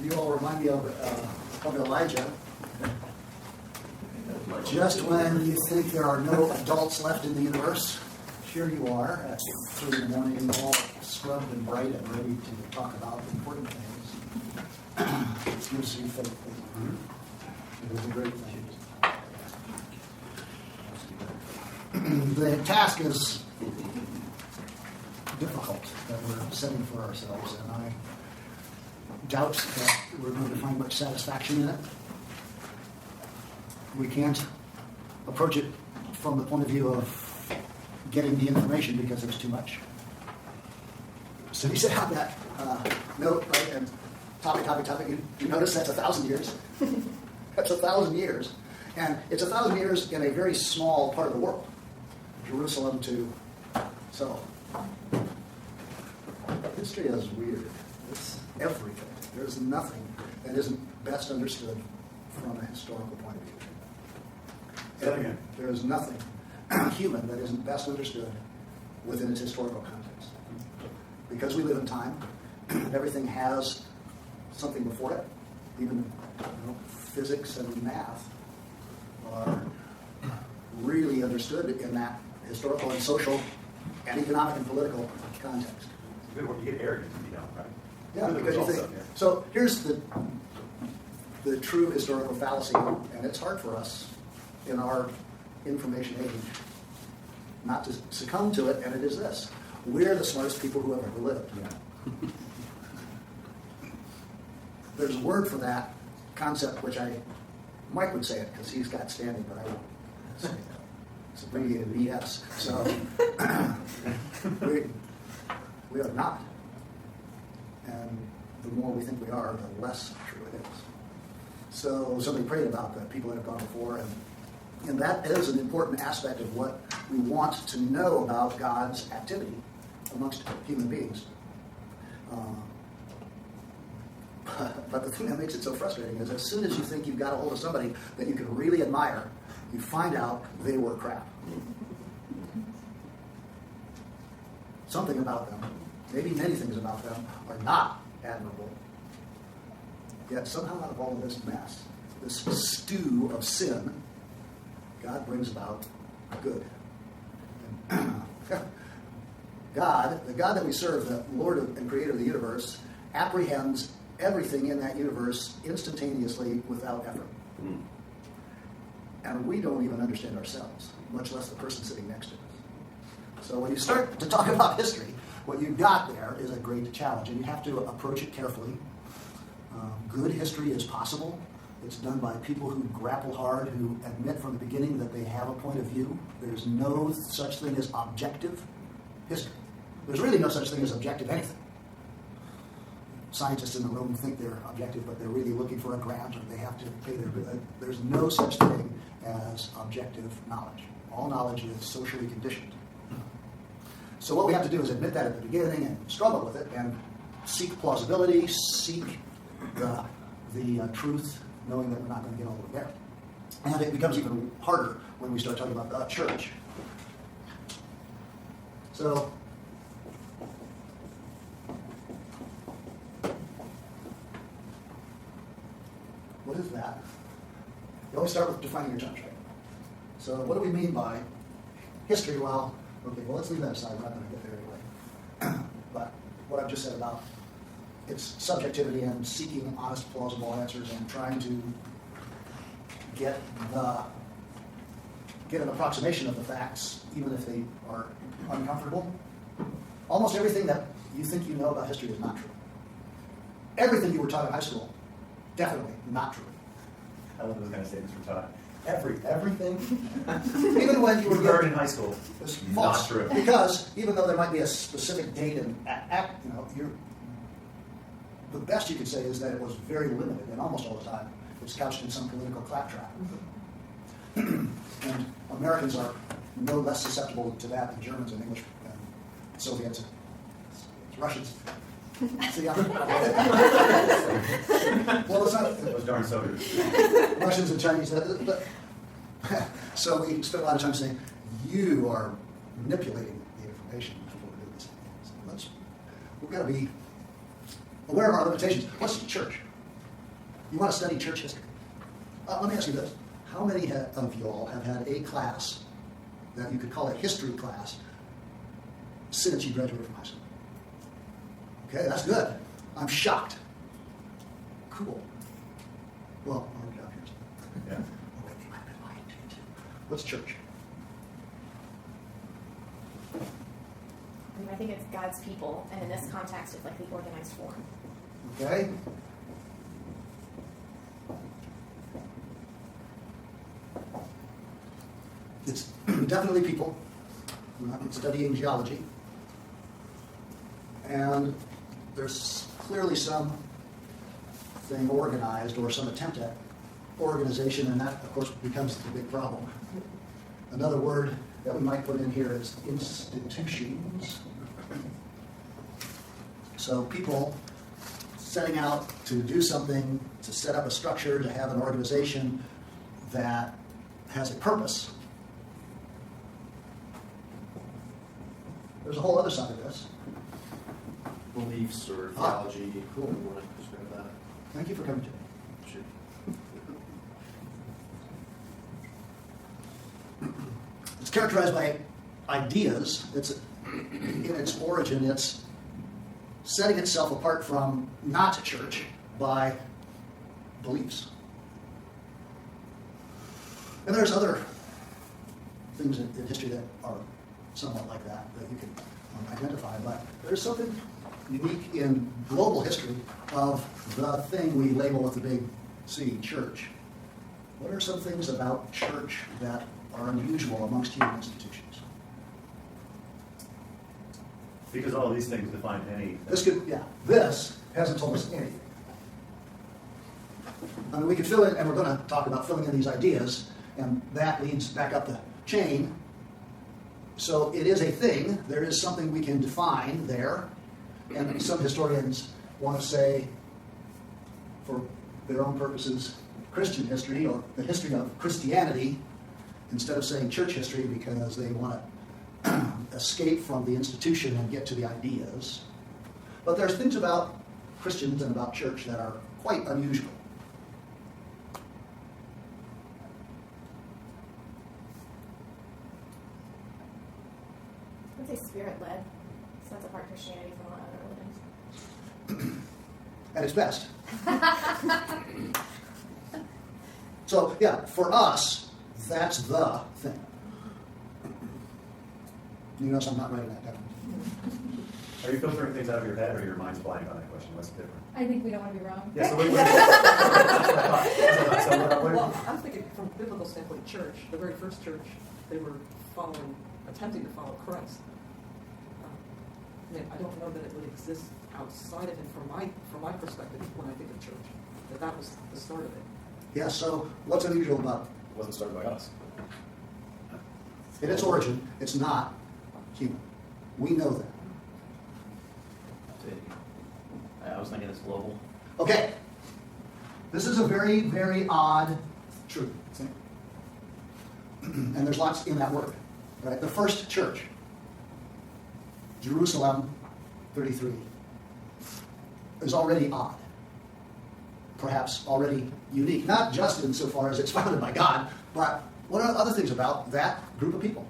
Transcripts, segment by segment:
You all remind me of Elijah. Just when you think there are no adults left in the universe, here you are at 3 in the morning, all scrubbed and bright and ready to talk about important things. It gives you faith. It was a great thing. The task is difficult that we're setting for ourselves, and I doubt that we're going to find much satisfaction in it. We can't approach it from the point of view of getting the information because there's too much. So you set out that note, right, and topic. You notice that's 1,000 years. That's 1,000 years. And it's 1,000 years in a very small part of the world. Jerusalem to... So, history is weird. It's everything. There's nothing that isn't best understood from a historical point of view. There is nothing human that isn't best understood within its historical context. Because we live in time, everything has something before it. Even physics and math are really understood in that historical and social and economic and political context. You get arrogant if you don't, right? Yeah, because you think. So here's the true historical fallacy, and it's hard for us in our information age not to succumb to it, and it is this: we're the smartest people who have ever lived. Yeah. There's a word for that concept, which Mike would say it because he's got standing, but I won't say it. It's abbreviated BS. So we are not. And the more we think we are, the less true it is. So somebody prayed about the people that have gone before, and that is an important aspect of what we want to know about God's activity amongst human beings. But the thing that makes it so frustrating is as soon as you think you've got a hold of somebody that you can really admire, you find out they were crap. Something about them, maybe many things about them, are not admirable. Yet somehow out of all of this mess, this stew of sin, God brings about good. God, the God that we serve, the Lord and Creator of the universe, apprehends everything in that universe instantaneously without effort. And we don't even understand ourselves, much less the person sitting next to us. So when you start to talk about history, what you've got there is a great challenge, and you have to approach it carefully. Good history is possible. It's done by people who grapple hard, who admit from the beginning that they have a point of view. There's no such thing as objective history. There's really no such thing as objective anything. Scientists in the room think they're objective, but they're really looking for a grant, or they have to pay their... There's no such thing as objective knowledge. All knowledge is socially conditioned. So what we have to do is admit that at the beginning and struggle with it and seek plausibility, seek the truth, knowing that we're not going to get all the way there. And it becomes even harder when we start talking about the church. So what is that? You always start with defining your terms, right? So what do we mean by history? Well, let's leave that aside. We're not going to get there anyway. But what I've just said about its subjectivity and seeking honest, plausible answers and trying to get an approximation of the facts, even if they are uncomfortable. Almost everything that you think you know about history is not true. Everything you were taught in high school, definitely not true. I love those kind of statements we're taught. Everything? Even when you were learned in high school. It's Not false. true. Because even though there might be a specific date and act, the best you could say is that it was very limited, and almost all the time it's couched in some political claptrap. And Americans are no less susceptible to that than Germans and English and Soviets and Russians. See, well, it's not. Those darn Soviets. Russians and Chinese. So we spend a lot of time saying, you are manipulating the information before we do this. We've got to be aware of our limitations. What's the church? You want to study church history? Let me ask you this. How many of y'all have had a class that you could call a history class since you graduated from high school? Okay, that's good. I'm shocked. Cool. Well, our job here. Yeah. Oh, wait, they might have been lying to you too. What's church? I mean, I think it's God's people, and in this context, it's like the organized form. Okay? It's definitely people. We're not studying geology. And there's clearly some thing organized or some attempt at organization, and that, of course, becomes the big problem. Another word that we might put in here is institutions. So people setting out to do something, to set up a structure, to have an organization that has a purpose. There's a whole other side of this. Beliefs or theology. Cool. You want to describe that? Thank you for coming today. Sure. It's characterized by ideas. It's in its origin, it's setting itself apart from not church by beliefs. And there's other things in history that are somewhat like that you can identify, but there's something unique in global history of the thing we label with the big C, church. What are some things about church that are unusual amongst human institutions? Because all of these things define any. This hasn't told us anything. I mean, we could fill in, and we're going to talk about filling in these ideas, and that leads back up the chain. So it is a thing. There is something we can define there. And some historians want to say, for their own purposes, Christian history or the history of Christianity, instead of saying church history, because they want to escape from the institution and get to the ideas. But there's things about Christians and about church that are quite unusual. I would say spirit-led, sets apart Christianity from a lot of other religions. At its best. So, yeah, for us, that's the thing. You notice I'm not writing that down. Are you filtering things out of your head, or your mind's blank on that question? What's different? I think we don't want to be wrong. Yeah, so Well, I'm thinking from a biblical standpoint, church, the very first church, they were attempting to follow Christ. I mean, I don't know that it would exist outside of it from my perspective when I think of church. That was the start of it. Yeah, so what's unusual about It wasn't started by us. it? In its origin, it's not human. We know that. I was thinking it's global. Okay. This is a very, very odd truth. And there's lots in that word. Right? The first church, Jerusalem 33, is already odd. Perhaps already unique. Not just insofar as it's founded by God, but what are other things about that group of people?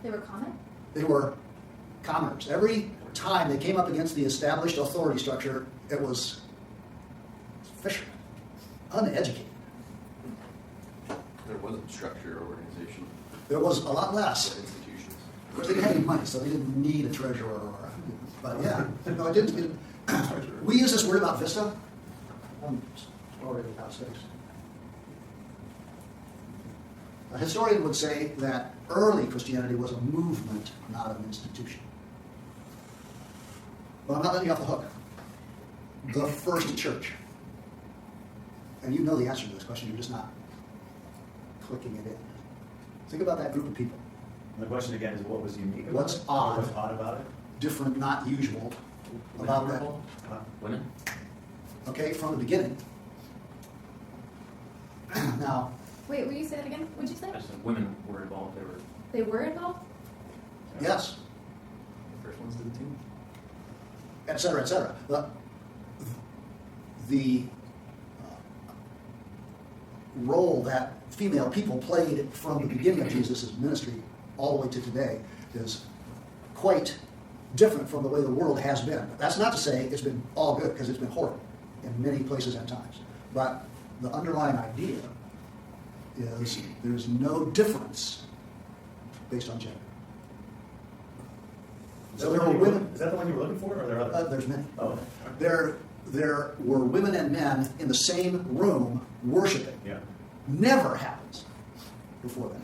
They were common? They were commoners. Every time they came up against the established authority structure, it was fishermen, uneducated. There wasn't structure or organization. There was a lot less. Institutions. Of course, they didn't have any money, so they didn't need a treasurer. But yeah, no, I didn't. We use this word about Vista. I'm already out space. A historian would say that early Christianity was a movement, not an institution. But I'm not letting you off the hook. The first church. And you know the answer to this question, you're just not clicking it in. Think about that group of people. And the question again is, what was unique about What's it? odd? What's odd about it? Different, not usual about that. Women? Okay, from the beginning. Now, Wait, will you say that again? What'd you say? I just said women were involved. They were involved? yes, The first ones did too. et cetera, et cetera. the role that female people played from the beginning of Jesus' ministry all the way to today is quite different from the way the world has been. That's not to say it's been all good, because it's been horrible in many places and times. But the underlying idea is there's no difference based on gender. So there were women. Is that the one you were looking for, or are there others? There's many. Oh, There were women and men in the same room worshiping. yeah. Never happens before that.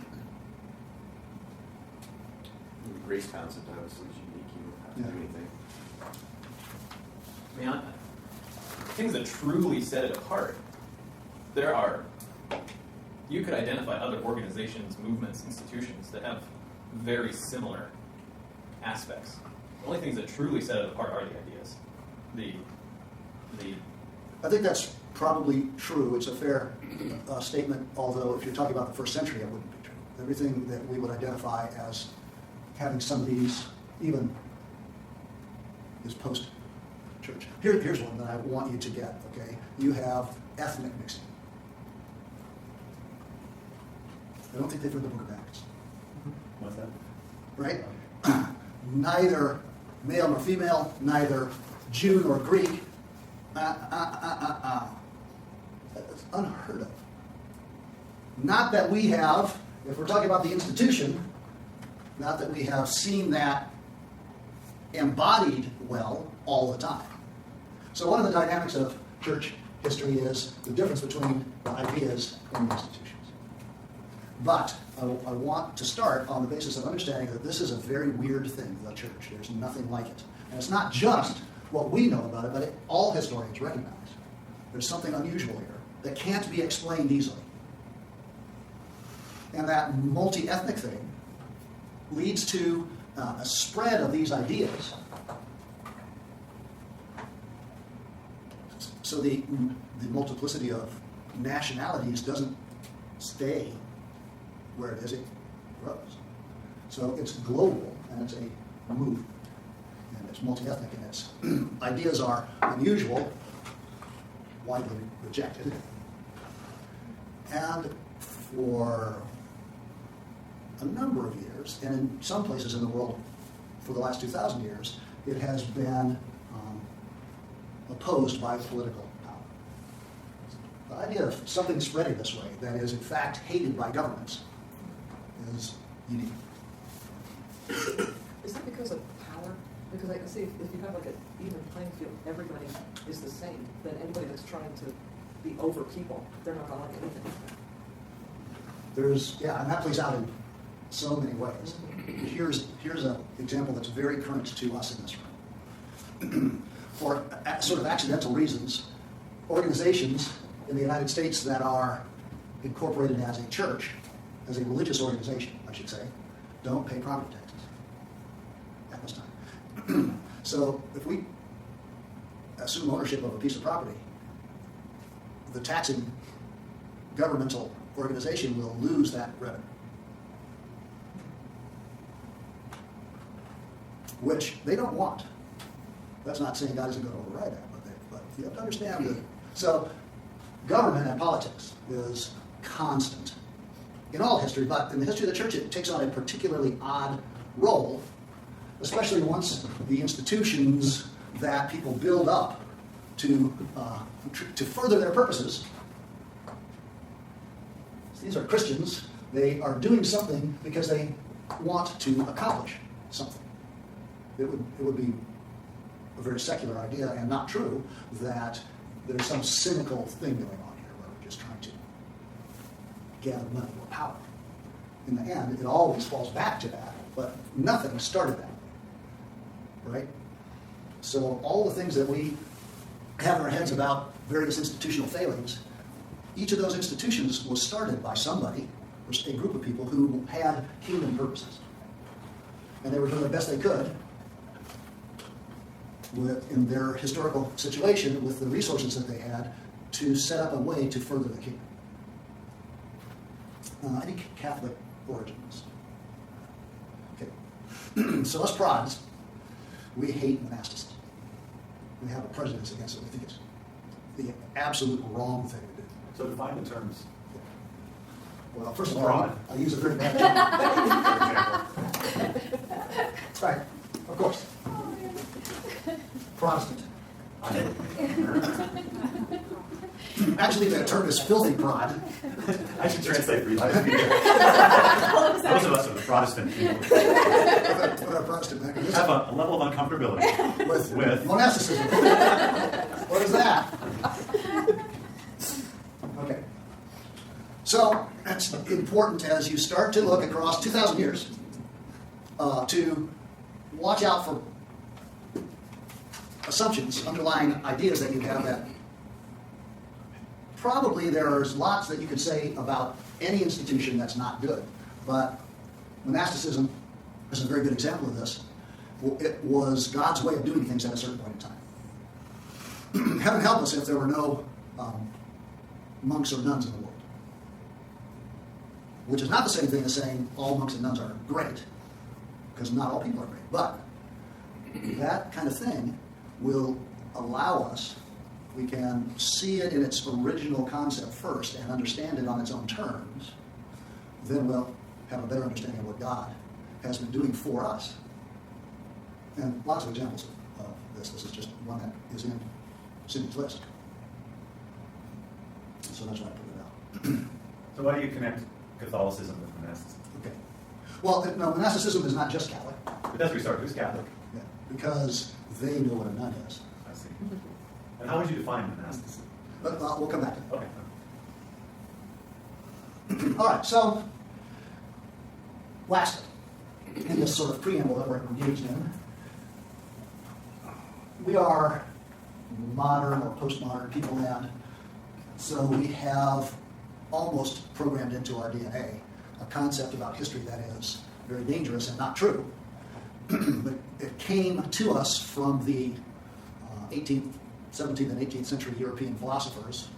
Grace Townsend obviously is unique. You don't have to do Yeah. anything. I mean, things that truly set it apart, there are, you could identify other organizations, movements, institutions that have very similar aspects. The only things that truly set it apart are the ideas. I think that's probably true. It's a fair statement, although if you're talking about the first century, it wouldn't be true. Everything that we would identify as having some of these, even is post-church. Here's one that I want you to get, okay? You have ethnic mixing. I don't think they've read the Book of Acts, What's that? right? Neither male nor female, neither Jew nor Greek. That's unheard of. Not that we have, if we're talking about the institution, not that we have seen that embodied well all the time. So one of the dynamics of church history is the difference between the ideas and the institutions. But I want to start on the basis of understanding that this is a very weird thing, the church. There's nothing like it. And it's not just what we know about it, but all historians recognize. There's something unusual here that can't be explained easily. And that multi-ethnic thing leads to a spread of these ideas. So the multiplicity of nationalities doesn't stay where it is, it grows. So it's global, and it's a movement, and it's multi-ethnic, and its ideas are unusual, widely rejected, and for a number of years, and in some places in the world for the last 2,000 years, it has been opposed by political power. The idea of something spreading this way, that is in fact hated by governments, is unique. Is that because of power? Because I see if you have like an even playing field, everybody is the same, then anybody that's trying to be over people, they're not gonna like anything. And that plays out in so many ways. Here's an example that's very current to us in this room. For sort of accidental reasons, organizations in the United States that are incorporated as a church, as a religious organization, I should say, don't pay property taxes at this time. So if we assume ownership of a piece of property, the taxing governmental organization will lose that revenue, which they don't want. That's not saying God isn't going to override that, but you have to understand that. So government and politics is constant in all history, but in the history of the church, it takes on a particularly odd role, especially once the institutions that people build up to further their purposes. These are Christians. They are doing something because they want to accomplish something. It would be a very secular idea and not true that there's some cynical thing going on here where we're just trying to gather money or power. In the end, it always falls back to that, but nothing started that way, right? So all the things that we have in our heads about various institutional failings, each of those institutions was started by somebody, or a group of people who had kingdom purposes. And they were doing the best they could in their historical situation with the resources that they had to set up a way to further the kingdom. Any Catholic origins? Okay. So us Protestants, we hate monasticism. We have a prejudice against it. We think it's the absolute wrong thing to do. So define the terms, Well, first of all, Fraud. I use a very bad for example. Right, of course. Protestant. Actually, that term is filthy prod. I should translate for you. Most of us are the Protestant people. What a Protestant mechanism. Have a level of uncomfortability With monasticism. What is that? Okay. So it's important as you start to look across 2,000 years to watch out for assumptions, underlying ideas that you have that probably there's lots that you could say about any institution that's not good, but monasticism is a very good example of this. It was God's way of doing things at a certain point in time. Heaven help us if there were no monks or nuns in the world. Which is not the same thing as saying all monks and nuns are great, because not all people are great. But that kind of thing will allow us, we can see it in its original concept first and understand it on its own terms, then we'll have a better understanding of what God has been doing for us. And lots of examples of this. This is just one that is in Cindy's list. So that's why I put it out. So why do you connect Catholicism with monasticism? Okay. Well, no, monasticism is not just Catholic. But that's where we start. Who's Catholic? Yeah, because they know what a nun is. I see. And how would you define monasticism? But we'll come back to that. Okay. All right, so lastly, in this sort of preamble that we're engaged in, we are modern or postmodern people, and so we have almost programmed into our DNA a concept about history that is very dangerous and not true. But it came to us from the 18th, 17th, and 18th century European philosophers,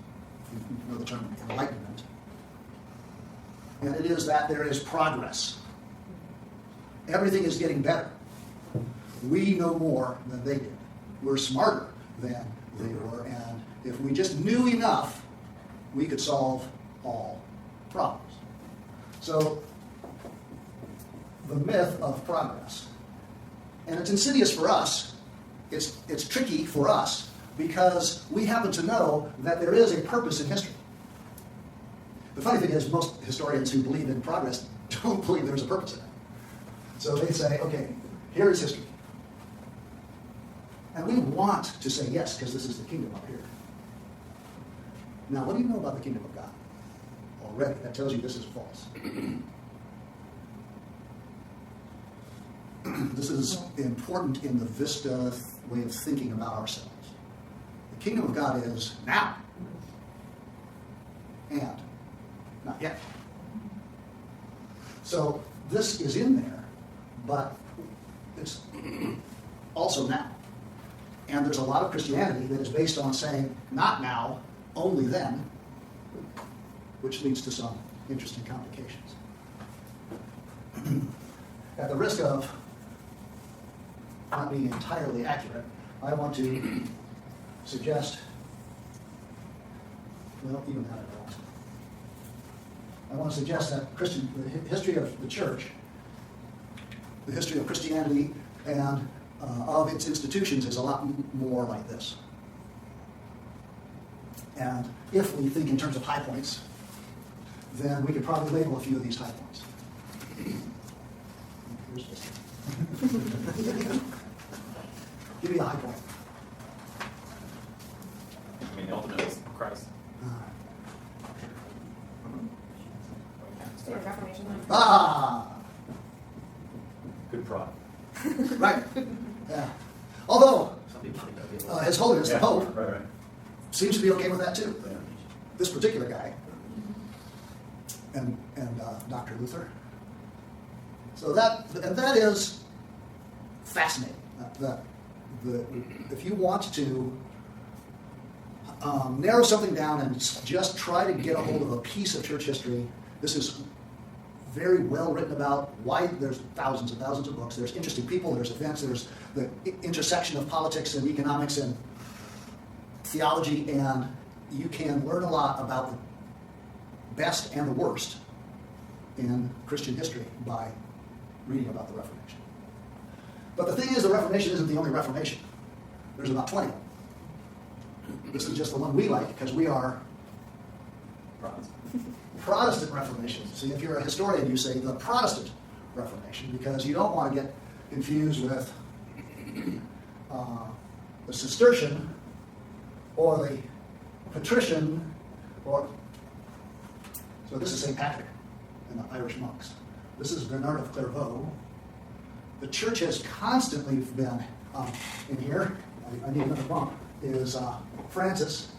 if you know the term Enlightenment. And it is that there is progress. Everything is getting better. We know more than they did. We're smarter than they were. And if we just knew enough, we could solve all problems. So, the myth of progress. And it's insidious for us. It's tricky for us because we happen to know that there is a purpose in history. The funny thing is, most historians who believe in progress don't believe there's a purpose in it. So they say, okay, here is history. And we want to say yes, because this is the kingdom up here. Now, what do you know about the kingdom of God? Already, that tells you this is false. This is important in the Vista way of thinking about ourselves. The kingdom of God is now. And not yet. So this is in there, but it's also now. And there's a lot of Christianity that is based on saying, not now, only then, which leads to some interesting complications. At the risk of not being entirely accurate, I want to suggest, well, even that I don't. I want to suggest that the history of the church, the history of Christianity, and of its institutions is a lot more like this. And if we think in terms of high points, then we could probably label a few of these high points. Here's this. Give me a high point. I mean, the ultimate is Christ. State of Reformation. Good prod. Right. Yeah. Although, Some people think that'd be a little. His Holiness the Pope Right. seems to be okay with that too. Yeah. This particular guy, and Dr. Luther. So that is fascinating. If you want to narrow something down and just try to get a hold of a piece of church history, this is very well written about. Why there's thousands and thousands of books. There's interesting people. There's events. There's the intersection of politics and economics and theology, and you can learn a lot about the best and the worst in Christian history by reading about the Reformation. But the thing is, the Reformation isn't the only Reformation. There's about 20 of them. This is just the one we like because we are Protestant Reformation. See, if you're a historian, you say the Protestant Reformation because you don't want to get confused with the Cistercian or the Patrician, or so this is St. Patrick and the Irish monks. This is Bernard of Clairvaux. The church has constantly been in here. I need another bump. Is Francis.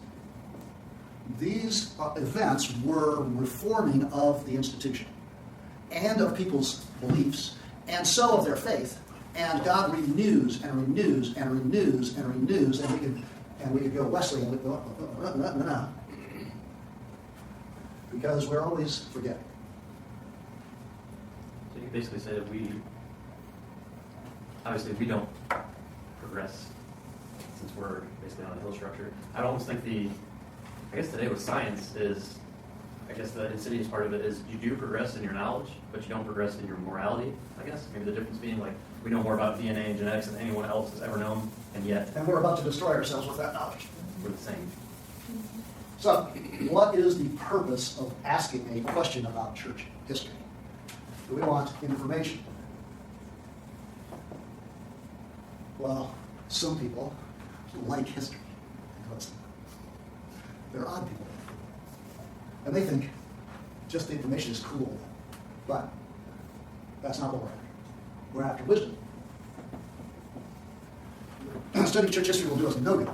These events were reforming of the institution and of people's beliefs, and so of their faith. And God renews and renews and renews and renews, and we could go Wesley and we go no, because we're always forgetting. So you basically say that we don't progress since we're basically on a hill structure. I'd almost think I guess today with science is, I guess the insidious part of it is you do progress in your knowledge, but you don't progress in your morality, I guess. Maybe the difference being like we know more about DNA and genetics than anyone else has ever known, and yet And we're about to destroy ourselves with that knowledge. we're the same. So, what is the purpose of asking a question about church history? Do we want information? Well, some people like history. They're odd people. And they think just the information is cool. But that's not what we're after. We're after wisdom. Studying church history will do us no good.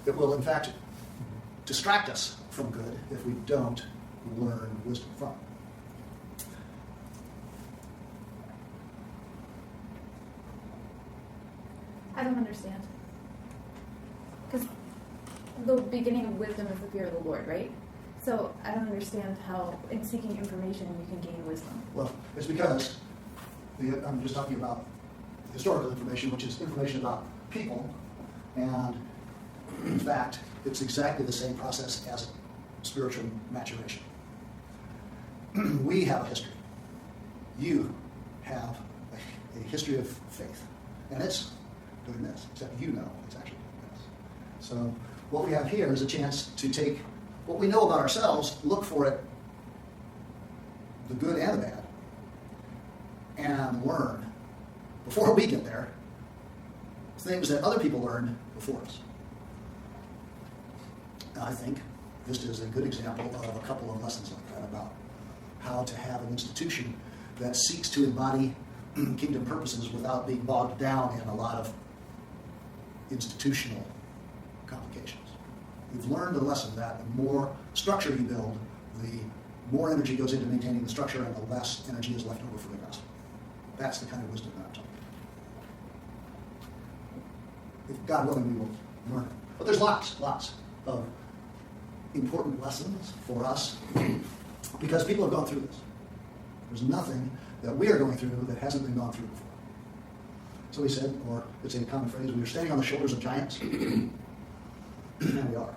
It will, in fact, distract us from good if we don't learn wisdom from it. I don't understand. Because the beginning of wisdom is the fear of the Lord, right? So I don't understand how, in seeking information, you can gain wisdom. Well, it's because I'm just talking about historical information, which is information about people, and in fact, it's exactly the same process as spiritual maturation. We have a history. You have a history of faith, and it's doing this, except you know it's actually doing this. So what we have here is a chance to take what we know about ourselves, look for it, the good and the bad, and learn, before we get there, things that other people learned before us. I think this is a good example of a couple of lessons like that about how to have an institution that seeks to embody kingdom purposes without being bogged down in a lot of institutional complications. You've learned the lesson that the more structure you build, the more energy goes into maintaining the structure and the less energy is left over for the gospel. That's the kind of wisdom that I'm talking about. If God willing, we will learn it. But there's lots of important lessons for us because people have gone through this. There's nothing that we are going through that hasn't been gone through before. So we said, or it's a common phrase, we are standing on the shoulders of giants. And we are.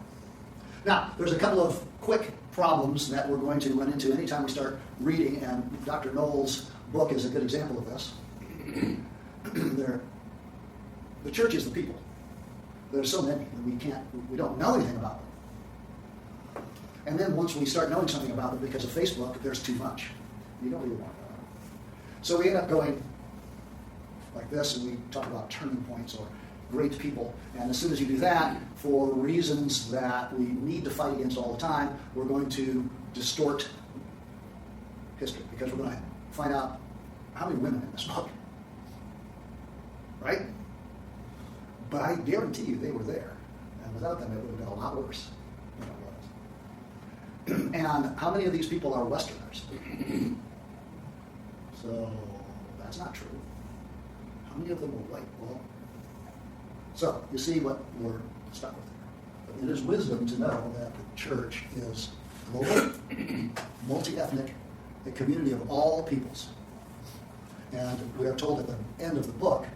Now, there's a couple of quick problems that we're going to run into anytime we start reading, and Dr. Knoll's book is a good example of this. The church is the people. There's so many that we don't know anything about them. And then once we start knowing something about them because of Facebook, there's too much. You don't really want to know. So we end up going like this, and we talk about turning points or great people. And as soon as you do that, for reasons that we need to fight against all the time, we're going to distort history because we're going to find out how many women in this book. Right? But I guarantee you they were there. And without them, it would have been a lot worse than it was. And how many of these people are Westerners? So that's not true. How many of them were white? Well, so you see what we're stuck with here. But it is wisdom to know that the church is global, multi-ethnic, a community of all peoples. And we are told at the end of the book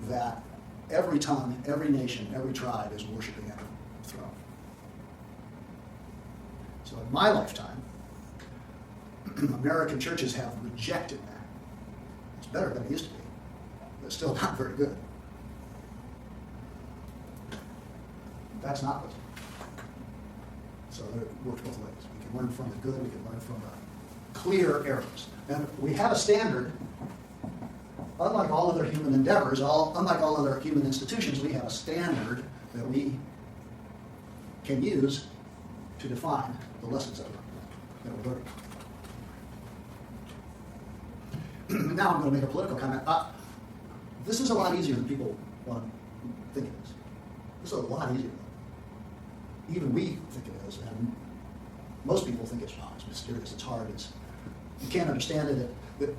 that every tongue, every nation, every tribe is worshiping at the throne. So in my lifetime, American churches have rejected that. It's better than it used to be, but it's still not very good. That's not what. So it works both ways. We can learn from the good, we can learn from the clear errors. And we have a standard, unlike all other human endeavors, unlike all other human institutions, we have a standard that we can use to define the lessons that we're learning. Now I'm going to make a political comment. This is a lot easier than people want to think it is. This is a lot easier. Even we think it is, and most people think it's mysterious, it's hard, you can't understand it.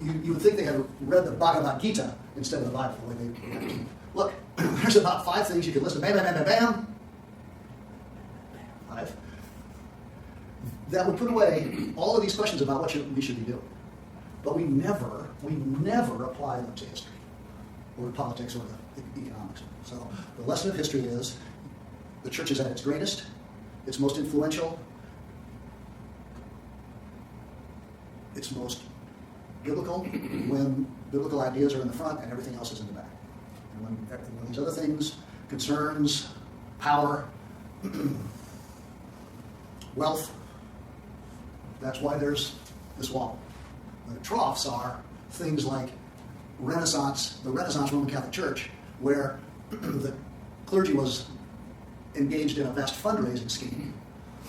You would think they had read the Bhagavad Gita instead of the Bible, the way they look, there's about 5 things you can listen to, bam, bam, bam, bam, bam. 5. That would put away all of these questions about what we should be doing. But we never apply them to history, or to politics, or the economics. So the lesson of history is the church is at its greatest, its most influential, its most biblical, when biblical ideas are in the front and everything else is in the back. And when these other things, concerns, power, wealth, that's why there's this wall. The troughs are things like the Renaissance Roman Catholic Church, where the clergy was engaged in a vast fundraising scheme.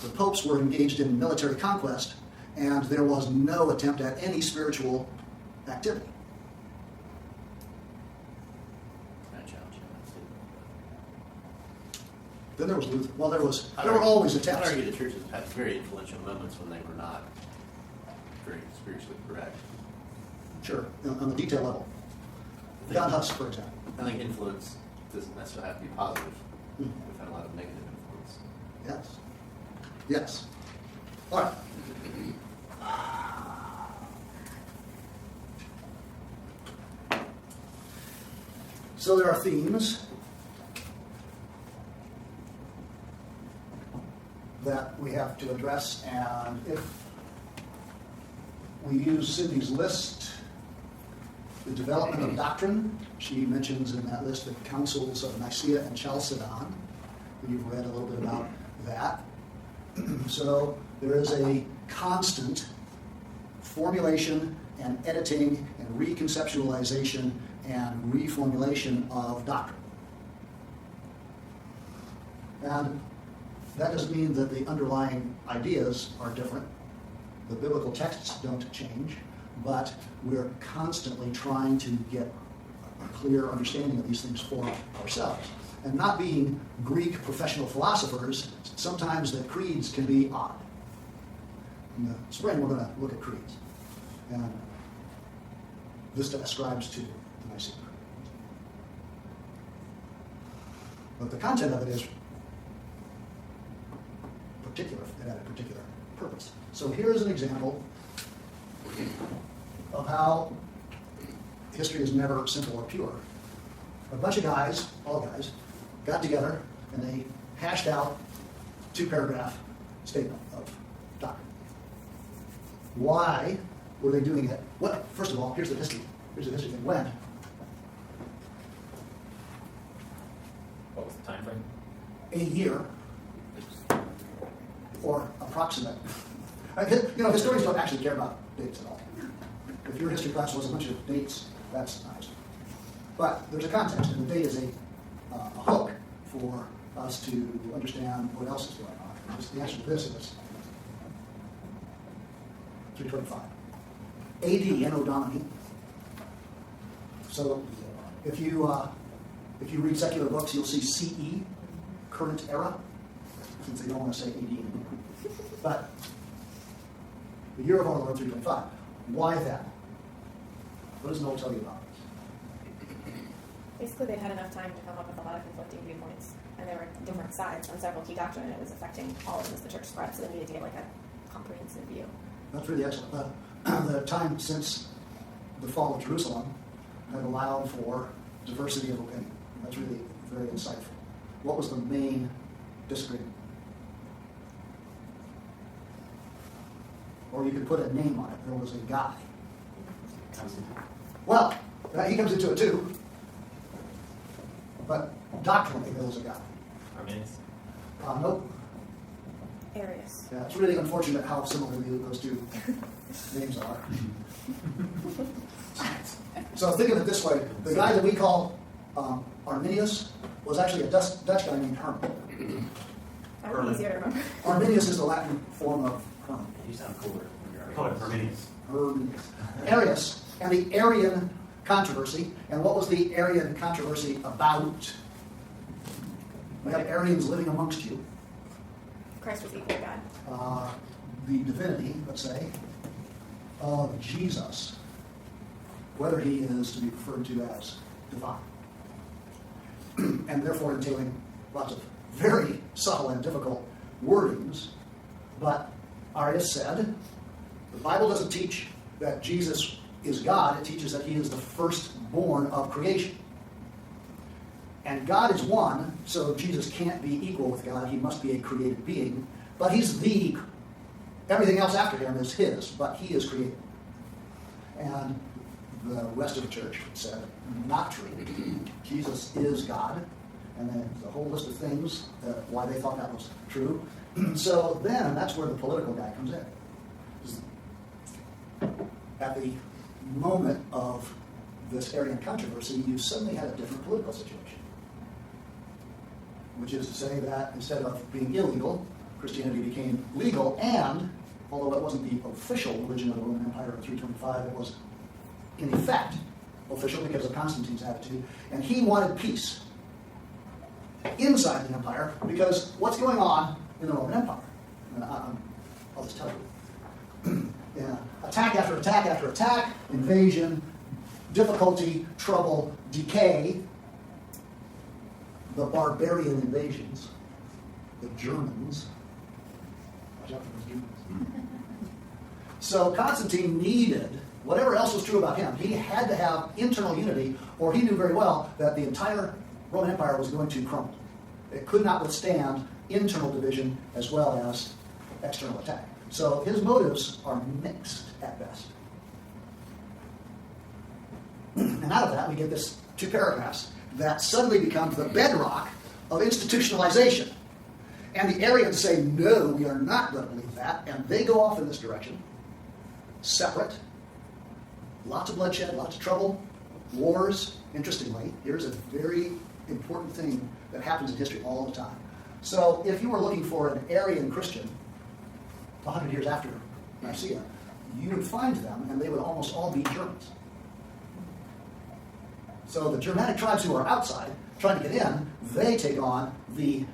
The popes were engaged in military conquest, and there was no attempt at any spiritual activity. I challenge you on that statement. Then there was Luther. Well, there were always I'd attempts. argue the churches had very influential moments when they were not very spiritually correct. Sure, on the detail level. John Huss, for example. I think influence doesn't necessarily have to be positive. Hmm. We've had a lot of negative influence. Yes. Yes. All right. So there are themes that we have to address, and if we use Cindy's list, the development of doctrine, she mentions in that list the councils of Nicaea and Chalcedon. You've read a little bit about that. So there is a constant formulation and editing and reconceptualization and reformulation of doctrine. And that doesn't mean that the underlying ideas are different. The biblical texts don't change, but we're constantly trying to get a clear understanding of these things for ourselves. And not being Greek professional philosophers, sometimes the creeds can be odd. In the spring, we're going to look at creeds. And this ascribes to the Nicene Creed. But the content of it is particular, it had a particular purpose. So here's an example of how history is never simple or pure. A bunch of guys, all guys, got together and they hashed out 2-paragraph statement of doctrine. Why were they doing it? Well, first of all, here's the history. Here's the history thing. When? What was the time frame? A year, or approximate. Historians don't actually care about dates at all. If your history class was a bunch of dates, that's nice. But there's a context, and the date is a hook for us to understand what else is going on. The answer to this is 325. A.D. Anno Domini. So if you read secular books, you'll see C.E., current era, since they don't want to say A.D. anymore. But the year of our Lord 325. Why that? What does Noel tell you about this? Basically, they had enough time to come up with a lot of conflicting viewpoints, and there were different sides on several key doctrine, and it was affecting all of them as the church spread, so they needed to get like a comprehensive view. That's really excellent. The time since the fall of Jerusalem had allowed for diversity of opinion. That's really very insightful. What was the main disagreement? Or you could put a name on it. There was a guy. Well, he comes into it too. But doctrinally, there was a guy. Arminius. Nope. Arius. Yeah, it's really unfortunate how similar those two names are. So think of it this way. The guy that we call Arminius was actually a Dutch guy named Herman. That would be easier to remember. Arminius is the Latin form of Herman. You sound cooler when you're Call it Arminius. Arminius. Arius and the Arian controversy. And what was the Arian controversy about? We have Arians living amongst you. Christ was equal to God. The divinity, let's say, of Jesus, whether he is to be referred to as divine, and therefore entailing lots of very subtle and difficult wordings. But Arius said, the Bible doesn't teach that Jesus is God, it teaches that he is the firstborn of creation. And God is one, so Jesus can't be equal with God, he must be a created being, but he's everything else after him is his, but he is created. And the rest of the church said, not true. Jesus is God. And then the whole list of things, why they thought that was true. So then that's where the political guy comes in. At the moment of this Arian controversy, you suddenly had a different political situation. Which is to say that instead of being illegal, Christianity became legal, and although it wasn't the official religion of the Roman Empire in 325, it was in effect official because of Constantine's attitude, and he wanted peace inside the empire, because what's going on in the Roman Empire? And I'll just tell you. Yeah, attack after attack after attack, invasion, difficulty, trouble, decay, the barbarian invasions, the Germans. Watch out for those Germans. So Constantine needed, whatever else was true about him, he had to have internal unity, or he knew very well that the entire Roman Empire was going to crumble. It could not withstand internal division as well as external attack. So his motives are mixed at best. And out of that, we get this 2 paragraphs that suddenly becomes the bedrock of institutionalization. And the Arians say, no, we are not going to believe that. And they go off in this direction, separate. Lots of bloodshed, lots of trouble, wars. Interestingly, here's a very important thing that happens in history all the time. So if you were looking for an Arian Christian 100 years after Nicaea, you would find them, and they would almost all be Germans. So the Germanic tribes who are outside, trying to get in, they take on the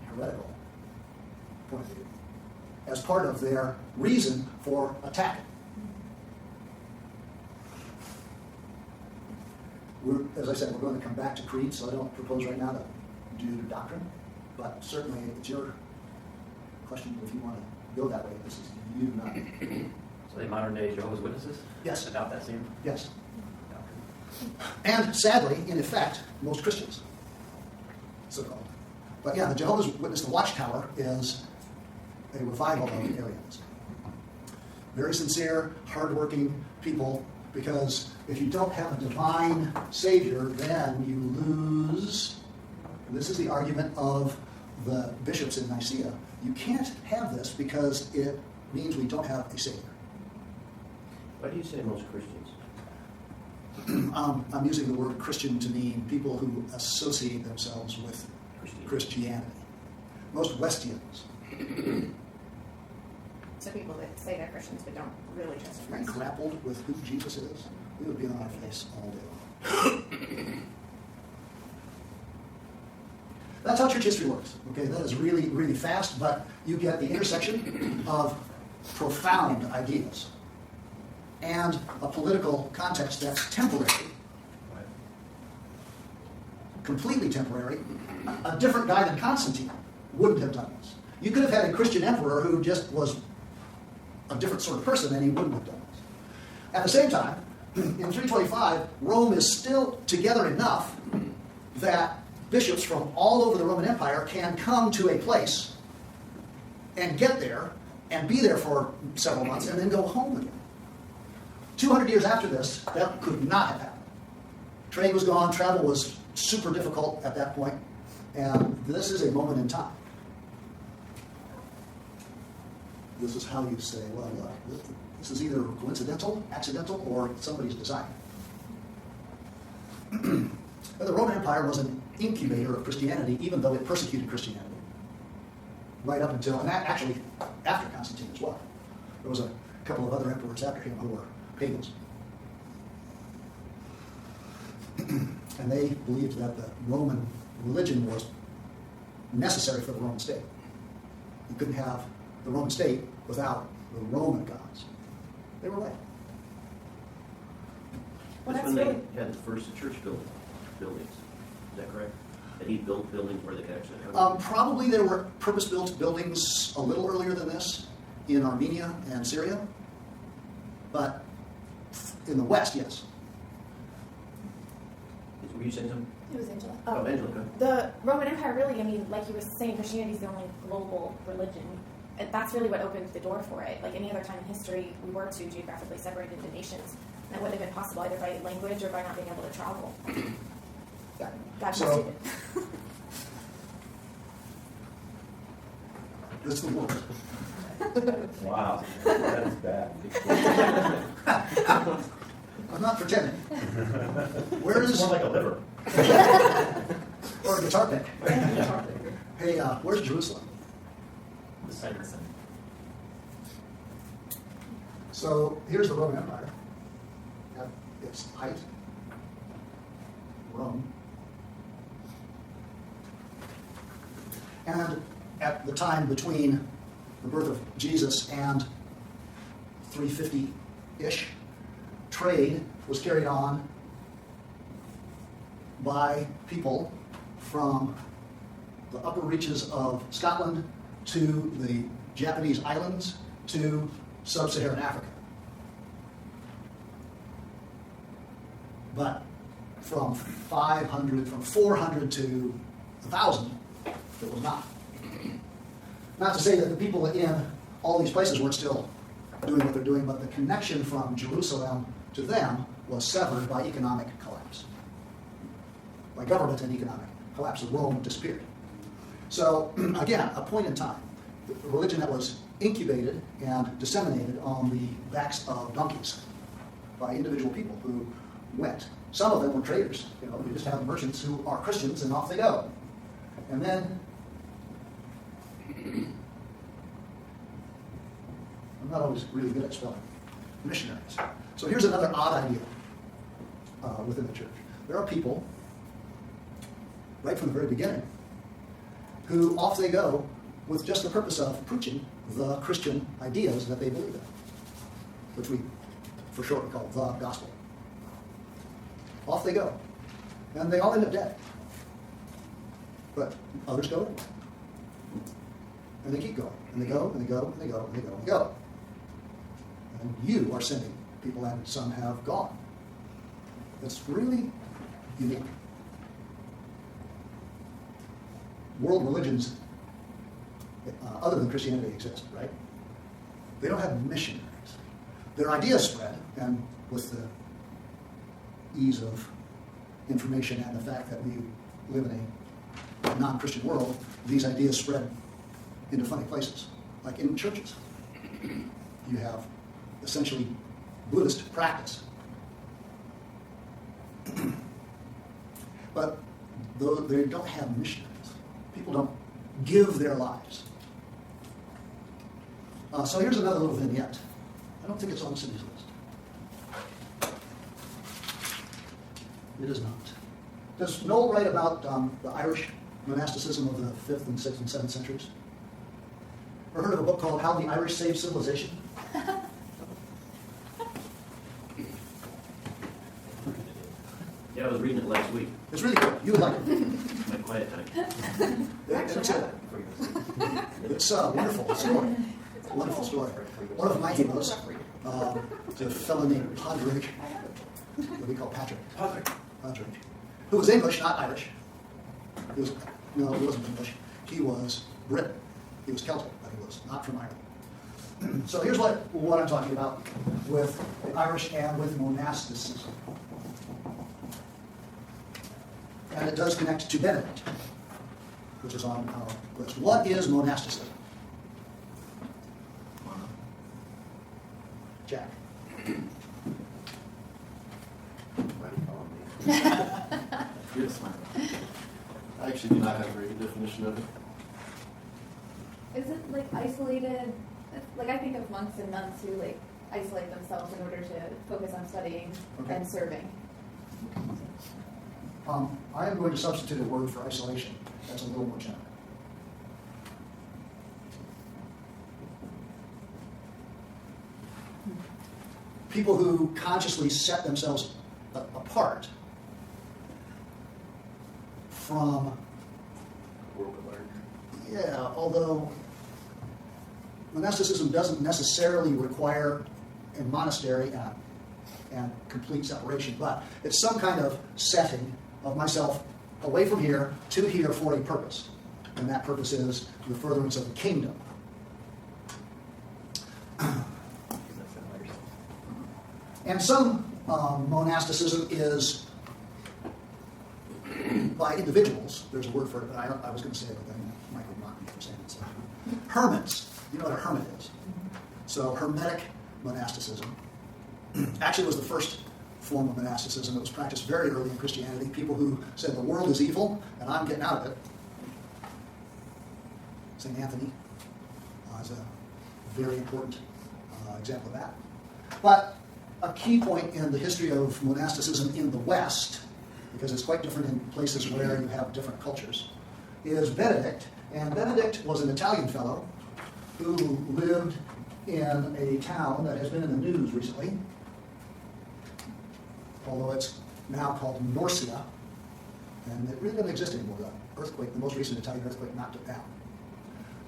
heretical point of view as part of their reason for attacking. As I said, we're going to come back to creed, so I don't propose right now to do doctrine, but certainly it's your question if you want to go that way. This is you, not me. So the modern day Jehovah's Witnesses? Yes. Adopt that same Yes. doctrine? And sadly, in effect, most Christians, so-called. But yeah, the Jehovah's Witness, the Watchtower, is a revival of Arianism. Very sincere, hardworking people, because if you don't have a divine Savior, then you lose. And this is the argument of the bishops in Nicaea. You can't have this because it means we don't have a Savior. Why do you say most Christians? I'm using the word Christian to mean people who associate themselves with Christianity. Most Westians. So people that say they're Christians but don't really trust If we Christ. grappled with who Jesus is, we would be on our face all day long. That's how church history works. Okay, that is really, really fast, but you get the intersection of profound ideas and a political context that's temporary, completely temporary. A different guy than Constantine wouldn't have done this. You could have had a Christian emperor who just was a different sort of person, and he wouldn't have done this. At the same time, in 325, Rome is still together enough that bishops from all over the Roman Empire can come to a place and get there and be there for several months and then go home again. 200 years after this, that could not have happened. Trade was gone, travel was super difficult at that point, and this is a moment in time. This is how you say, well, look, this is either coincidental, accidental, or somebody's design. The Roman Empire was an incubator of Christianity, even though it persecuted Christianity. Right up until, and that actually after Constantine as well. There was a couple of other emperors after him who were pagans. And they believed that the Roman religion was necessary for the Roman state. You couldn't have the Roman state without the Roman gods. They were right. Well, That's that's when really, they had the first church buildings. Is that correct? That he built buildings where they could actually have Probably there were purpose-built buildings a little earlier than this in Armenia and Syria, but in the West, yes. Were you saying something? it was Angela. Oh, Angela. The Roman Empire really, I mean, like you were saying, Christianity is the only global religion. And that's really what opened the door for it. Like any other time in history, we were too geographically separated into nations. And it wouldn't have been possible either by language or by not being able to travel. Yeah. God So- so, it. That's the world. Wow, that's bad. I'm not pretending. Where It's is, more like a liver. or a guitar pick? Hey, where's Jerusalem? The Cyprus. So here's the Roman Empire at its height. Rome. And at the time between the birth of Jesus and 350-ish, trade was carried on by people from the upper reaches of Scotland to the Japanese islands to sub-Saharan Africa. But from 400 to 1,000, it was not. Not to say that the people in all these places weren't still doing what they're doing, but the connection from Jerusalem to them was severed by economic collapse. By government and economic collapse, Rome disappeared. So, again, a point in time. A religion that was incubated and disseminated on the backs of donkeys by individual people who went. Some of them were traders. You know, we just have merchants who are Christians and off they go. And then, I'm not always really good at spelling, missionaries. So here's another odd idea within the church. There are people, right from the very beginning, who off they go with just the purpose of preaching the Christian ideas that they believe in, which we, for short, call the gospel. Off they go. And they all end up dead. But others go anyway. And they keep going. And they go, and they go, and they go, and they go, and they go. And you are sending people, and some have gone. That's really unique. World religions, other than Christianity, exist, right? They don't have missionaries. Their ideas spread, and with the ease of information and the fact that we live in a non-Christian world, these ideas spread into funny places, like in churches. You have essentially Buddhist practice. But though they don't have missionaries, people don't give their lives. So here's another little vignette. I don't think it's on the city's list. It is not. Does Noel write about the Irish monasticism of the 5th and 6th and 7th centuries? Ever heard of a book called How the Irish Saved Civilization? Yeah, I was reading it last week. It's really good. You would like it. My quiet time. It's a wonderful story. Wonderful story. One of my heroes, a fellow named Podrick, what we call Patrick. Patrick. Patrick, who was English, not Irish. He was, no, he wasn't English. He was Briton. He was Celtic, but he was not from Ireland. So here's what I'm talking about with the Irish and with monasticism. And it does connect to Benedict, which is on our list. What is monasticism? Jack. You're smart. I actually do not have a very good definition of it. Is it like isolated? Like I think of monks and nuns who like isolate themselves in order to focus on studying Okay. and serving. I am going to substitute a word for isolation. That's a little more general. People who consciously set themselves apart from, World at large. yeah, although monasticism doesn't necessarily require a monastery and complete separation, but it's some kind of setting of myself away from here to here for a purpose. And that purpose is the furtherance of the kingdom. And some monasticism is by individuals. There's a word for it, but I was going to say it, but then Mike would mock me for saying it. So. Hermits. You know what a hermit is. So Hermetic monasticism actually was the first form of monasticism. It was practiced very early in Christianity. People who said the world is evil and I'm getting out of it. St. Anthony is a very important example of that. But a key point in the history of monasticism in the West, because it's quite different in places where you have different cultures, is Benedict. And Benedict was an Italian fellow who lived in a town that has been in the news recently, although it's now called Norcia, and it really doesn't exist anymore. The earthquake, the most recent Italian earthquake, knocked it down.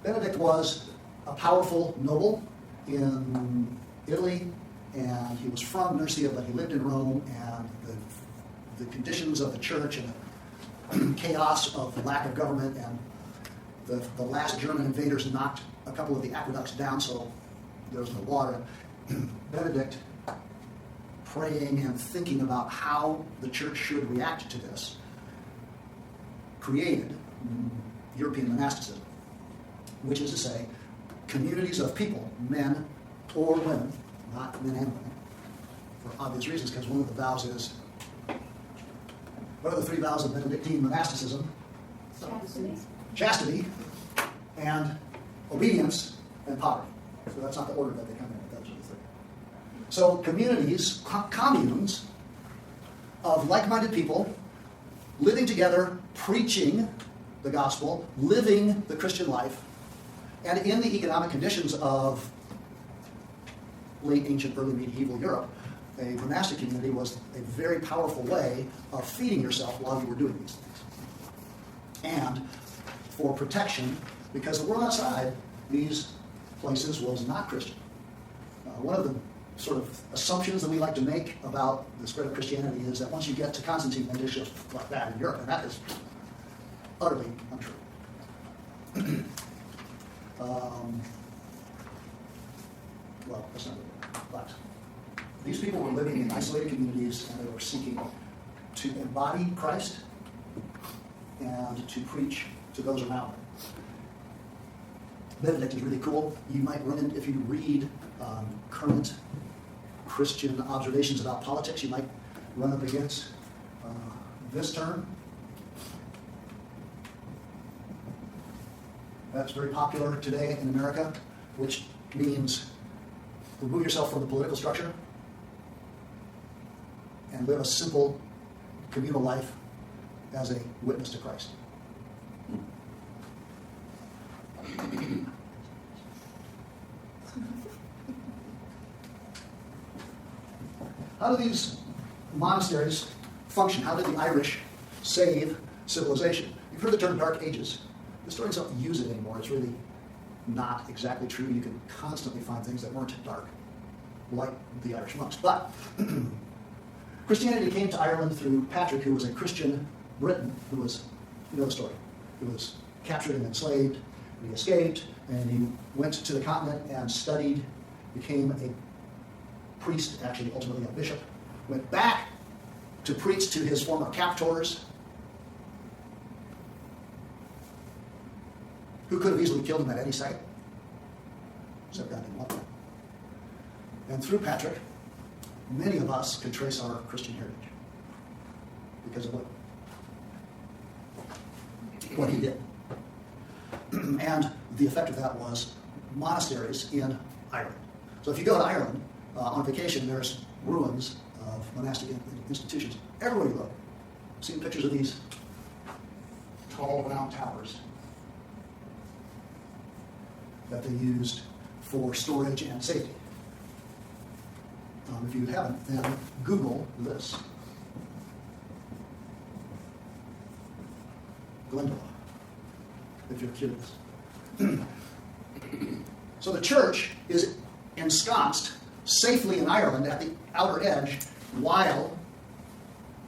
Benedict was a powerful noble in Italy, and he was from Nursia, but he lived in Rome, and the conditions of the church and the chaos of the lack of government and the last German invaders knocked a couple of the aqueducts down, so there was no water. Benedict, praying and thinking about how the church should react to this, created European monasticism, which is to say, communities of people, men or women, not men and women, for obvious reasons, because one of the vows is, what are the 3 vows of Benedictine monasticism? Chastity. Chastity and obedience and poverty. So that's not the order that they come in, but those are the 3. So communities, communes of like-minded people living together, preaching the gospel, living the Christian life, and in the economic conditions of late ancient, early medieval Europe, a monastic community was a very powerful way of feeding yourself while you were doing these things. And for protection, because the world outside these places was not Christian. One of the sort of assumptions that we like to make about the spread of Christianity is that once you get to Constantine, then it's just like that in Europe, and that is utterly untrue. Well, that's not really, but these people were living in isolated communities, and they were seeking to embody Christ and to preach to those around them. Benedict is really cool. You might run into, if you read current Christian observations about politics, you might run up against this term. That's very popular today in America, which means remove yourself from the political structure and live a simple communal life as a witness to Christ. How do these monasteries function? How did the Irish save civilization? You've heard the term Dark Ages. Historians don't use it anymore. It's really not exactly true. You can constantly find things that weren't dark, like the Irish monks. But Christianity came to Ireland through Patrick, who was a Christian Briton, who was, you know the story, who was captured and enslaved, and he escaped, and he went to the continent and studied, became a priest, actually ultimately a bishop, went back to preach to his former captors, who could have easily killed him at any second, except God didn't want that. And through Patrick, many of us can trace our Christian heritage because of what he did. And the effect of that was monasteries in Ireland. So if you go to Ireland on vacation, there's ruins of monastic institutions everywhere you look. I've seen pictures of these tall, round towers that they used for storage and safety. If you haven't, then Google this. Glendalough, if you're curious. So the church is ensconced safely in Ireland at the outer edge, while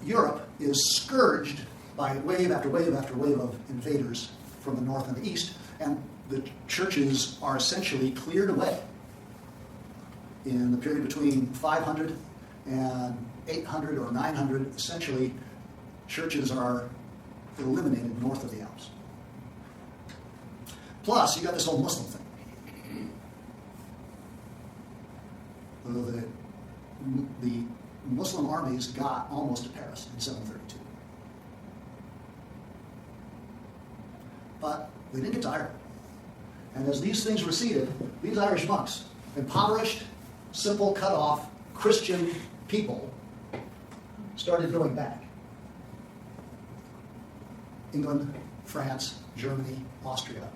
Europe is scourged by wave after wave after wave of invaders from the north and the east, and the churches are essentially cleared away. In the period between 500 and 800 or 900, essentially, churches are eliminated north of the Alps. Plus, you got this whole Muslim thing. The Muslim armies got almost to Paris in 732. But they didn't get to Ireland. And as these things receded, these Irish monks, impoverished, simple, cut-off Christian people, started going back. England, France, Germany, Austria,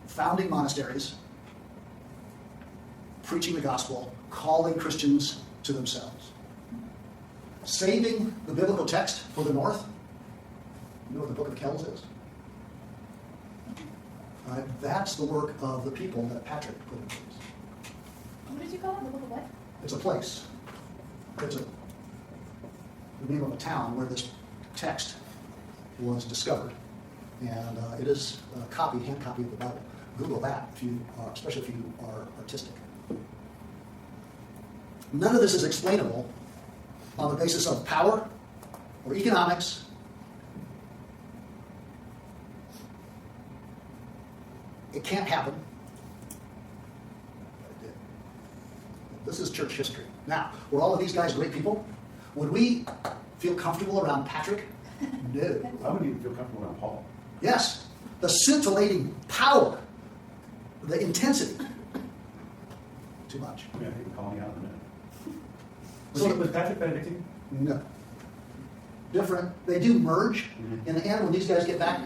founding monasteries, preaching the gospel, calling Christians to themselves, saving the biblical text for the north. You know what the Book of Kells is? That's the work of the people that Patrick put in place. What did you call it? The book of what? It's a place. It's the name of a town where this text was discovered. And it is a copy, hand copy of the Bible. Google that, if you are, especially if you are artistic. None of this is explainable on the basis of power or economics. It can't happen. But it did. This is church history. Now, were all of these guys great people? Would we feel comfortable around Patrick? No. I wouldn't even feel comfortable around Paul. Yes. The scintillating power, the intensity. Too much. I mean, I think you call me out in a minute. So- Was Patrick Benedictine? No. Different. They do merge. Mhm. In the end, when these guys get back,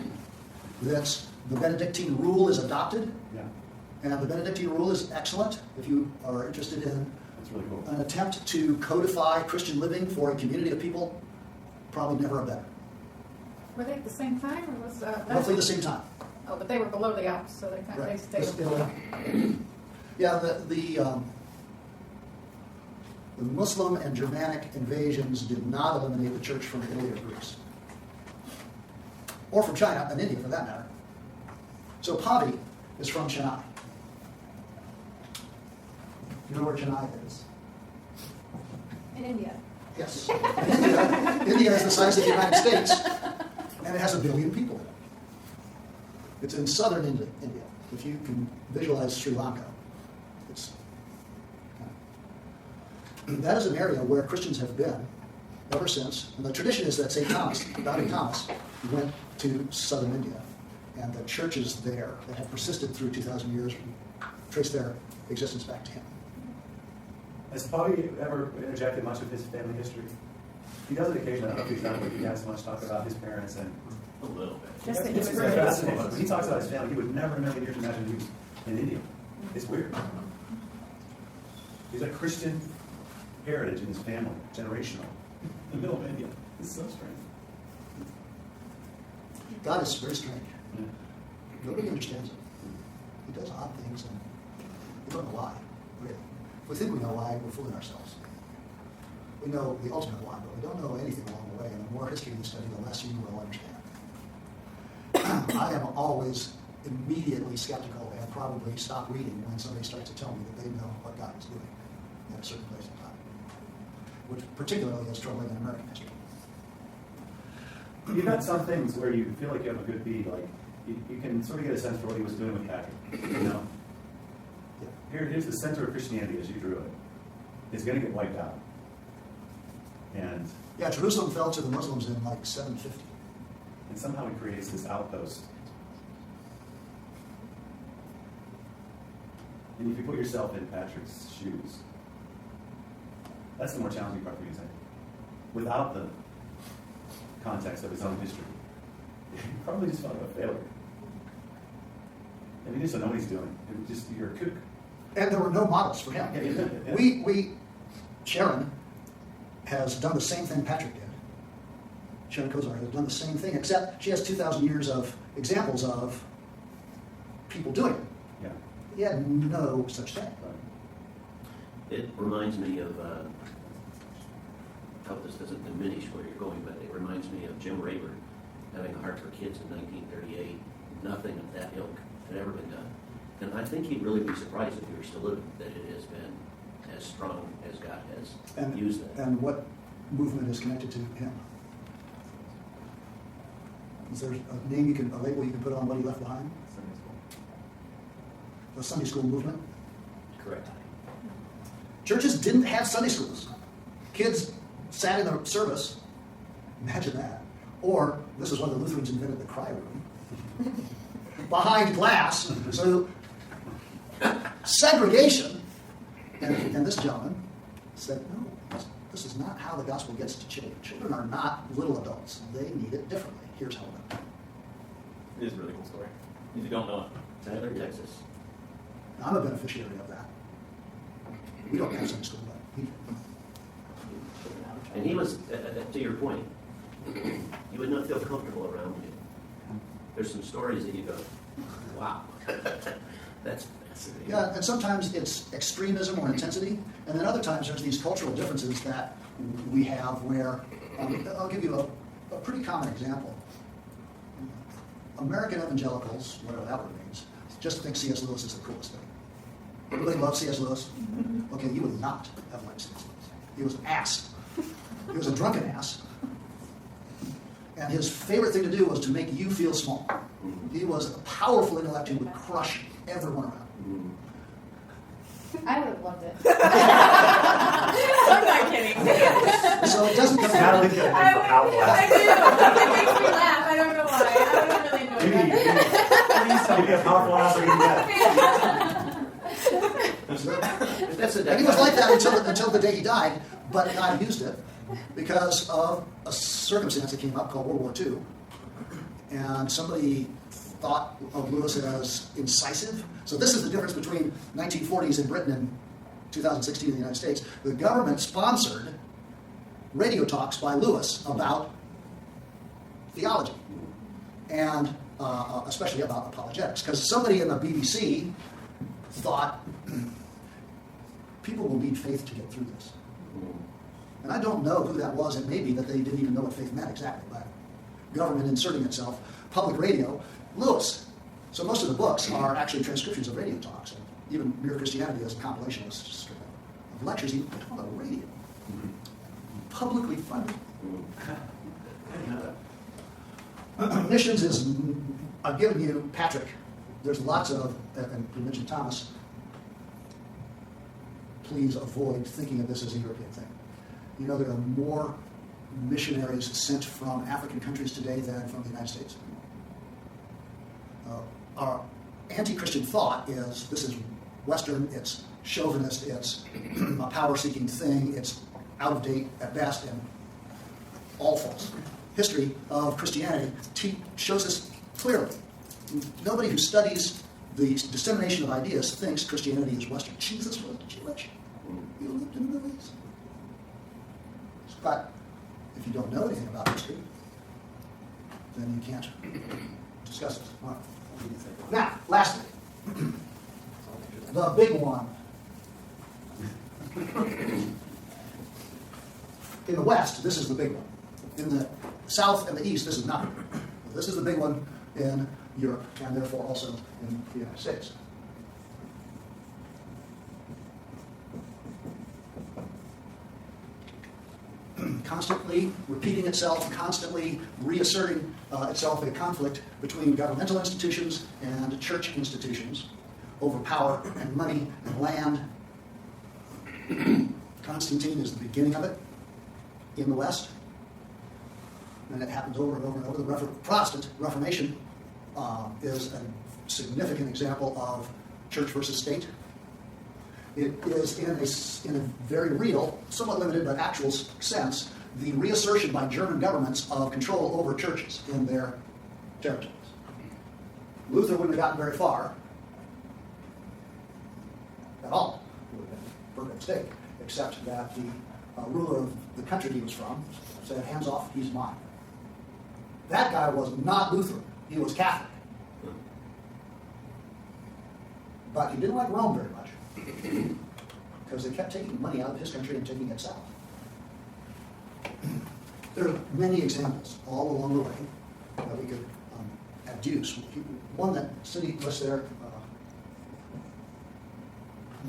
that's the Benedictine rule is adopted. Yeah, And the Benedictine rule is excellent if you are interested in that's really cool. an attempt to codify Christian living for a community of people. Probably never a better. Were they at the same time, or was Roughly the same time. Oh, but they were below the Alps, so they kind of Right. stayed. Yeah, the Muslim and Germanic invasions did not eliminate the church from Italy or Greece. Or from China and India, for that matter. So Pavie is from Chennai. You know where Chennai is? In India. Yes. India is the size of the United States, and it has 1 billion people in it. It's in southern India. If you can visualize Sri Lanka, it's that is an area where Christians have been ever since. And the tradition is that St. Thomas, Doubting Thomas, went to southern India, and the churches there that have persisted through 2,000 years trace their existence back to him. Has Pavie ever interjected much of his family history? He does it occasionally. I don't know if he's done it, but he has much talk about his parents and. A little bit. Just that he It's was fascinating. When he talks about his family, he would never in a million years imagine he was in India. It's weird. He's a Christian heritage in his family, generational, in the middle of India. It's so strange. God is very strange. Yeah. Nobody understands him. He does odd things, and we don't know why, really. If we think we know why, we're fooling ourselves. We know the ultimate one, but we don't know anything along the way. And the more history you study, the less you will understand. I am always immediately skeptical and probably stop reading when somebody starts to tell me that they know what God is doing at a certain place in time, which particularly is troubling in American history. You've got some things where you feel like you have a good beat, like you can sort of get a sense for what he was doing with Patrick. You know, here's the center of Christianity as you drew it. It's going to get wiped out, and Yeah, Jerusalem fell to the Muslims in like 750. somehow he creates this outpost. And if you put yourself in Patrick's shoes, that's the more challenging part for you, I think. Without the context of his own history, he probably just felt like a failure. And he just don't know what he's doing. It was just, you're a kook. And there were no models for him. Yeah. Sharon has done the same thing Patrick did. Sharon Kozar has done the same thing, except she has 2,000 years of examples of people doing it. Yeah. He had no such thing. It reminds me of, I hope this doesn't diminish where you're going, but it reminds me of Jim Rayburn having a heart for kids in 1938. Nothing of that ilk had ever been done. And I think he'd really be surprised if he were still living that it has been as strong as God has used it. And what movement is connected to him? Is there a name you can, a label you can put on what he left behind? The Sunday school movement? Correct. Churches didn't have Sunday schools. Kids sat in the service. Imagine that. Or, this is when the Lutherans invented the cry room. Behind glass. So, segregation. And this gentleman said, no, this is not how the gospel gets to children. Children are not little adults. They need it differently. Here's how it is. It is a really cool story. If you don't know it. Tyler, Texas. I'm a beneficiary of that. We don't have Sunday school, but he And he was, to your point, you would not feel comfortable around him. There's some stories that you go, wow, that's fascinating. Yeah, and sometimes it's extremism or intensity, and then other times there's these cultural differences that we have where, I'll give you a pretty common example. American evangelicals, whatever that word means, just think C.S. Lewis is the coolest thing. Everybody loves C.S. Lewis? Okay, you would not have liked C.S. Lewis. He was an ass. He was a drunken ass. And his favorite thing to do was to make you feel small. He was a powerful intellect who would crush everyone around. I would have loved it. I'm not kidding. So it doesn't come Natalie out. got a I thing for Outlaw. do. It makes me laugh. I don't know why. I don't really enjoy that. Please tell me a powerful answer you get. That's And he was like that until the day he died, but God used it because of a circumstance that came up called World War II. And somebody thought of Lewis as incisive. So this is the difference between 1940s in Britain and 2016 in the United States. The government sponsored radio talks by Lewis about theology, and especially about apologetics, because somebody in the BBC thought people will need faith to get through this. And I don't know who that was. It may be that they didn't even know what faith meant exactly, but government inserting itself, public radio, Lewis. So most of the books are actually transcriptions of radio talks. And even Mere Christianity is a compilation of lectures he put on the radio. Publicly funded. Missions is, I've given you Patrick. There's lots of, and you mentioned Thomas. Please avoid thinking of this as a European thing. You know, there are more missionaries sent from African countries today than from the United States. Our anti-Christian thought is this is Western, it's chauvinist, it's a power-seeking thing, it's out of date at best, and all false. History of Christianity shows this clearly. Nobody who studies the dissemination of ideas thinks Christianity is Western. Jesus was Jewish. He lived in the Middle East. But if you don't know anything about history, then you can't discuss it. All right. Now, lastly, the big one. In the West, this is the big one. In the South and the East, this is not. This is the big one in Europe, and therefore also in the United States. Constantly repeating itself, constantly reasserting itself a conflict between governmental institutions and church institutions over power and money and land. Constantine is the beginning of it in the West, and it happens over and over and over. The Protestant Reformation is a significant example of church versus state. It is in a very real, somewhat limited but actual sense, the reassertion by German governments of control over churches in their territories. Luther wouldn't have gotten very far at all. It would have been a big mistake, except that the ruler of the country he was from said, hands off, he's mine. That guy was not Lutheran. He was Catholic. But he didn't like Rome very much because they kept taking money out of his country and taking it south. There are many examples all along the way that we could adduce. One that Cindy lists there,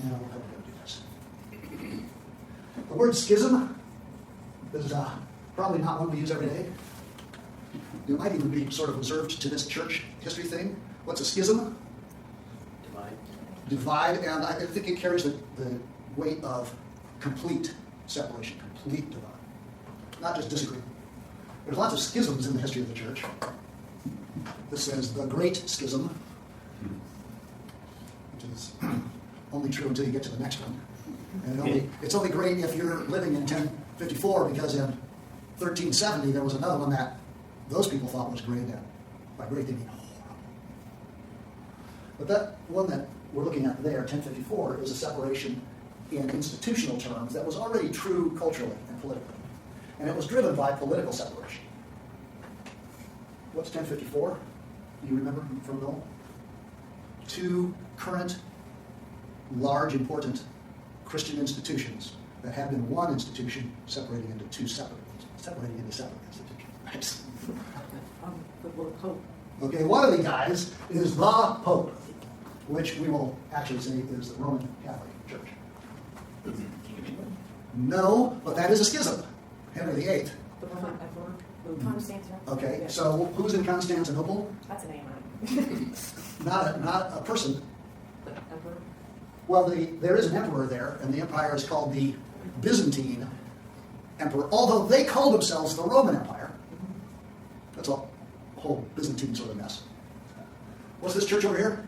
how am I going to do this? The word schism is probably not one we use every day. It might even be sort of reserved to this church history thing. What's a schism? Divide, and I think it carries the weight of complete separation, complete divide, not just disagreement. There's lots of schisms in the history of the church. This is the Great Schism, which is only true until you get to the next one. And it's only great if you're living in 1054, because in 1370 there was another one that those people thought was great. And by great they mean horrible. But that one that we're looking at there, 1054, is a separation in institutional terms that was already true culturally and politically. And it was driven by political separation. What's 1054? Do you remember from Noel? Two current, large, important Christian institutions that had been one institution separating into separate institutions. The Pope. Okay, one of the guys is the Pope, which we will actually say is the Roman Catholic Church. No, but that is a schism. Henry VIII. The Roman Emperor. Constantinople. Okay, so who's in Constantinople? That's a name. Not a person. The Emperor. Well, there is an emperor there, and the empire is called the Byzantine Emperor, although they called themselves the Roman Empire. That's a whole Byzantine sort of mess. What's this church over here?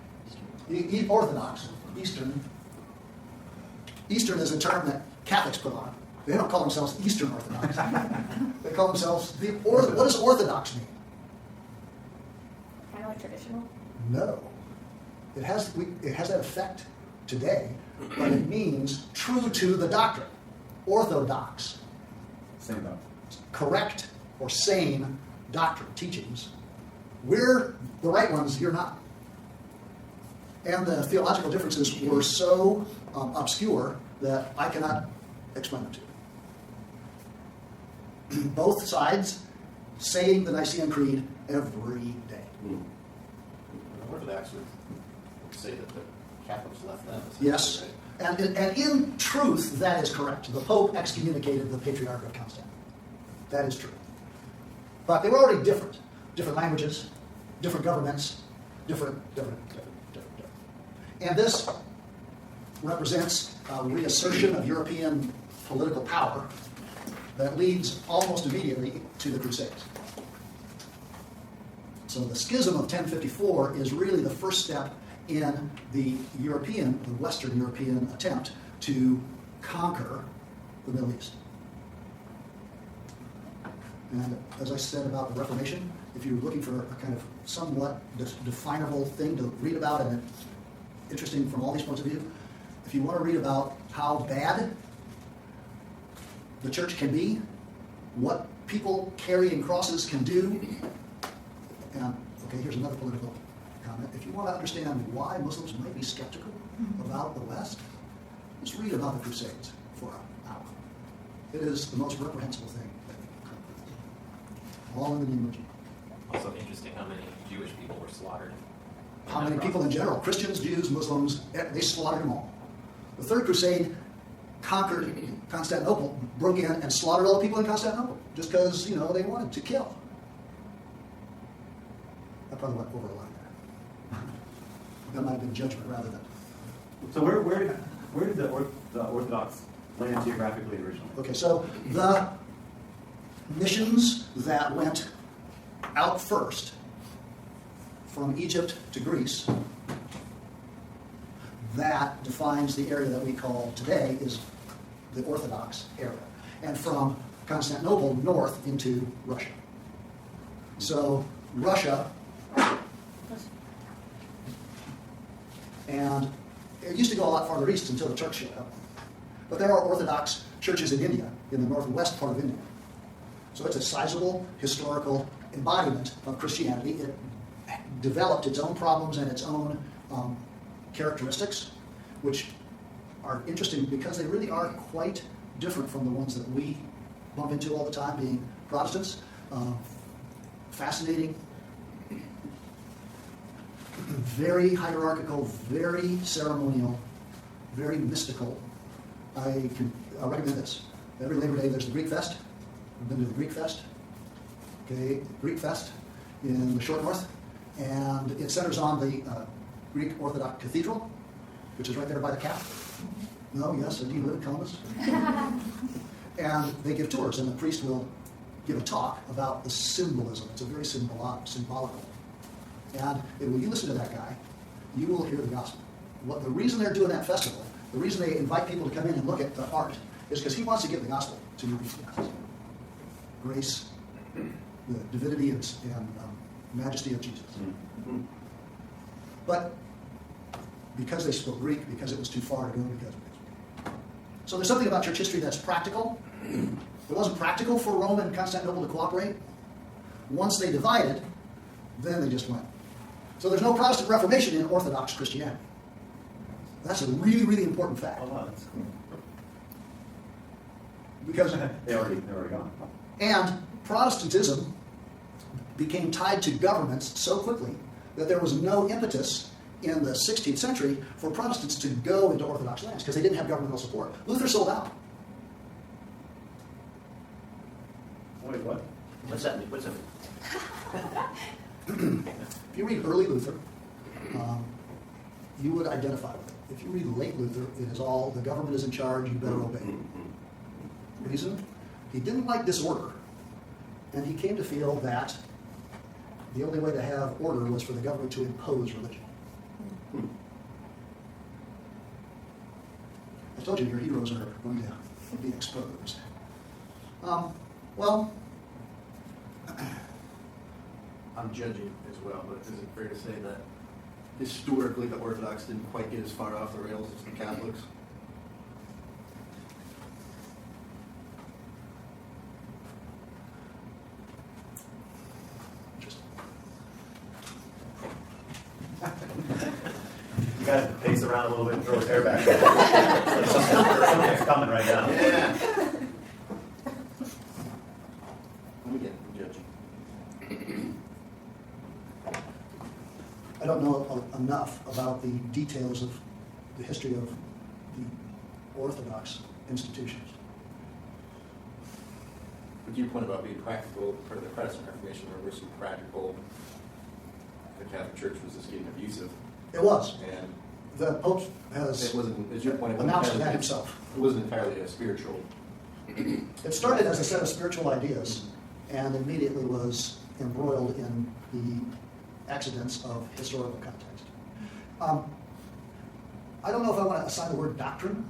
Orthodox, Eastern. Eastern is a term that Catholics put on. They don't call themselves Eastern Orthodox. They call themselves what does Orthodox mean? Kind of like traditional. No. It has that effect today, but it means true to the doctrine. Orthodox. Same doctrine. Correct or sane doctrine, teachings. We're the right ones, you're not. And the theological differences were so obscure that I cannot explain them to you. Both sides saying the Nicene Creed every day. Orthodox would say that the Catholics left them. Yes, and in truth, that is correct. The Pope excommunicated the Patriarch of Constantinople. That is true. But they were already different. Different languages, different governments, different. And this represents a reassertion of European political power that leads almost immediately to the Crusades. So the schism of 1054 is really the first step in the Western European attempt to conquer the Middle East. And as I said about the Reformation, if you're looking for a kind of somewhat definable thing to read about and interesting from all these points of view, if you want to read about how bad the church can be, what people carrying crosses can do, and okay, here's another political comment. If you want to understand why Muslims might be skeptical about the West, just read about the Crusades for an hour. It is the most reprehensible thing. All in the name of Jesus. Also interesting how many Jewish people were slaughtered. How many people in general? Christians, Jews, Muslims, they slaughtered them all. The Third Crusade conquered Constantinople, broke in and slaughtered all the people in Constantinople just because, they wanted to kill. I probably went over a line there. That might have been judgment rather than... So where did the Orthodox land geographically originally? Okay, so the missions that went out first from Egypt to Greece, that defines the area that we call today is the Orthodox area. And from Constantinople north into Russia. So Russia, and it used to go a lot farther east until the Turks showed up. But there are Orthodox churches in India, in the northwest part of India. So it's a sizable historical embodiment of Christianity. It developed its own problems and its own characteristics, which are interesting because they really are quite different from the ones that we bump into all the time, being Protestants. Fascinating, very hierarchical, very ceremonial, very mystical. I recommend this. Every Labor Day there's the Greek Fest. I've been to the Greek Fest. Okay, Greek Fest in the short north. And it centers on the Greek Orthodox Cathedral, which is right there by the Cap. No, yes, do you live in Columbus? And they give tours, and the priest will give a talk about the symbolism. It's a very symbolical. And when you listen to that guy, you will hear the gospel. The reason they're doing that festival, the reason they invite people to come in and look at the art, is because he wants to give the gospel to you. Grace, the divinity and majesty of Jesus. Mm-hmm. But because they spoke Greek, because it was too far to go, so there's something about church history that's practical. It wasn't practical for Rome and Constantinople to cooperate. Once they divided, then they just went. So there's no Protestant Reformation in Orthodox Christianity. That's a really, really important fact. Oh, wow, that's cool. Because They're already gone. and Protestantism became tied to governments so quickly that there was no impetus in the 16th century for Protestants to go into Orthodox lands because they didn't have governmental support. Luther sold out. Wait, what? What's that mean? What's that mean? If you read early Luther, you would identify with it. If you read late Luther, it is all the government is in charge, you better obey. Reason? He didn't like disorder, and he came to feel that the only way to have order was for the government to impose religion. I told you your heroes are going to be exposed. Well, I'm judging as well, but is it fair to say that historically the Orthodox didn't quite get as far off the rails as the Catholics? interesting. You guys pace around a little bit and throw his hair back. Something's coming right now. Yeah. Again, I'm judging. I don't know enough about the details of the history of the Orthodox institutions. But your point about being practical, part of the Protestant Reformation, where we're so practical, the Catholic Church was just getting abusive, It was. and The Pope has it wasn't, as your point, it wasn't announced that entirely- himself. It wasn't entirely a spiritual. It started as a set of spiritual ideas and immediately was embroiled in the accidents of historical context. I don't know if I want to assign the word doctrine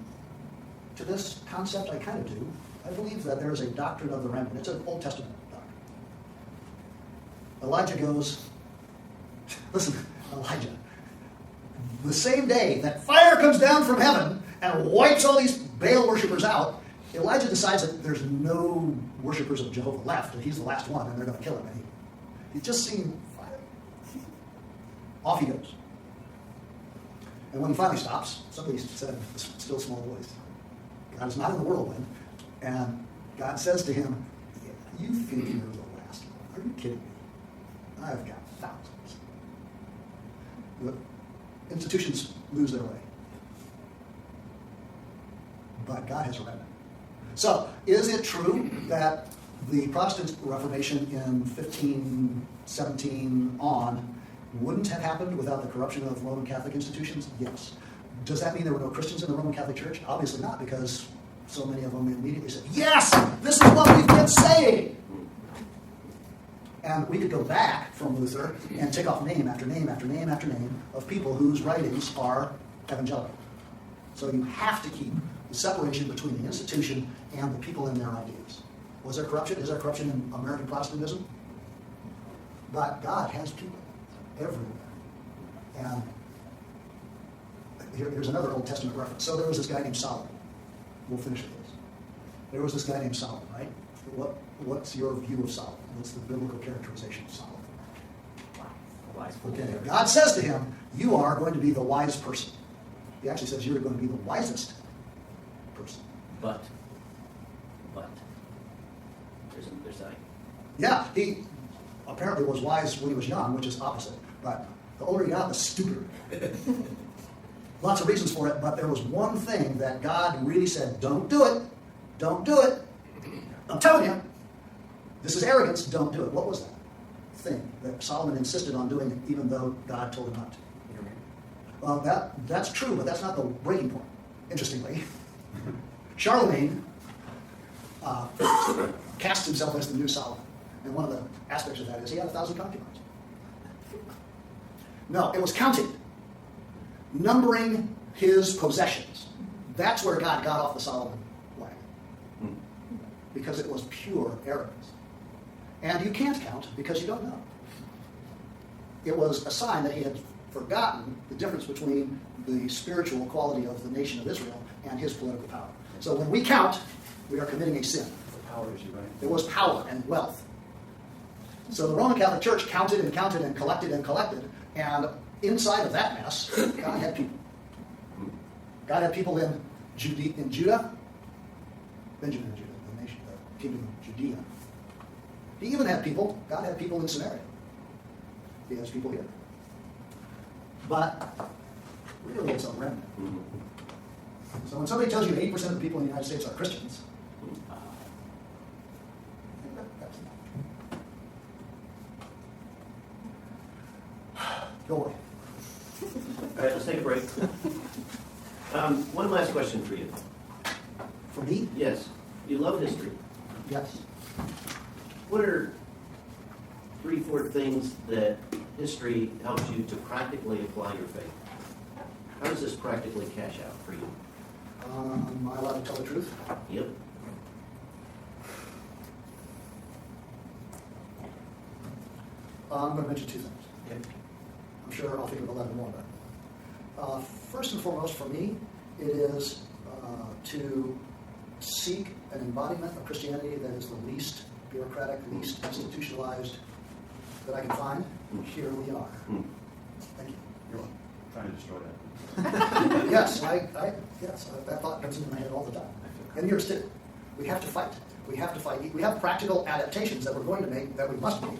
to this concept. I kind of do. I believe that there is a doctrine of the remnant. It's an Old Testament doctrine. Elijah goes, listen, Elijah, the same day that fire comes down from heaven and wipes all these Baal worshipers out, Elijah decides that there's no worshipers of Jehovah left, and he's the last one, and they're going to kill him. And he's just seen fire. Off he goes. And when he finally stops, somebody said, in a still small voice, God is not in the whirlwind. And God says to him, "You think you're the last one? Are you kidding me? I've got thousands." The institutions lose their way. But God has a remnant. So, is it true that the Protestant Reformation in 1517 on wouldn't have happened without the corruption of Roman Catholic institutions? Yes. Does that mean there were no Christians in the Roman Catholic Church? Obviously not, because so many of them immediately said, "Yes, this is what we've been saying." And we could go back from Luther and tick off name after name after name after name of people whose writings are evangelical. So you have to keep the separation between the institution and the people and their ideas. Was there corruption? Is there corruption in American Protestantism? But God has people everywhere. And here's another Old Testament reference. So there was this guy named Solomon. We'll finish with this. There was this guy named Solomon, right? What's your view of Solomon? What's the biblical characterization of Solomon? Wise fool. Okay, God says to him, "You are going to be the wise person." He actually says you're going to be the wisest person. But, there's that. Yeah, he apparently was wise when he was young, which is opposite. But the older he got, the stupider. Lots of reasons for it, but there was one thing that God really said, "Don't do it. Don't do it. I'm telling you, this is arrogance. Don't do it." What was that thing that Solomon insisted on doing even though God told him not to? Well, that's true, but that's not the breaking point, interestingly. Charlemagne cast himself as the new Solomon. And one of the aspects of that is he had 1,000 concubines. No, it was counting, numbering his possessions. That's where God got off the Solomon wagon. Because it was pure arrogance. And you can't count because you don't know. It was a sign that he had forgotten the difference between the spiritual quality of the nation of Israel and his political power. So when we count, we are committing a sin. It's a power issue, right? It was power and wealth. So the Roman Catholic Church counted and counted and collected, and inside of that mess, God had people. God had people in Judah, Benjamin and Judah, the nation, the kingdom of Judea. He even had people, God had people in Samaria. He has people here. But really it's a remnant. So when somebody tells you 80% of the people in the United States are Christians, that's not. Go away. All right, let's take a break. One last question for you. For me? Yes, you love history. Yes. What are 3-4 things that history helps you to practically apply your faith? How does this practically cash out for you? Am I allowed to tell the truth? Yep. I'm going to mention 2 things. Yep. I'm sure I'll think of 11 more, but first and foremost for me, it is to seek an embodiment of Christianity that is the least bureaucratic, least institutionalized that I can find. Here we are. Thank you. You're trying to destroy that. Yes, that thought comes into my head all the time. And yours too. We have to fight. We have to fight. We have practical adaptations that we're going to make, that we must make,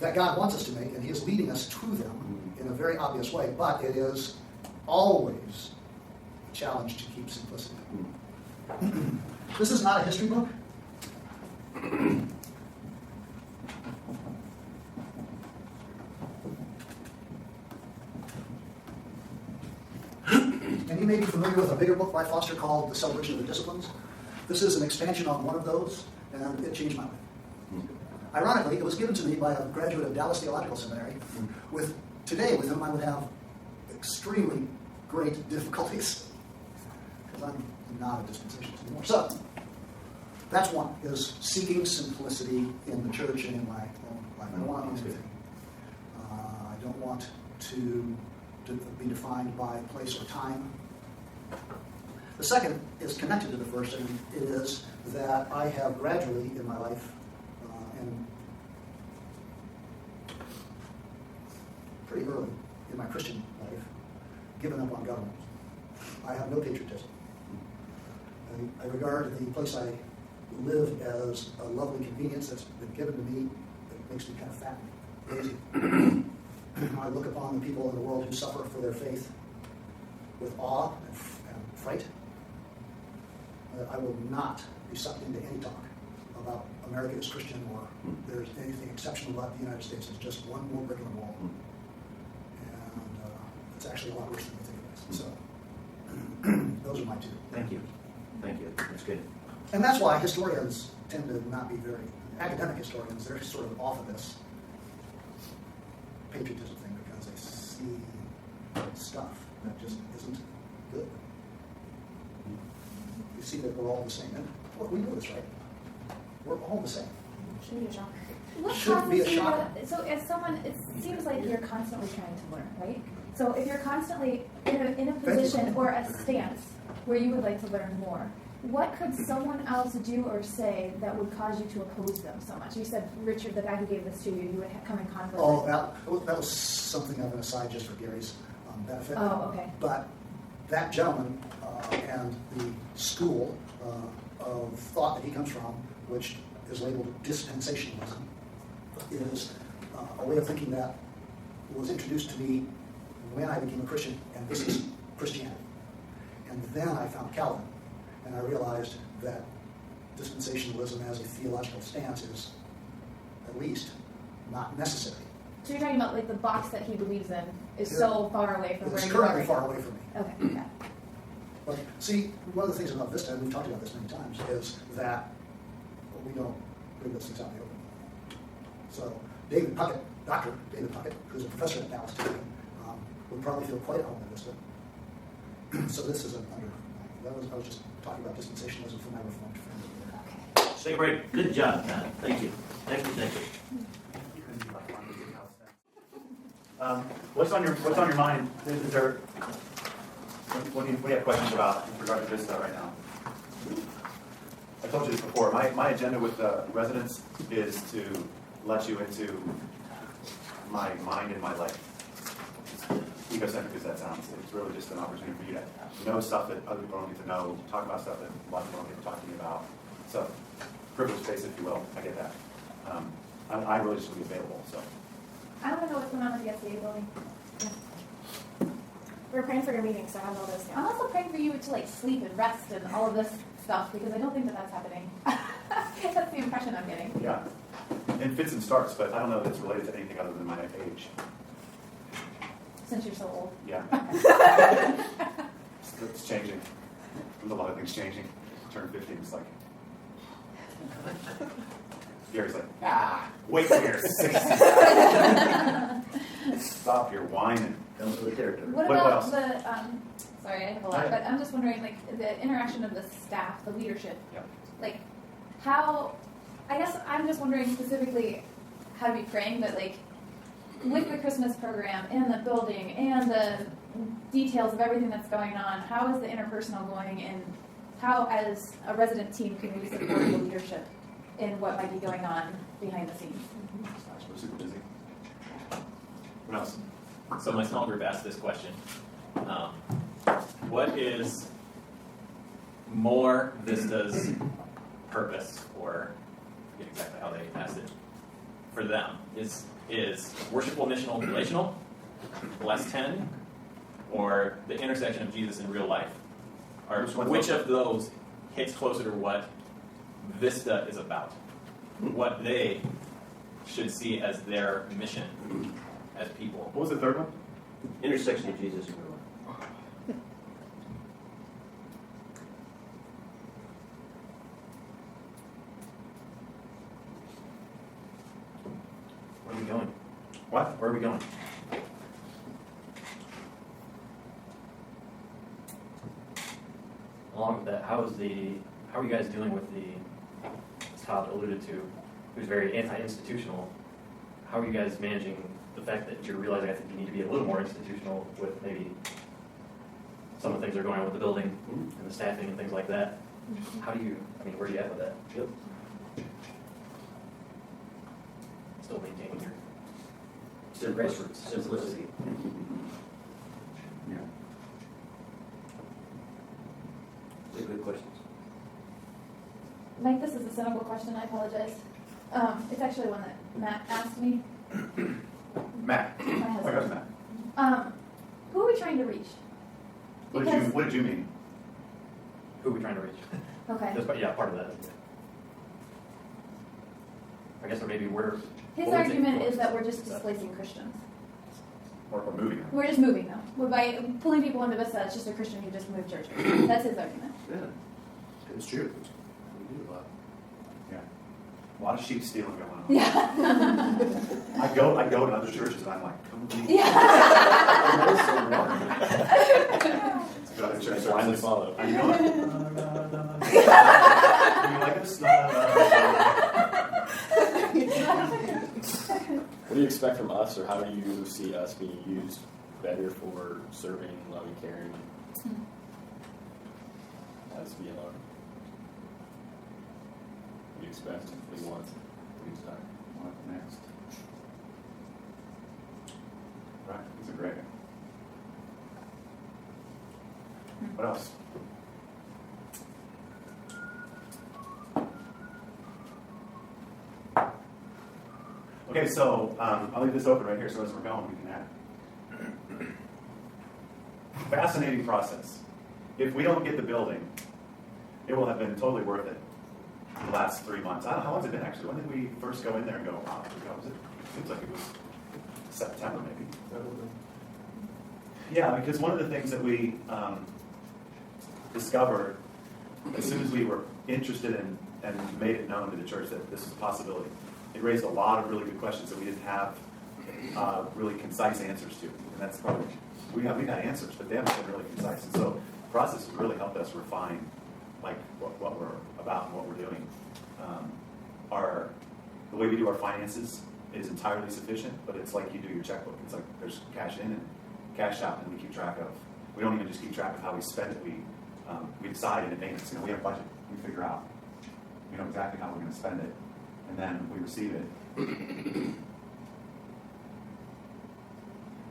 that God wants us to make, and He is leading us to them in a very obvious way. But it is always a challenge to keep simplicity. This is not a history book. And you may be familiar with a bigger book by Foster called The Celebration of the Disciplines. This is an expansion on one of those, and it changed my life. Ironically, it was given to me by a graduate of Dallas Theological Seminary, with whom I would have extremely great difficulties, because I'm not a dispensationalist anymore. So, that's one, is seeking simplicity in the church and in my own life. I don't want to own anything. I don't want to be defined by place or time. The second is connected to the first, and it is that I have gradually in my life, and pretty early in my Christian life, given up on government. I have no patriotism. I regard the place I live as a lovely convenience that's been given to me that makes me kind of fat and lazy. I look upon the people in the world who suffer for their faith with awe and fright. I will not be sucked into any talk about America is Christian or there's anything exceptional about the United States. It's just one more brick in the wall. And it's actually a lot worse than we think it is. So those are my two. Thank you. Thank you. That's good. And that's why historians tend to not be very, academic historians, they're sort of off of this patriotism thing because they see stuff that just isn't good. You see that we're all the same. And look, we know this, right? We're all the same. Shouldn't be a shocker. What Shouldn't be a causes you shocker. so as someone, it seems like you're constantly trying to learn, right? So if you're constantly in a position or a stance where you would like to learn more, what could someone else do or say that would cause you to oppose them so much? You said, Richard, the guy who gave this to you, you would come in conflict. Oh, that was something of an aside just for Gary's benefit. Oh, okay. But that gentleman and the school of thought that he comes from, which is labeled dispensationalism, is a way of thinking that was introduced to me when I became a Christian, and this is Christianity. And then I found Calvin, and I realized that dispensationalism as a theological stance is at least not necessary. So you're talking about like the box that he believes in is so far away from where It's you are. currently far away from me. Okay. Yeah. But see, one of the things about Vista, and we've talked about this many times, is that we don't bring those things out in the open. So David Puckett, Dr. David Puckett, who's a professor at Dallas today, would probably feel quite at home in Vista. So this is I was just talking about dispensationalism for my Reformed friend over there. Say great. Good job, Todd. Thank you. Thank you. Thank you. What's on your mind? Is there, what do you have questions about with regard to Vista right now? I told you this before. My agenda with the residents is to let you into my mind and my life. Egocentric as that sounds, it's really just an opportunity for you to know stuff that other people don't get to know, talk about stuff that a lot of people don't get to talk to you about. So, privileged space, if you will. I get that. I really just want to be available. So. I want to know what's going on with the SBA building. We're praying for your meeting, so I have all those I'm down. also praying for you to like sleep and rest and all of this stuff because I don't think that that's happening. That's the impression I'm getting. Yeah, and fits and starts, but I don't know if it's related to anything other than my age. Since you're so old. Yeah. It's changing. There's a lot of things changing. Turn 50, it's like... Gary's like, wait till you're 60. Stop your whining. Comes with the territory. What What about else? the, sorry, I have a lot, but I'm just wondering, like, the interaction of the staff, the leadership. Yeah. Like, how, I guess I'm just wondering specifically how to be praying, but like, with the Christmas program and the building and the details of everything that's going on, how is the interpersonal going and how, as a resident team, can we support the leadership in what might be going on behind the scenes? We're super busy. What else? So my small group asked this question. What is more Vista's purpose, or I forget exactly how they asked it, for them? Is worshipful, missional, relational, less 10, or the intersection of Jesus in real life? Or which of those hits closer to what Vista is about? What they should see as their mission as people? What was the third one? Intersection of Jesus and real life. Where are we going? What? Where are we going? Along with that, how are you guys dealing with the, as Todd alluded to, who's very anti-institutional? How are you guys managing the fact that you're realizing I think you need to be a little more institutional with maybe some of the things that are going on with the building and the staffing and things like that? How do you, where are you at with that? Yep. Still maintaining your Simplicity. Yeah. They're good questions. Mike, this is a cynical question. I apologize. It's actually one that Matt asked me. Matt. My Oh my gosh, husband. Matt. Who are we trying to reach? What did you mean? Who are we trying to reach? Okay. That's, yeah, part of that. I guess, or maybe we're. His what we think- argument is that we're just displacing Christians. Or moving on? We're just moving them. We're by pulling people into Vista, it's just a Christian who just moved churches. That's his argument. Yeah, it's true. We do a lot. Yeah. A lot of sheep stealing going on. Yeah. I go to other churches and I'm like, come with me. Yeah. Go to church Blindly services. follow. I know it. You like a What do you expect from us, or how do you see us being used better for serving, loving, caring as VLR? What do you expect? What do you want? What do you desire? What next? Right, these are great. What else? Okay, so I'll leave this open right here, so as we're going, we can add. Fascinating process. If we don't get the building, it will have been totally worth it the last 3 months. I don't know, how long has it been actually? When did we first go in there and go, wow, was it? Seems like it was September maybe. Yeah, because one of the things that we discovered as soon as we were interested in and made it known to the church that this was a possibility, it raised a lot of really good questions that we didn't have really concise answers to. And that's probably, we got answers, but they haven't been really concise. And so the process has really helped us refine like what we're about and what we're doing. The way we do our finances is entirely sufficient, but it's like you do your checkbook. It's like there's cash in and cash out, and we keep track of. We don't even just keep track of how we spend it. We decide in advance. You know, we have a budget. We figure out. We know exactly how we're going to spend it, and then we receive it.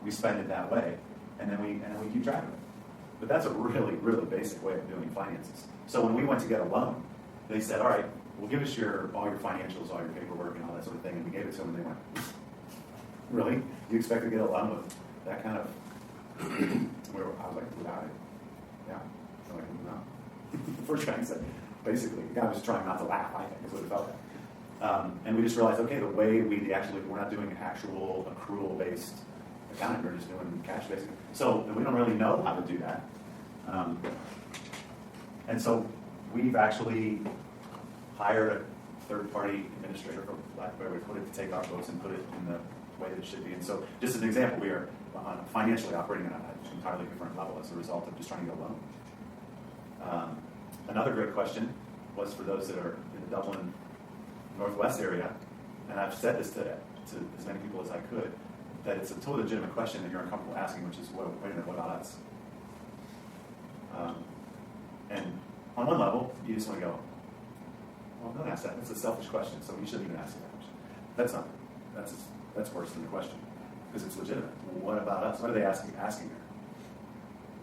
We spend it that way, and then we keep track of it. But that's a really, really basic way of doing finances. So when we went to get a loan, they said, all right, well, give us all your financials, all your paperwork, and all that sort of thing. And we gave it to them, and they went, really? You expect to get a loan with that kind of... I was like, without it. Yeah. I'm like, no. First guy said, basically, the guy was trying not to laugh, I think, is what it felt like. And we just realized, okay, the way we're not doing actual accrual-based accounting, we're just doing cash basically. So we don't really know how to do that. And so we've actually hired a third-party administrator, for lack of a better way to put it, to take our books and put it in the way that it should be. And so just as an example, we are financially operating at an entirely different level as a result of just trying to get a loan. Another great question was for those that are in the Dublin Northwest area, and I've said this to as many people as I could, that it's a totally legitimate question that you're uncomfortable asking, which is, wait a minute, what about us? And on one level, you just want to go, well, don't ask that. That's a selfish question, so you shouldn't even ask that question. That's worse than the question, because it's legitimate. What about us? What are they asking there?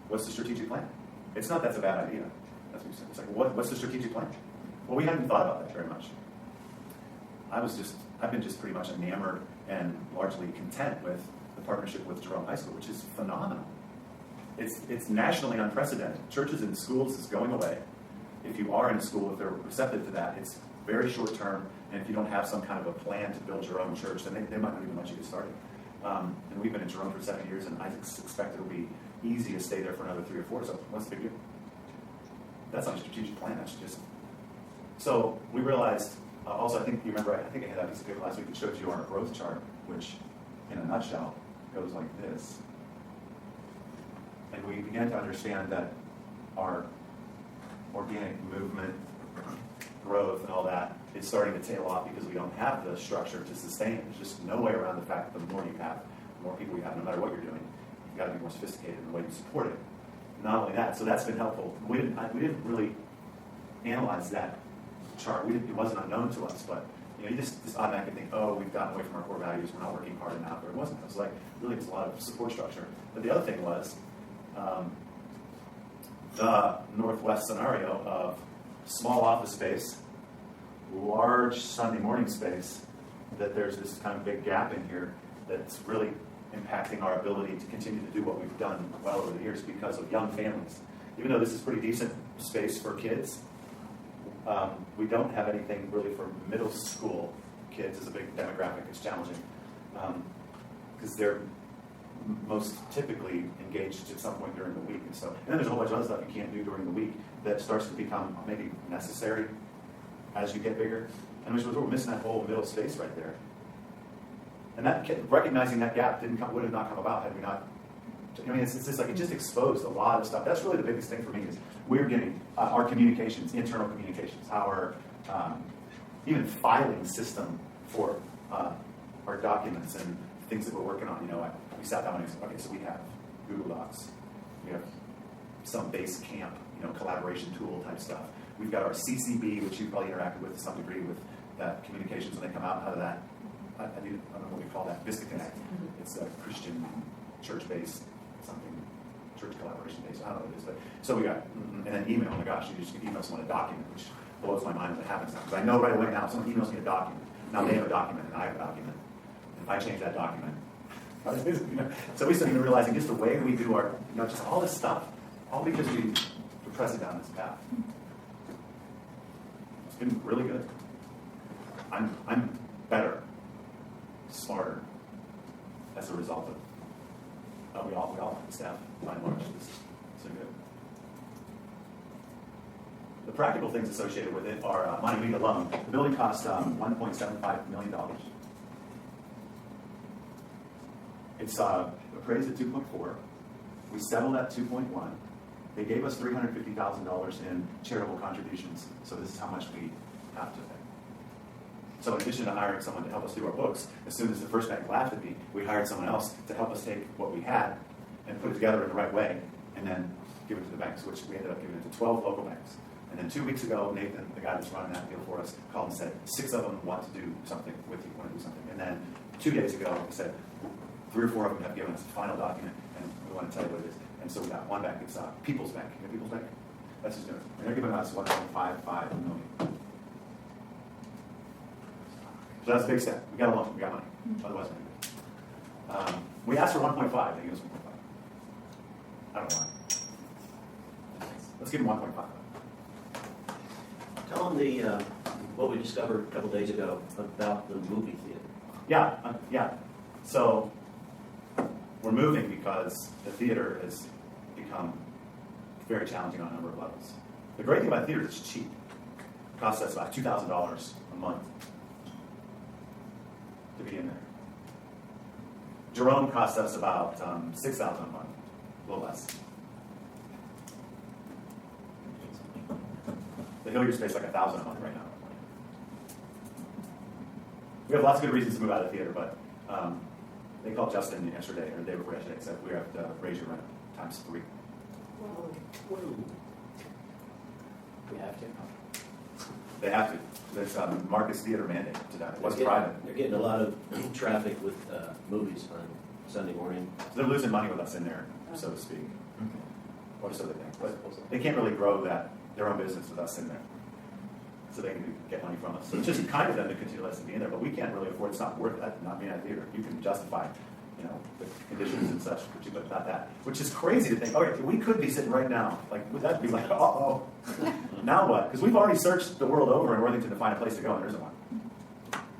What's the strategic plan? It's not that's a bad idea. That's what you said. It's like, what's the strategic plan? Well, we hadn't thought about that very much. I've been just pretty much enamored and largely content with the partnership with Jerome High School, which is phenomenal. It's nationally unprecedented. Churches and schools is going away. If you are in a school, if they're receptive to that, it's very short term, and if you don't have some kind of a plan to build your own church, then they might not even let you get started. And we've been in Jerome for 7 years, and I expect it'll be easy to stay there for another 3 or 4, so what's the big deal? That's not a strategic plan, that's just... So we realized, also I think you remember, I think I had that piece of paper last week that showed you our growth chart, which in a nutshell goes like this. And we began to understand that our organic movement, growth, and all that is starting to tail off because we don't have the structure to sustain it. There's just no way around the fact that the more you have, the more people you have, no matter what you're doing, you've got to be more sophisticated in the way you support it. Not only that, so that's been helpful. We didn't really analyze that chart. It wasn't unknown to us, but you just automatically think, oh, we've gotten away from our core values, we're not working hard enough. But it wasn't. It was like, really, it's a lot of support structure. But the other thing was, the Northwest scenario of small office space, large Sunday morning space, that there's this kind of big gap in here that's really impacting our ability to continue to do what we've done well over the years because of young families. Even though this is pretty decent space for kids, we don't have anything really for middle school kids. It's a big demographic. It's challenging because they're most typically engaged at some point during the week. And then there's a whole bunch of other stuff you can't do during the week that starts to become maybe necessary as you get bigger. And we're missing that whole middle space right there. And that recognizing that gap would have not come about had we not. I mean, it's just like it just exposed a lot of stuff. That's really the biggest thing for me is we're getting our communications, internal communications, our even filing system for our documents and things that we're working on. We sat down and said, okay, so we have Google Docs, we have some base camp, collaboration tool type stuff. We've got our CCB, which you've probably interacted with to some degree with that communications when they come out of that. I don't know what we call that, Vista Connect. It's a Christian church-based something, church collaboration-based. I don't know what it is, but so we got, and then email. Oh my gosh, you just email someone a document, which blows my mind when it happens now. Because I know right away now, if someone emails me a document, now they have a document and I have a document. And if I change that document, so we started realizing just the way we do our, just all this stuff, all because we're pressing down this path. It's been really good. I'm better, smarter as a result of we all the staff by and large is so good. The practical things associated with it are Monte alone. The building cost $1.75 million. It's appraised at 2.4. We settled at 2.1. They gave us $350,000 in charitable contributions, so this is how much we have to pay. So in addition to hiring someone to help us do our books, as soon as the first bank laughed at me, we hired someone else to help us take what we had and put it together in the right way, and then give it to the banks, which we ended up giving it to 12 local banks. And then 2 weeks ago, Nathan, the guy that's running that deal for us, called and said, 6 of them want to do something with you, want to do something. And then 2 days ago, he said, 3 or 4 of them have given us a final document, and we want to tell you what it is. And so we got one bank, it's People's Bank. You know People's Bank? That's who's doing it. And they're giving us $1.55 million. So that's a big step. We got a loan, we got money. Otherwise, we asked for 1.5, they gave us 1.5. I don't know why. Let's give them 1.5. Tell them what we discovered a couple days ago about the movie theater. Yeah. So we're moving because the theater has become very challenging on a number of levels. The great thing about theater is it's cheap. It costs us about $2,000 a month to be in there. Jerome costs us about $6,000 a month, a little less. The Hilliard space like $1,000 a month right now. We have lots of good reasons to move out of the theater, but they called Justin yesterday, or the day before yesterday, and said we have to raise your rent times 3. We have to. They have to. There's Marcus Theater mandate to that. It was They're private. getting a lot of traffic with movies on Sunday morning. So they're losing money with us in there, so to speak. Or so they think. But they can't really grow their own business with us in there. So they can get money from us. So it's just kind of them to continue to let us be in there, but we can't really afford, it's not worth that, not being at a theater. You can justify, the conditions and such, but not that. Which is crazy to think, okay, we could be sitting right now, would that be like, uh-oh. Now what? Because we've already searched the world over in Worthington to find a place to go, and there isn't one.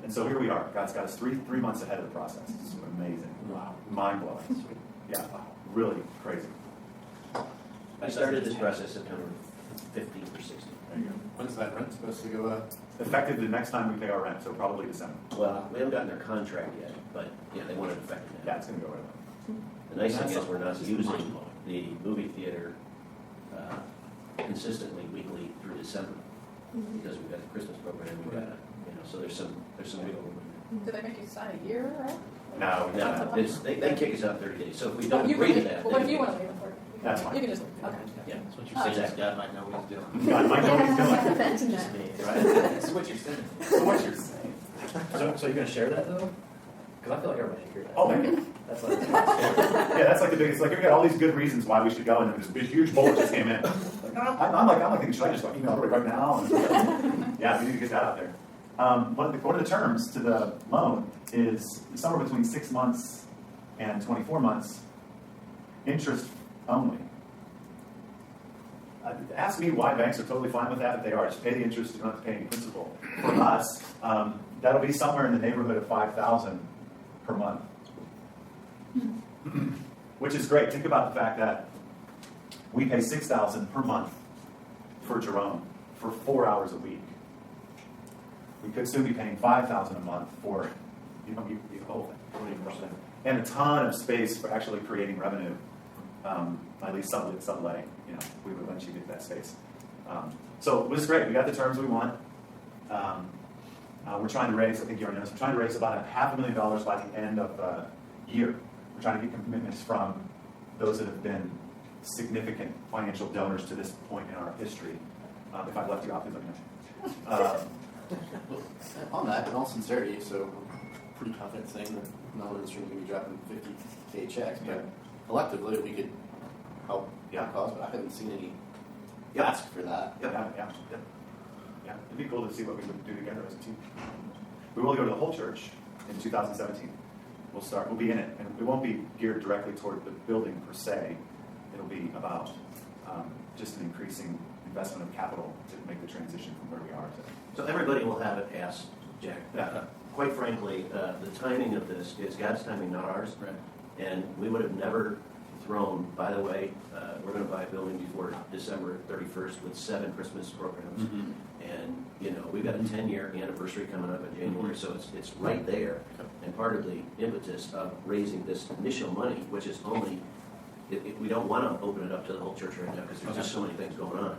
And so here we are. God's got us three months ahead of the process. It's amazing. Wow. Mind-blowing. Yeah, really crazy. I started this process September 15th or 16th. There you go. When's that rent supposed to go up? Effective the next time we pay our rent, so probably December. Well, we haven't gotten their contract yet, but yeah, they want it effective now. Yeah, it's going to go right up. The nice thing is we're not using the movie theater consistently weekly through December because we've got the Christmas program. We've got so there's some wiggle room. Do they make you sign a year or? No, No, they kick us out 30 days. So if we But don't you agree can, to that, well, what then if you want to leave it for? That's fine. You can just, okay. Yeah. That's what you're saying. God might know what he's doing. God might know what he's doing. Imagine Just that. me. Right? That's what you're saying. So what you're saying. So you're going to share that though? Because I feel like everybody should hear that. Oh, man. That's like, Yeah, that's like the biggest. Like we got all these good reasons why we should go, and then this big, huge bullet just came in. Like, I'm like thinking, should I just email her right now? And, yeah, we need to get that out there. One of the terms to the loan is somewhere between 6 months and 24 months, interest only. Ask me why banks are totally fine with that, but they are. Just pay the interest, you don't have to pay any principal. For us, that'll be somewhere in the neighborhood of $5,000 per month. Which is great. Think about the fact that we pay $6,000 per month for Jerome for 4 hours a week. We could soon be paying $5,000 a month for the whole thing, 20%, and a ton of space for actually creating revenue. At least subletting. We would eventually get that space. So it was great. We got the terms we want. We're trying to raise. I think you already know this. We're trying to raise about $500,000 by the end of the year. We're trying to get commitments from those that have been significant financial donors to this point in our history. If I've left you off, please let me know. On that, in all sincerity, so I'm pretty confident saying that none of this room going to be dropping 50K checks, but collectively we could help cause, but I haven't seen any ask for that. Yeah. It'd be cool to see what we would do together as a team. We will go to the whole church in 2017. We'll be in it, and it won't be geared directly toward the building per se. It'll be about just an increasing investment of capital to make the transition from where we are to. So everybody will have it asked, Jack. Quite frankly, the timing of this is God's timing, not ours. Right. And we would have never thrown, by the way, we're going to buy a building before December 31st with 7 Christmas programs. Mm-hmm. And, we've got a 10-year anniversary coming up in January, so it's right there. And part of the impetus of raising this initial money, which is only, we don't want to open it up to the whole church right now because there's just so many things going on.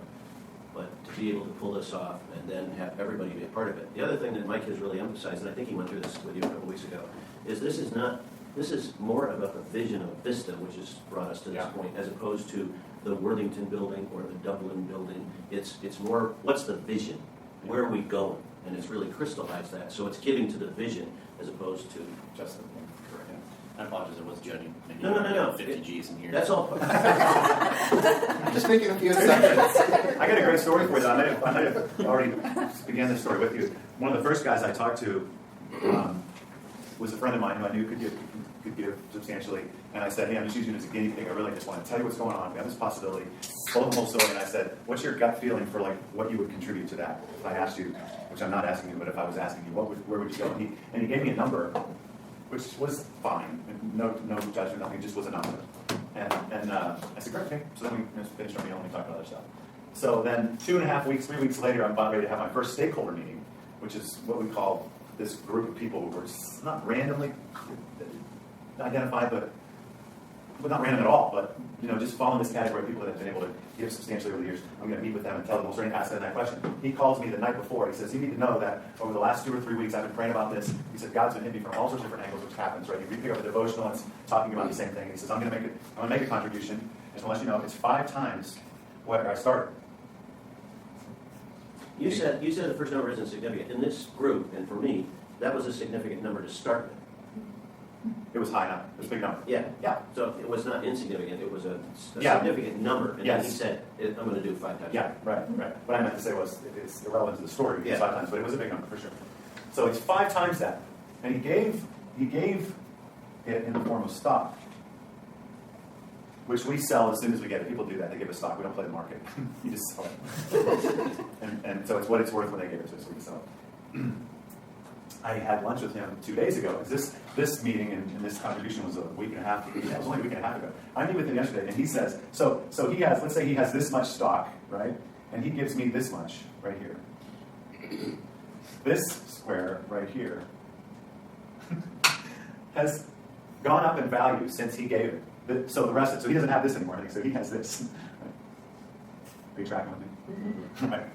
But to be able to pull this off and then have everybody be a part of it. The other thing that Mike has really emphasized, and I think he went through this with you a couple weeks ago, is this is more about the vision of Vista, which has brought us to this point, as opposed to the Worthington building or the Dublin building. It's more, what's the vision? Where are we going? And it's really crystallized that. So it's giving to the vision as opposed to just the thing. Correct. I apologize, I was judging. Maybe No. 50 G's in here. That's all. Just making a few exceptions. I got a great story for you. I might have already began this story with you. One of the first guys I talked to was a friend of mine who I knew could give substantially. And I said, hey, I'm just using you as a guinea pig. I really just want to tell you what's going on. We have this possibility. Told him the whole story, and I said, what's your gut feeling for what you would contribute to that? If I asked you, which I'm not asking you, but if I was asking you, where would you go? And he gave me a number, which was fine. No judgment, nothing. It just was a number. And I said, great, okay. So then we finished our meal and we talked about other stuff. So then 2.5 weeks, 3 weeks later, I'm about ready to have my first stakeholder meeting, which is what we call this group of people who were not randomly identified, but not random at all, but just fall in this category of people that have been able to give substantially over the years. I'm going to meet with them and tell them the whole story and ask them that question. He calls me the night before. He says, you need to know that over the last 2 or 3 weeks I've been praying about this. He said, God's been hitting me from all sorts of different angles, which happens, right? You pick up a devotional and it's talking about the same thing. And he says, I'm going to make a contribution. And to let you know, it's 5 times what I started. You said the first number isn't significant. In this group, and for me, that was a significant number to start with. It was high enough. It was a big number. Yeah. So it was not insignificant. It was a Yeah. significant number. And then he said, I'm going to do 5 times. Yeah, right. What I meant to say was it's irrelevant to the story. It's Yeah. 5 times, but it was a big number for sure. So it's 5 times that. And he gave it in the form of stock, which we sell as soon as we get it. People do that. They give us stock. We don't play the market. You just sell it. and so it's what it's worth when they give it to us. We can sell it. I had lunch with him 2 days ago. This meeting and this contribution was a week and a half. Yeah, it was only a week and a half ago. I meet with him yesterday, and he says, so he has, let's say he has this much stock, right? And he gives me this much right here. This square right here has gone up in value since he gave it. So the rest of it, so he doesn't have this anymore. So he has this. Are you tracking with me? Mm-hmm. Right.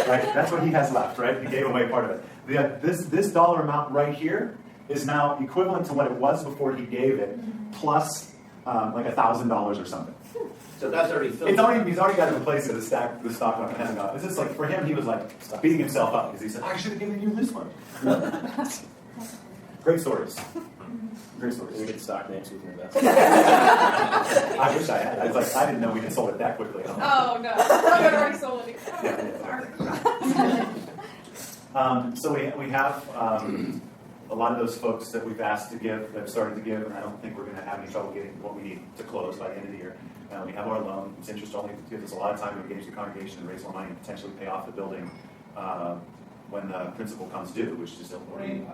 Right? That's what he has left, right? He gave away part of it. This dollar amount right here is now equivalent to what it was before he gave it, plus like $1,000 or something. So that's already filled. He's already got to replace the stock market hasn't gone. It's just like for him, he was like beating himself up because he said, I should have given you this one. Great stories. Great We stories. get stock names we can invest. I wish I had. I was like, I didn't know we had sold it that quickly. Oh, no. I'm already sold it. So we have a lot of those folks that we've asked to give, that have started to give, and I don't think we're going to have any trouble getting what we need to close by the end of the year. We have our loan. It's interest only. It gives us a lot of time to engage the congregation and raise more money and potentially pay off the building when the principal comes due, which is only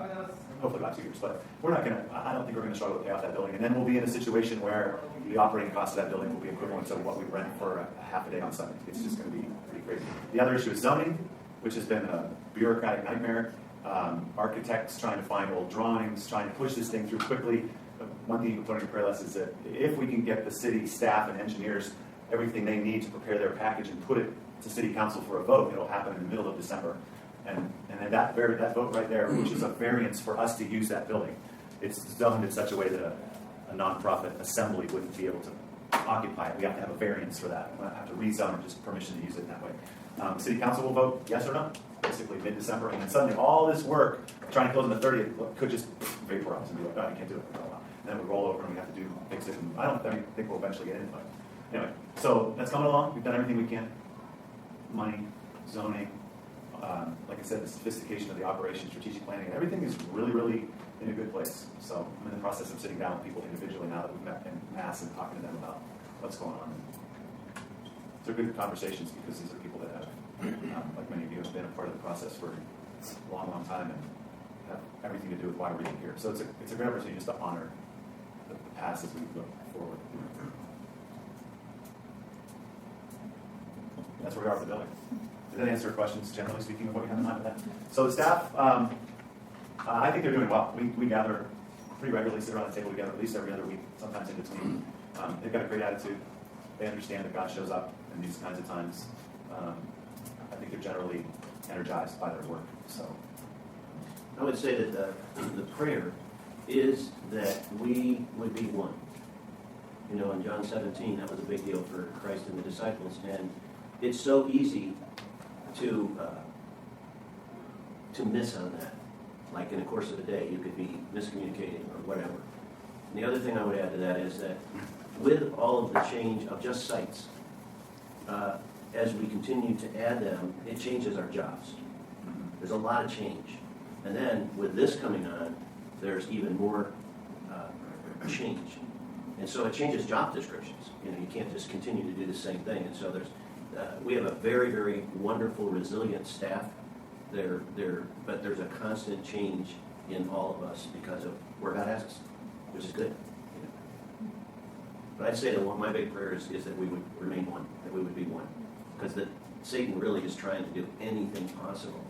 hopefully about 2 years. But we're not going to. I don't think we're going to struggle to pay off that building. And then we'll be in a situation where the operating cost of that building will be equivalent to what we rent for a half a day on Sunday. It's just going to be pretty crazy. The other issue is zoning, which has been a bureaucratic nightmare. Architects trying to find old drawings, trying to push this thing through quickly. One thing you can put on your prayer list is that if we can get the city staff and engineers everything they need to prepare their package and put it to city council for a vote, it'll happen in the middle of December. And then that vote right there, which is a variance for us to use that building, it's zoned in such a way that a nonprofit assembly wouldn't be able to occupy it. We have to have a variance for that. We have to rezone or just permission to use it in that way. City council will vote yes or no, basically mid-December, and then suddenly all this work trying to close on the 30th could just vaporize and be like, oh, you can't do it for a while. And then we roll over and we have to fix it. And I think we'll eventually get in, but anyway. So that's coming along. We've done everything we can. Money, zoning, like I said, the sophistication of the operation, strategic planning, and everything is really, really in a good place. So I'm in the process of sitting down with people individually now that we've met in mass and talking to them about what's going on. They're good conversations because these are people that have, like many of you, have been a part of the process for a long, long time and have everything to do with why we're here. So it's a great opportunity just to honor the past as we look forward. That's where we are with the building. Did that answer your questions, generally speaking, of what you have in mind with that? So the staff, I think they're doing well. We gather pretty regularly, sit around the table together at least every other week, sometimes in between. They've got a great attitude. They understand that God shows up in these kinds of times. I think they're generally energized by their work. So I would say that the prayer is that we would be one. You know, in John 17, that was a big deal for Christ and the disciples, and it's so easy to miss on that. Like in the course of a day, you could be miscommunicating or whatever. And the other thing I would add to that is that with all of the change of just sites, as we continue to add them, it changes our jobs. There's a lot of change. And then with this coming on, there's even more change. And so it changes job descriptions. You know, you can't just continue to do the same thing. And so we have a very, very wonderful, resilient staff. But there's a constant change in all of us because of where God has us, which is good. You know. But I'd say that my big prayer is that we would remain one, that we would be one. Because Satan really is trying to do anything possible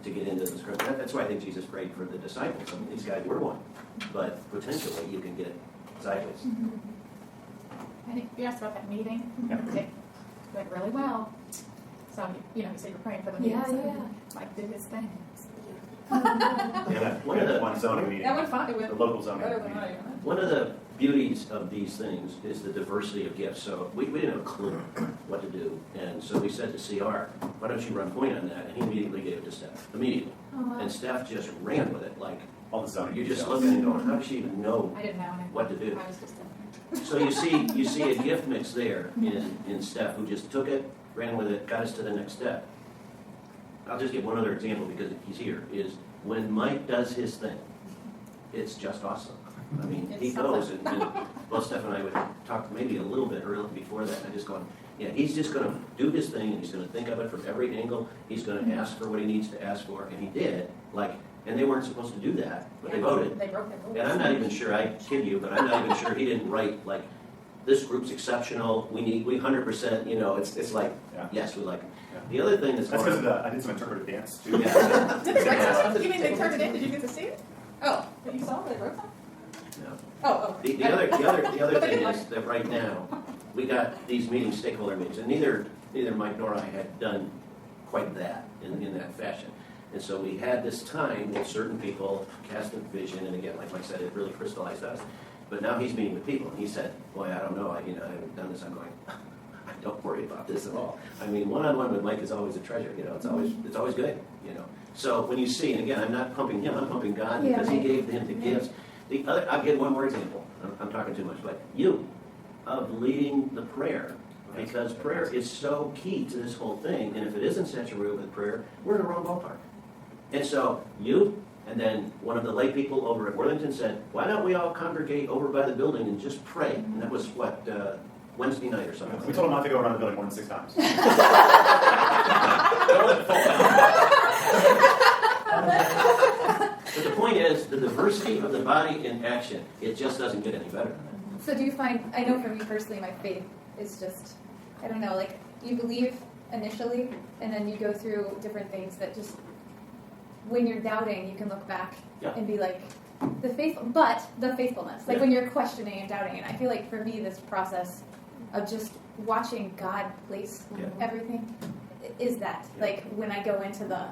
to get into this group. That's why I think Jesus prayed for the disciples. I mean, these guys were one. But potentially you can get sideways. I think you asked about that meeting. It went really well. So, you said you're praying for the meeting. Yeah, so yeah. Mike did his thing. yeah, One of the- one zoning meeting, That went fine. It the went local zoning better than meeting. I. One of the beauties of these things is the diversity of gifts. So we didn't have a clue what to do. And so we said to CR, why don't you run point on that? And he immediately gave it to Steph. Immediately. Oh, wow. And Steph just ran with it. Like, All the zoning. you're just details. looking and going, how does she even know I didn't know anything. what to do? I was just So you see a gift mix there in Steph who just took it, ran with it, got us to the next step. I'll just give one other example because he's here, is when Mike does his thing, it's just awesome. I mean, he It's goes something. and well, Steph and I would talk maybe a little bit earlier before that, and I just going, yeah, he's just going to do his thing, and he's going to think of it from every angle. He's going to ask for what he needs to ask for, and he did. And they weren't supposed to do that, but they voted. They broke their rules. And I'm not even sure, I kid you, but I'm not even sure he didn't write, like, this group's exceptional, we 100%, it's like, Yeah. yes, we like it. Yeah. The other thing that's That's going because on. I did some interpretive dance too. Yeah. Did they write something? You mean they turned it in? Did you get to see it? Oh, you saw it? They wrote something? No. Oh. The other But they thing didn't is that right now, we got these meetings, stakeholder meetings, and neither Mike nor I had done quite that in that fashion. And so we had this time with certain people casting vision, and again, like Mike said, it really crystallized us. But now he's meeting with people, and he said, boy, I don't know, I haven't done this. I'm going, I don't worry about this at all. I mean, one-on-one with Mike is always a treasure, it's always good, So when you see, and again, I'm not pumping him, I'm pumping God Yeah, because he right. gave him the gifts. I'll give one more example. I'm talking too much, but you, of leading the prayer, because prayer is so key to this whole thing, and if it isn't saturated with prayer, we're in the wrong ballpark. And so you, and then one of the lay people over at Worthington said, why don't we all congregate over by the building and just pray? And that was what, Wednesday night or something. We told him not to go around the building more than 6 times. But the point is, the diversity of the body in action, it just doesn't get any better than that. So do you find, I know for me personally, my faith is just, I don't know, like you believe initially and then you go through different things that just, when you're doubting, you can look back Yeah. and be like, the faithfulness, like Yeah. when you're questioning and doubting. And I feel like for me, this process of just watching God place Yeah. everything is that. Yeah. Like when I go into the,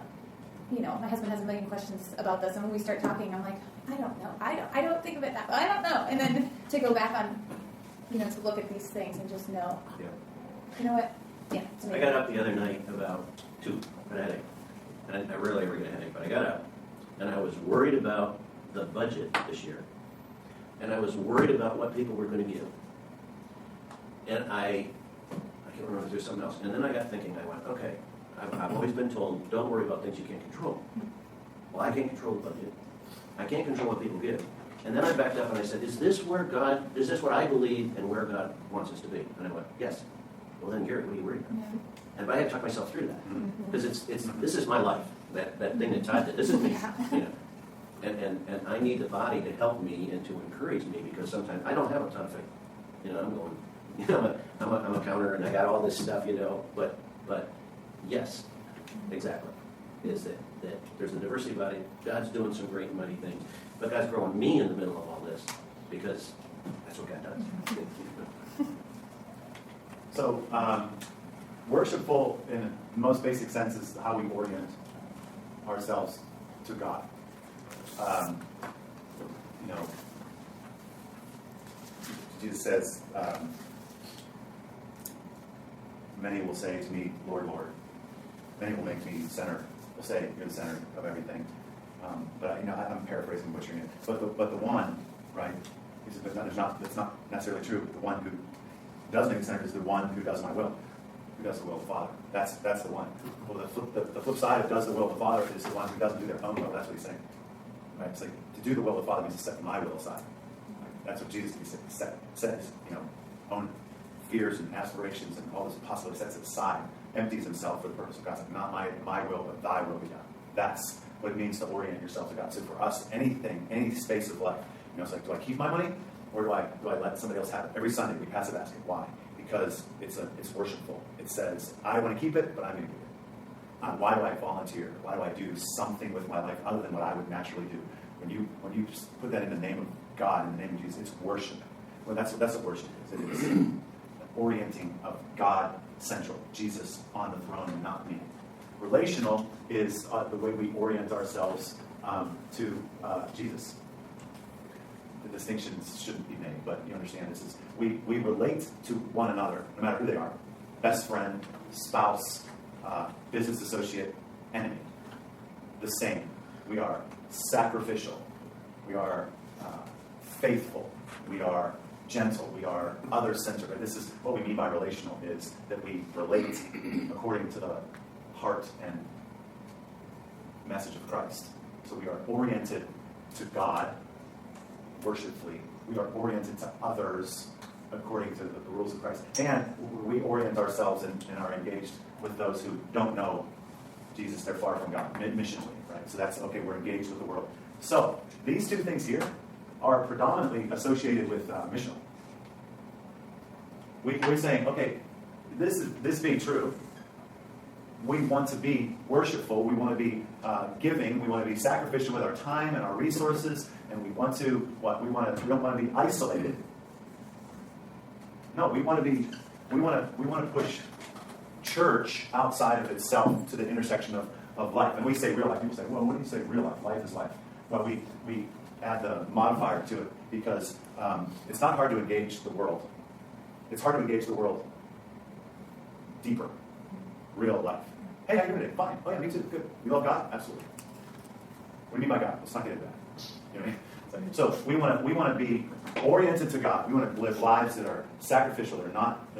my husband has a million questions about this, and when we start talking, I'm like, I don't know, I don't think of it that way, I don't know. And then to go back on, to look at these things and just know, Yeah. you know what, yeah. It's I amazing. got up the other night about 2, I had a headache. And I rarely ever get a headache, but I got up, and I was worried about the budget this year. And I was worried about what people were going to give. And I can't remember if there's something else. And then I got thinking, I went, okay, I've always been told, don't worry about things you can't control. Well, I can't control the budget. I can't control what people give. And then I backed up and I said, is this what I believe and where God wants us to be? And I went, yes. Well then, Gary, what are you worried about? And but I had to talk myself through that. Because this is my life. That thing that Todd did, this is me. And I need the body to help me and to encourage me, because sometimes I don't have a ton of faith. I'm going, I'm a counter and I got all this stuff, but yes, exactly. Is that there's a diversity body, God's doing some great and mighty things, but God's growing me in the middle of all this, because that's what God does. So, worshipful in the most basic sense is how we orient ourselves to God. Jesus says, many will say to me, Lord, Lord. Many will make me center, will say, you're the center of everything. But I'm paraphrasing, butchering it. But the one, right? He said, that's not necessarily true. The one who does make the center is the one who does my will, who does the will of the Father. That's the one. Well, the flip side of does the will of the Father is the one who doesn't do their own will. That's what he's saying. Right? It's like to do the will of the Father means to set my will aside. That's what Jesus says. Own fears and aspirations and all this possibility, sets it aside, empties himself for the purpose of God. It's like, not my will, but thy will be done. That's what it means to orient yourself to God. So for us, anything, any space of life, it's like, do I keep my money, or do I let somebody else have it? Every Sunday we pass a basket. Why? Because it's worshipful. It says, I want to keep it, but I'm going to give it. Why do I volunteer? Why do I do something with my life other than what I would naturally do? When you just put that in the name of God, in the name of Jesus, it's worship. Well, that's what worship is. It is an orienting of God central, Jesus on the throne and not me. Relational is the way we orient ourselves to Jesus. The distinctions shouldn't be made, but you understand this is we relate to one another, no matter who they are. Best friend, spouse, business associate, enemy. The same. We are sacrificial. We are faithful. We are gentle. We are other-centered. And this is what we mean by relational, is that we relate according to the heart and message of Christ. So we are oriented to God worshipfully. We are oriented to others according to the rules of Christ. And we orient ourselves and are engaged with those who don't know Jesus. They're far from God, missionally, right? So that's, okay, we're engaged with the world. So these two things here are predominantly associated with missional. We're saying, okay, this being true, we want to be worshipful, we want to be giving, we want to be sacrificial with our time and our resources, and we don't want to be isolated. No, we want to push church outside of itself to the intersection of life. And we say real life. People say, well, what do you say real life? Life is life. Well, we add the modifier to it because it's not hard to engage the world. It's hard to engage the world deeper, real life. Hey, how you doing today? Fine. Oh yeah, me too. Good. You love God? Absolutely. What do you mean by God? Let's not get into that. You know what I mean? So we want to be oriented to God. We want to live lives that are sacrificial. They're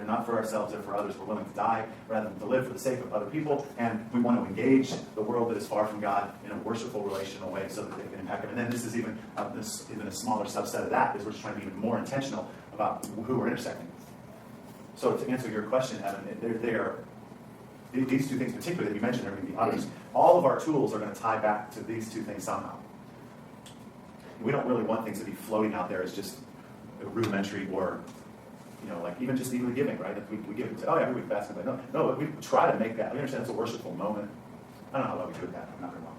not for ourselves. They're for others. We're willing to die rather than to live for the sake of other people. And we want to engage the world that is far from God in a worshipful, relational way, so that they can impact them. And then this is even a smaller subset of that, is we're just trying to be even more intentional about who we're intersecting with. So to answer your question, Evan, these two things particularly that you mentioned, there are going to be others. All of our tools are going to tie back to these two things somehow. We don't really want things to be floating out there as just rudimentary or, like even just even giving, right? If we give and say, oh yeah, every week fasting, but no, we try to make that. We understand it's a worshipful moment. I don't know how well we do with that. I'm not very well.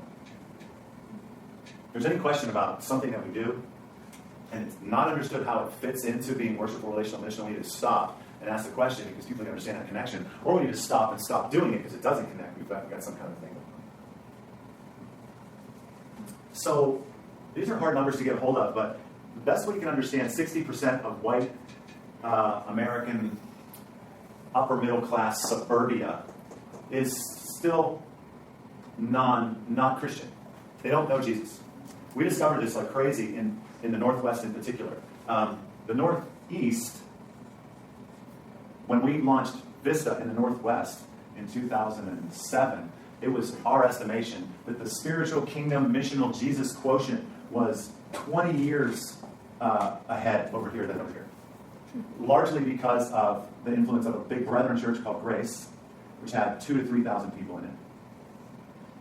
If there's any question about something that we do, and it's not understood how it fits into being worshipful, relational, missional, we need to stop and ask the question, because people can understand that connection, or we need to stop doing it because it doesn't connect. We've got some kind of thing. So these are hard numbers to get a hold of, but the best way you can understand, 60% of white American upper middle class suburbia is still not Christian. They don't know Jesus. We discovered this like crazy in the Northwest in particular. The Northeast, when we launched Vista in the Northwest in 2007, it was our estimation that the spiritual kingdom missional Jesus quotient was 20 years ahead over here than over here. Largely because of the influence of a big brethren church called Grace, which had 2,000 to 3,000 people in it.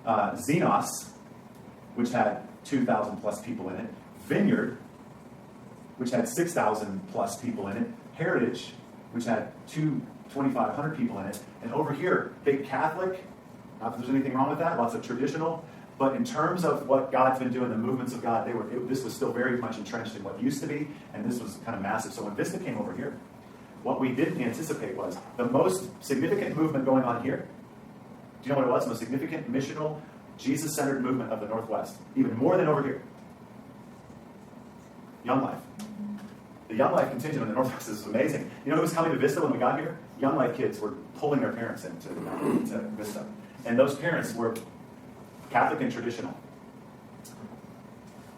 Xenos, which had 2,000 plus people in it. Vineyard, which had 6,000 plus people in it. Heritage, which had 2,500 people in it. And over here, big Catholic, not that there's anything wrong with that, lots of traditional. But in terms of what God's been doing, the movements of God, this was still very much entrenched in what used to be, and this was kind of massive. So when Vista came over here, what we didn't anticipate was the most significant movement going on here. Do you know what it was? The most significant missional, Jesus-centered movement of the Northwest, even more than over here. Young Life. The Young Life contingent in the Northwest is amazing. You know who was coming to Vista when we got here? Young Life kids were pulling their parents into Vista. And those parents were Catholic and traditional.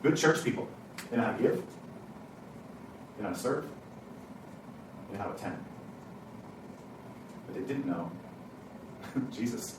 Good church people. They know how to give. They know how to serve. They know how to attend. But they didn't know Jesus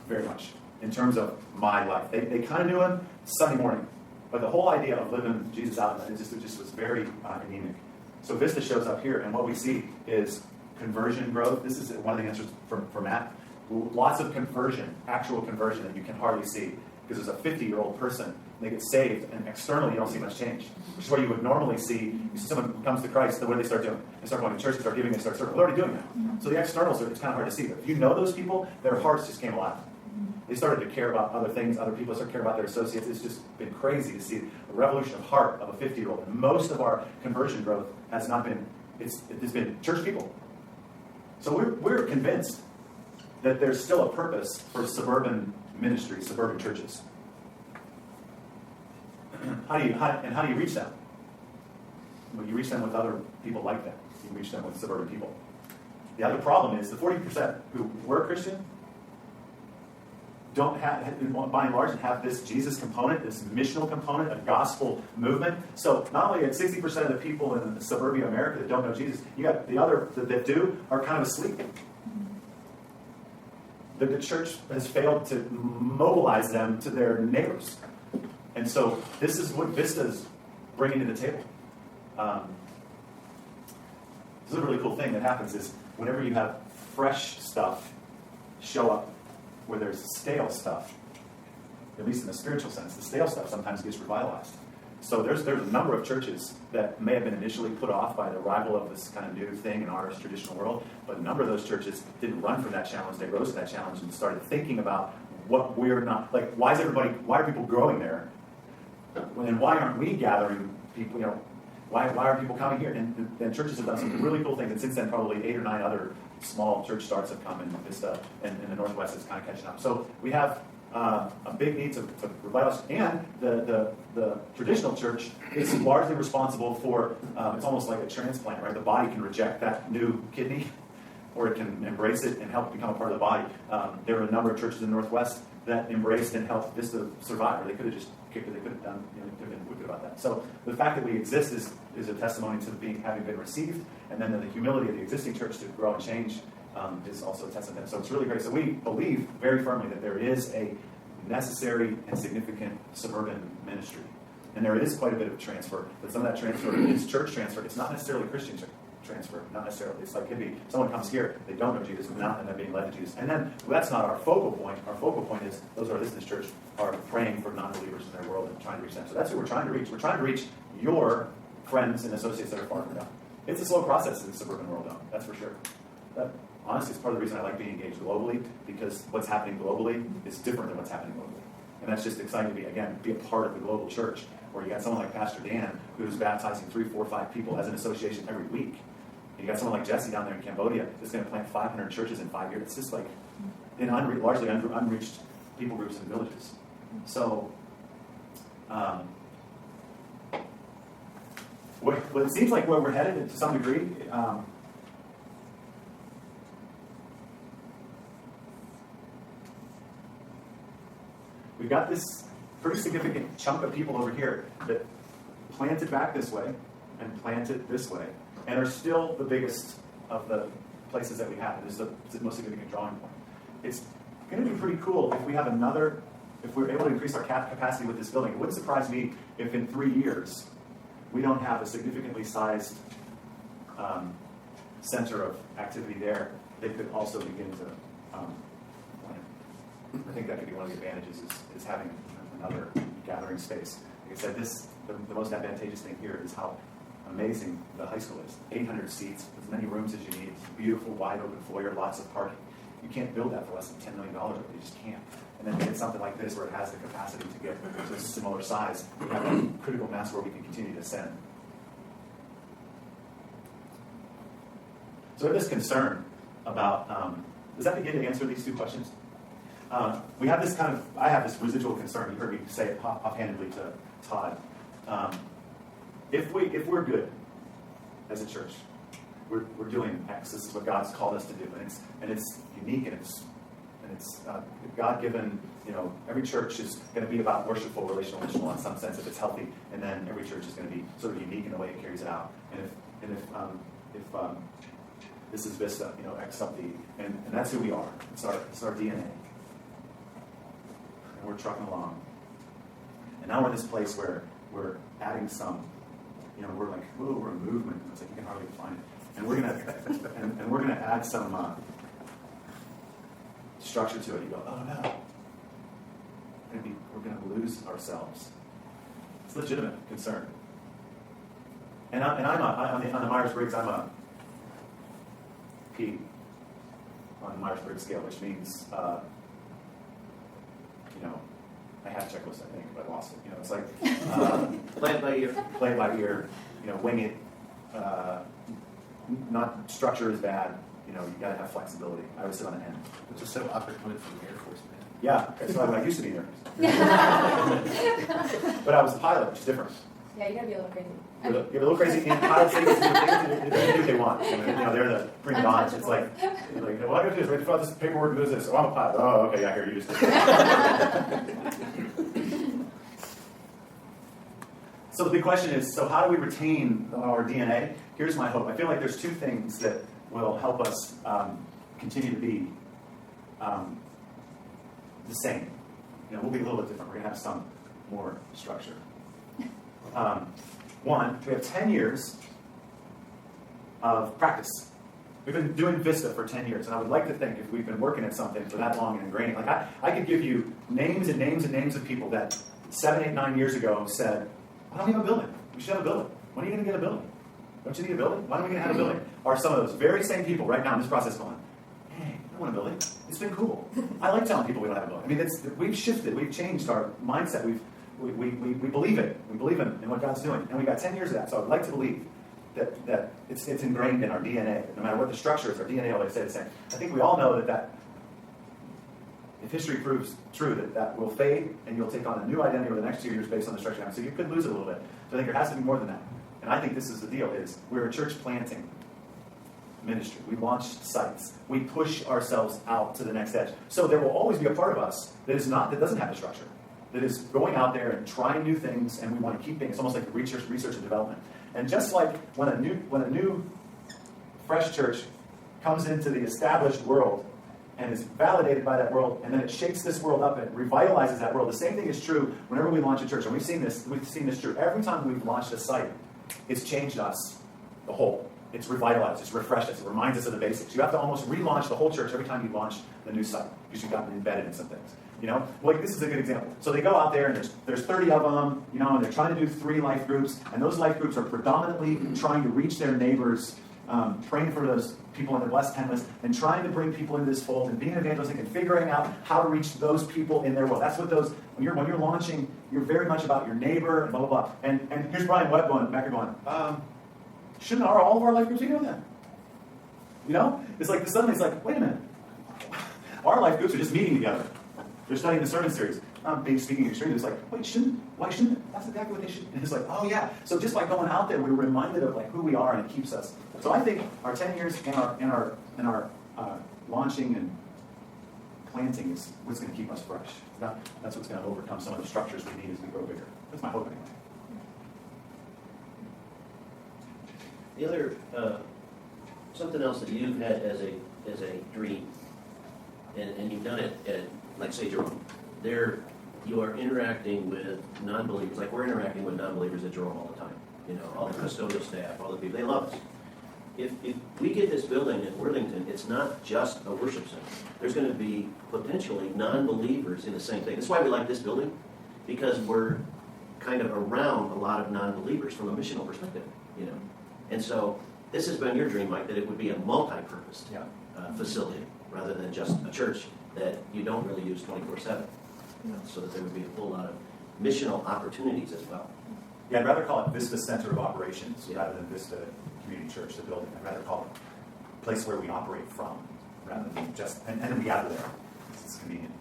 very much in terms of my life. They kind of knew him Sunday morning. But the whole idea of living Jesus out, it just was very anemic. So Vista shows up here, and what we see is conversion growth. This is one of the answers for Matt. Lots of conversion, actual conversion that you can hardly see, because there's a 50-year-old person, and they get saved, and externally you don't see much change, which is what you would normally see. You see someone who comes to Christ, the way they start doing. They start going to church, they start giving, they start serving. They're already doing that. So the externals, it's kind of hard to see. But if you know those people, their hearts just came alive. They started to care about other things. Other people started to care about their associates. It's just been crazy to see the revolution of heart of a 50-year-old. And most of our conversion growth has not been, it's been church people. So we're convinced that there's still a purpose for suburban ministry, suburban churches. How do you reach them? Well, you reach them with other people like that. You reach them with suburban people. The other problem is the 40% who were Christian don't have, by and large, have this Jesus component, this missional component, a gospel movement. So not only at 60% of the people in suburbia America that don't know Jesus, you got the other that do are kind of asleep. The church has failed to mobilize them to their neighbors. And so this is what Vista is bringing to the table. This is a really cool thing that happens is whenever you have fresh stuff show up where there's stale stuff, at least in the spiritual sense, the stale stuff sometimes gets revitalized. So there's a number of churches that may have been initially put off by the arrival of this kind of new thing in our traditional world, but a number of those churches didn't run from that challenge. They rose to that challenge and started thinking about what we're not, like, why are people growing there? And why aren't we gathering people, why are people coming here? And then churches have done some really cool things, and since then probably 8 or 9 other small church starts have come in Vista, and in the Northwest is kind of catching up. So we have a big need to revitalize, and the traditional church is largely responsible for, it's almost like a transplant, right? The body can reject that new kidney, or it can embrace it and help become a part of the body. There were a number of churches in the Northwest that embraced and helped Vista survive, or they could have just kicked it, they could have done, they could have been wicked about that. So the fact that we exist is a testimony to having been received, and then the humility of the existing church to grow and change is also a testament. So it's really great. So we believe very firmly that there is a necessary and significant suburban ministry. And there is quite a bit of transfer, but some of that transfer is church transfer. It's not necessarily Christian transfer, not necessarily. It's like, could be someone comes here, they don't know Jesus, and they're being led to Jesus. And then that's not our focal point. Our focal point is those who are listening to church are praying for non-believers in their world and trying to reach them. So that's who we're trying to reach. We're trying to reach your friends and associates that are far from God. It's a slow process in the suburban world, though. That's for sure. That, honestly, it's part of the reason I like being engaged globally, because what's happening globally is different than what's happening globally. And that's just exciting to be a part of the global church, where you got someone like Pastor Dan, who's baptizing 3, 4, 5 people as an association every week. And you got someone like Jesse down there in Cambodia that's going to plant 500 churches in 5 years. It's just like in largely unreached people groups and villages. So, what it seems like where we're headed to some degree, we've got this pretty significant chunk of people over here that planted back this way and planted this way, and are still the biggest of the places that we have. It is the most significant drawing point. It's going to be pretty cool if we have if we're able to increase our capacity with this building. It wouldn't surprise me if in 3 years we don't have a significantly sized center of activity there that could also begin to plan. I think that could be one of the advantages is having another gathering space. Like I said, the most advantageous thing here is how amazing the high school is. 800 seats, as many rooms as you need, beautiful, wide open foyer, lots of parking. You can't build that for less than $10 million, you just can't. And then get something like this where it has the capacity to get to a similar size, we have a critical mass where we can continue to ascend. So I have this concern about, does that begin to answer these two questions? I have this residual concern. You heard me say it offhandedly to Todd. If we're good as a church, we're doing X. This is what God's called us to do, and it's unique and it's God-given. Every church is going to be about worshipful, relational, missional in some sense if it's healthy, and then every church is going to be sort of unique in the way it carries it out. And if this is Vista, X something, and that's who we are. It's our DNA. And we're trucking along. And now we're in this place where we're adding some, we're like, whoa, we're a movement. It's like you can hardly define it. And we're gonna add some structure to it. You go, oh no, we're gonna lose ourselves. It's a legitimate concern. And I'm on the Myers-Briggs, I'm a P on the Myers-Briggs scale, which means I had a checklist, I think, but I lost it. It's like Play it by ear. play it by ear, wing it. Not structure is bad. You got to have flexibility. I would sit on the end. Which is so awkward coming from the Air Force, man. Yeah, that's why I used to be there. But I was a pilot, which is different. Yeah, you gotta be a little crazy. You're a little crazy, and pilots they do what they want. They're the prima donnas. It's like, well, I got to do this. Right, fill out this paperwork and do this. Oh, I'm a pilot. Oh, okay, yeah, here you just did it. So the big question is, so how do we retain our DNA? Here's my hope. I feel like there's two things that will help us continue to be the same. We'll be a little bit different. We're going to have some more structure. One, we have 10 years of practice. We've been doing Vista for 10 years, and I would like to think if we've been working at something for that long and ingraining, like I could give you names and names and names of people that 7, 8, 9 years ago said, why don't we have a building? We should have a building. When are you going to get a building? Don't you need a building? When are we going to have a building? Are some of those very same people right now in this process going, hey, I want a building. It's been cool. I like telling people we don't have a building. I mean, we've shifted. We've changed our mindset. We believe it. We believe in what God's doing. And we got 10 years of that. So I'd like to believe that it's ingrained in our DNA. No matter what the structure is, our DNA always stay the same. I think we all know that if history proves true, that will fade and you'll take on a new identity over the next 2 years based on the structure. So you could lose it a little bit. So I think there has to be more than that. And I think this is the deal, is we're a church planting. ministry. We launch sites. We push ourselves out to the next edge. So there will always be a part of us that doesn't have a structure, that is going out there and trying new things, and we want to keep things. It's almost like research and development. And just like when a new fresh church comes into the established world and is validated by that world, and then it shakes this world up and it revitalizes that world. The same thing is true whenever we launch a church, and we've seen this true. Every time we've launched a site, it's changed us, the whole. It's revitalized, it's refreshed us, it reminds us of the basics. You have to almost relaunch the whole church every time you launch the new site, because you've gotten embedded in some things. Like this is a good example. So they go out there, and there's 30 of them, and they're trying to do 3 life groups, and those life groups are predominantly trying to reach their neighbors, praying for those people on the blessed 10 list, and trying to bring people into this fold, and being evangelistic, and figuring out how to reach those people in their world. That's what when you're launching, you're very much about your neighbor, and blah, blah, blah. And here's Brian Webb going, shouldn't all of our life groups be doing that? It's like, suddenly it's like, wait a minute. Our life groups are just meeting together. They're studying the sermon series. Speaking extremely, it's like, why shouldn't? That's exactly what they should. And it's like, oh yeah. So just by going out there, we're reminded of who we are, and it keeps us. So I think our 10 years in our launching and planting is what's going to keep us fresh. That's what's going to overcome some of the structures we need as we grow bigger. That's my hope anyway. The other, something else that you've had as a dream, and you've done it at, like say Jerome, there you are interacting with non-believers, like we're interacting with non-believers at Jerome all the time. All the custodial staff, all the people, they love us. If we get this building at Worthington, it's not just a worship center. There's going to be potentially non-believers in the same thing. That's why we like this building, because we're kind of around a lot of non-believers from a missional perspective, And so this has been your dream, Mike, that it would be a multi-purpose facility rather than just a church that you don't really use 24/7. So that there would be a whole lot of missional opportunities as well. Yeah, I'd rather call it Vista Center of Operations rather than Vista Community Church, the building. I'd rather call it a place where we operate from rather than just, and then we gather there. It's convenient.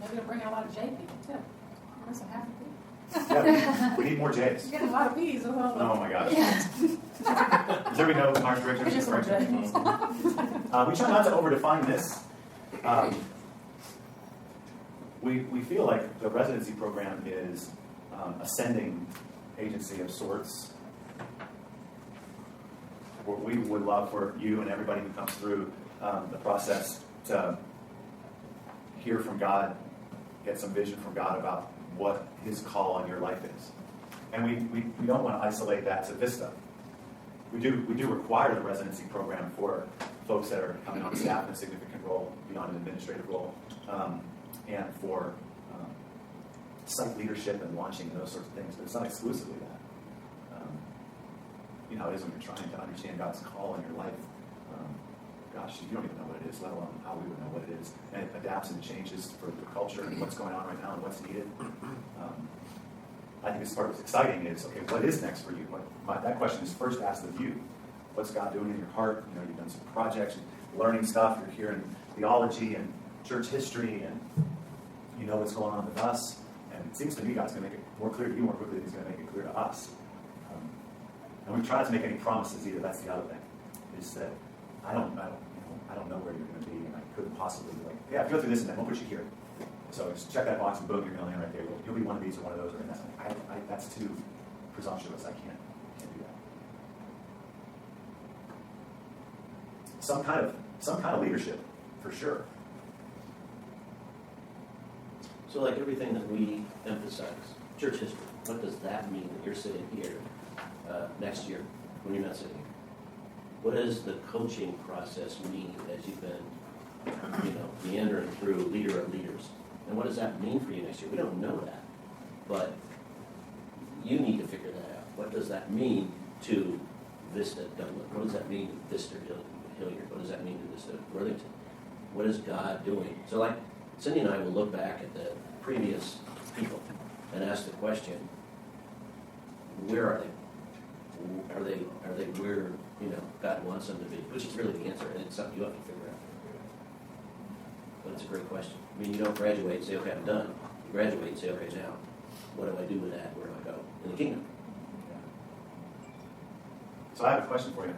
Maybe it'll bring out a lot of J people too. That's what happened. Yeah, we need more J's. You get a lot of B's. Oh my gosh. Does everybody know Mark's direction? We just want J's. We try not to overdefine this. We feel like the residency program is a sending agency of sorts. We would love for you and everybody who comes through the process to hear from God, get some vision from God about what His call on your life is. And we don't want to isolate that to Vista. We do require the residency program for folks that are coming on staff in a significant role, beyond an administrative role, and for site leadership and launching and those sorts of things, but it's not exclusively that. It is when you're trying to understand God's call in your life. Gosh, you don't even know what it is, let alone how we would know what it is. And it adapts and changes for the culture and what's going on right now and what's needed. I think this part what's exciting is, okay, what is next for you? That question is first asked of you. What's God doing in your heart? You've done some projects, learning stuff, you're hearing theology and church history, and you know what's going on with us. And it seems to me God's going to make it more clear to you more quickly than He's going to make it clear to us. And we try not to make any promises either. That's the other thing. Is that I don't know where you're going to be, and I couldn't possibly be like, yeah, if you go through this, and then we'll put you here. So just check that box, and boom, you're going to land right there. You'll be one of these or one of those, and that's too presumptuous. I can't do that. Some kind of leadership, for sure. So like everything that we emphasize, church history, what does that mean that you're sitting here next year when you're not sitting here? What does the coaching process mean as you've been, meandering through leader of leaders? And what does that mean for you next year? We don't know that, but you need to figure that out. What does that mean to Vista Dublin? What does that mean to Vista Hilliard? What does that mean to Vista Worthington? What is God doing? So like Cindy and I will look back at the previous people and ask the question, where are they? Are they where God wants them to be? Which is really the answer, and it's something you have to figure out. But it's a great question. I mean, you don't graduate and say, okay, I'm done. You graduate and say, okay, now, what do I do with that? Where do I go? In the kingdom. So I have a question for you.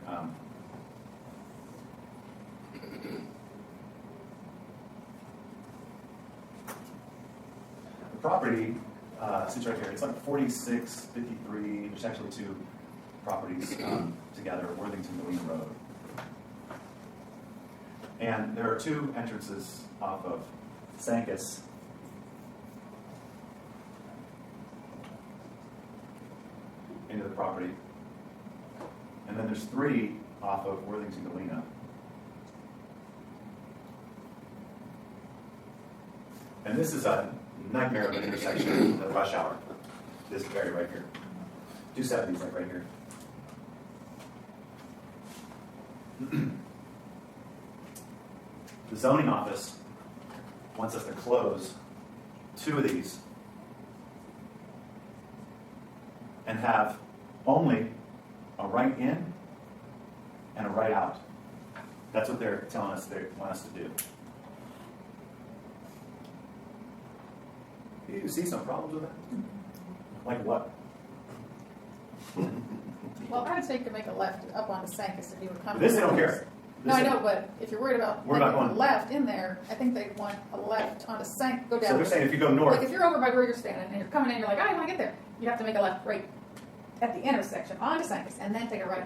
The property sits right here. It's like 4653. There's actually two properties together, Worthington Galena Road. And there are two entrances off of Sancus. Into the property. And then there's three off of Worthington Galena. And this is a nightmare of an intersection at rush hour. This area right here. 270 is like right here. The zoning office wants us to close two of these and have only a right in and a right out. That's what they're telling us they want us to do. You see some problems with that? Like what? Well, I would say you could make a left up onto Sancus if you were coming. This they don't care. No, This I they- know, but if you're worried about We're not making a going- left in there, I think they want a left onto Sancus, go So down. they're saying if you go Like north, if you're over by where you're standing and you're coming in, you're like, I want to get there. You have to make a left right at the intersection onto Sancus and then take a right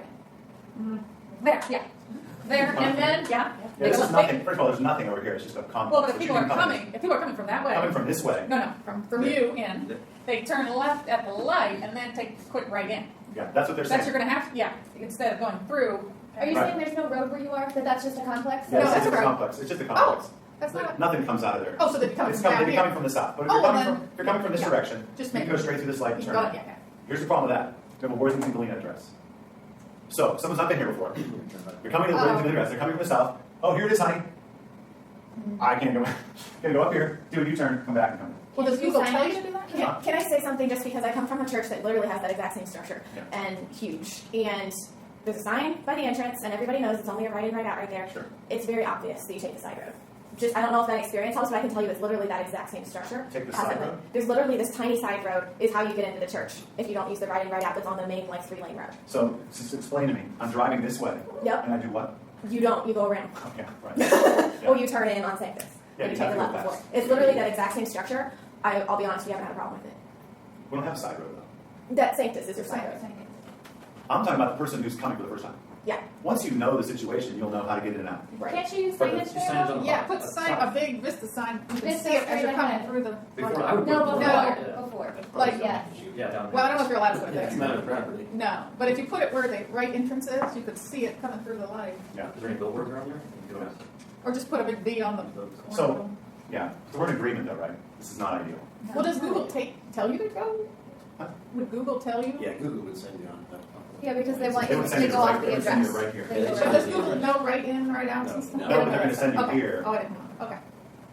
in. There, yeah. There, and then, yeah. yeah, Make this a is left. nothing. First of all, there's nothing over here. It's just a complex. Well, but if So people you are can coming from that way. coming from this way. No, from you in, they turn left at the light and then take a quick right in. Yeah, that's what they're That's saying. you're gonna have to, yeah, instead of going through. Are you Right. saying there's no road where you are? That that's just a complex? Yeah, No, it's that's just a right. complex. It's just a complex. That's not, Nothing comes out of there. oh, so they'd be coming It's from coming, down they'd be here. coming from the south. But if Oh, you're well coming then- from, if you're coming from this yeah. direction, Just you make can go straight through this light and You turn. got it, yeah, yeah. Here's the problem with that. You have a Worthington Galena address. So, someone's not been here before. You're coming to the Worthington Galena address. They're coming from the south. Oh, here it is, honey. I can't go. Gonna go up here, do a U-turn, come back and come. Well, does Can you Google sign tell it? you to do that? Can I say something just because I come from a church that literally has that exact same structure Yeah. and huge. And there's a sign by the entrance and everybody knows it's only a right in, right out right there. Sure. It's very obvious that you take the side road. Just I don't know if that experience helps, but I can tell you it's literally that exact same structure. Take the Has side it been- road? There's literally this tiny side road is how you get into the church if you don't use the right in, right out that's on the main like 3-lane road. So, just explain to me. I'm driving this way. Yep. And I do what? You don't, you go around. Okay, right. Or you turn in on Sanctus. Yeah, and you you take have the to go left before. fast. It's literally that exact same structure. I'll be honest, we haven't had a problem with it. We don't have a side road though. That Sanctus is your side road. I'm talking about the person who's coming for the first time. Yeah, Once you know the situation, you'll know how to get in and out. right. Can't you use But signage it's there? signage though? on Yeah, put sign, a big Vista sign, you can Vista see it as you're straight coming ahead. through the. Before, I would No, put before. yeah. Before. Like, yeah. Yeah, down there. Well, I don't know if you're allowed to put it It's there. not a property. No, but if you put it where the right entrance is, you could see it coming through the light. Yeah. Is there any billboards around there? You can go ask. Or just put a big V on the corner. So- Yeah. So we're in agreement though, right? This is not ideal. Well, does Google tell you to go? Huh? Would Google tell you? Yeah, Google would send you on that. Yeah, because they want They you would to send you go right, off they the would send you address. right here. They go So right does in. Google know right in, right out and stuff? No, but they're gonna send you Okay. here. Oh, I didn't know. Okay.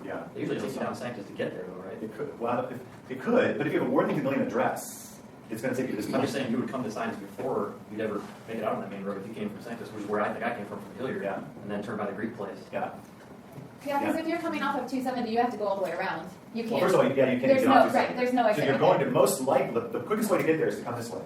Yeah. They usually take you down Sanctus to get there though, right? It could, well, it could, but if you have a Worthington Galena address, it's gonna take you this I'm much. just saying you would come to Sanctus before you'd ever make it out on that main road if you came from Sanctus, which is where I think I came from Hilliard. Yeah. And then turn by the Greek place. Yeah. Yeah, because if you're coming off of 270, you have to go all the way around. You Well, can't. first of all, yeah, you can't There's get no off. right. There's no So exit. you're right going there. to most likely, the quickest way to get there is to come this way.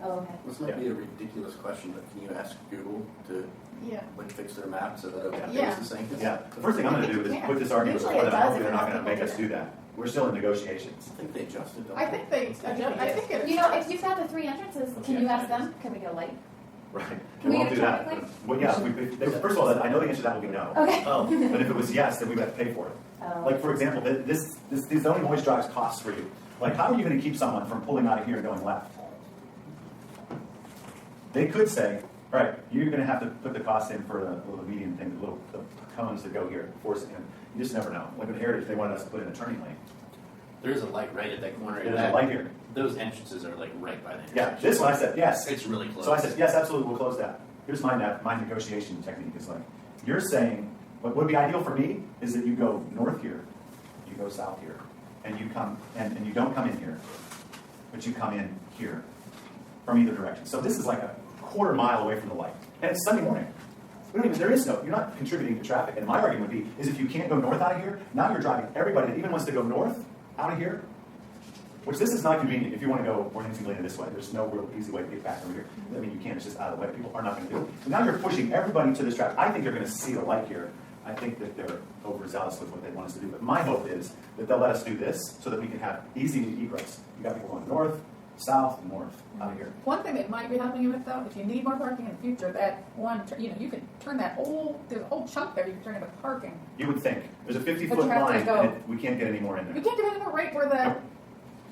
Oh, okay. This might be a ridiculous question, but can you ask Google to Yeah. like fix their map so that it Yeah. faces the same? Yeah. The first thing I'm gonna do is put this argument Usually before it them. does Hopefully if they're not enough gonna make people us do do that. We're still in negotiations. I think they adjusted. don't I think they, I think it. You know, if you've got the 3 entrances, can you ask them? Can we get a light? Right. Can We we won't get do a that. traffic light? Well, yeah, first of all, I know the answer to that will be no. Okay. Oh, But if it was yes, then we would have to pay for it. Oh. Like, for example, this zoning always drives costs for you. Like, how are you gonna keep someone from pulling out of here and going left? They could say, all right, you're gonna have to put the cost in for the median thing, the cones that go here, force it in. You just never know. Like with Heritage, they wanted us to put in a turning lane. There is a light right at that corner. There's a light here. Those entrances are like right by the Yeah, intersection. this one I said, yes. It's really close. So I said, yes, absolutely, we'll close that. Here's my negotiation technique is like, you're saying, what would be ideal for me is that you go north here, you go south here, and you come, and you don't come in here, but you come in here from either direction. So this is like a quarter mile away from the light. And it's Sunday morning. You're not contributing to traffic. And my argument would be, is if you can't go north out of here, now you're driving everybody that even wants to go north out of here, Which this is not convenient if you want to go Worthington Galena this way. There's no real easy way to get back over here. I mean, you can't, it's just out of the way. People are not going to do it. So now you're pushing everybody to this trap. I think they're going to see the light here. I think that they're overzealous with what they want us to do. But my hope is that they'll let us do this so that we can have easy egress. You got people going north, south, and north out of here. One thing that might be helping you with though, if you need more parking in the future, that one, you can turn that there's a whole chunk there you can turn into parking. You would think. There's a 50-foot But you have to line, go- and we can't get any more in You there. can't do any more right where the, Nope.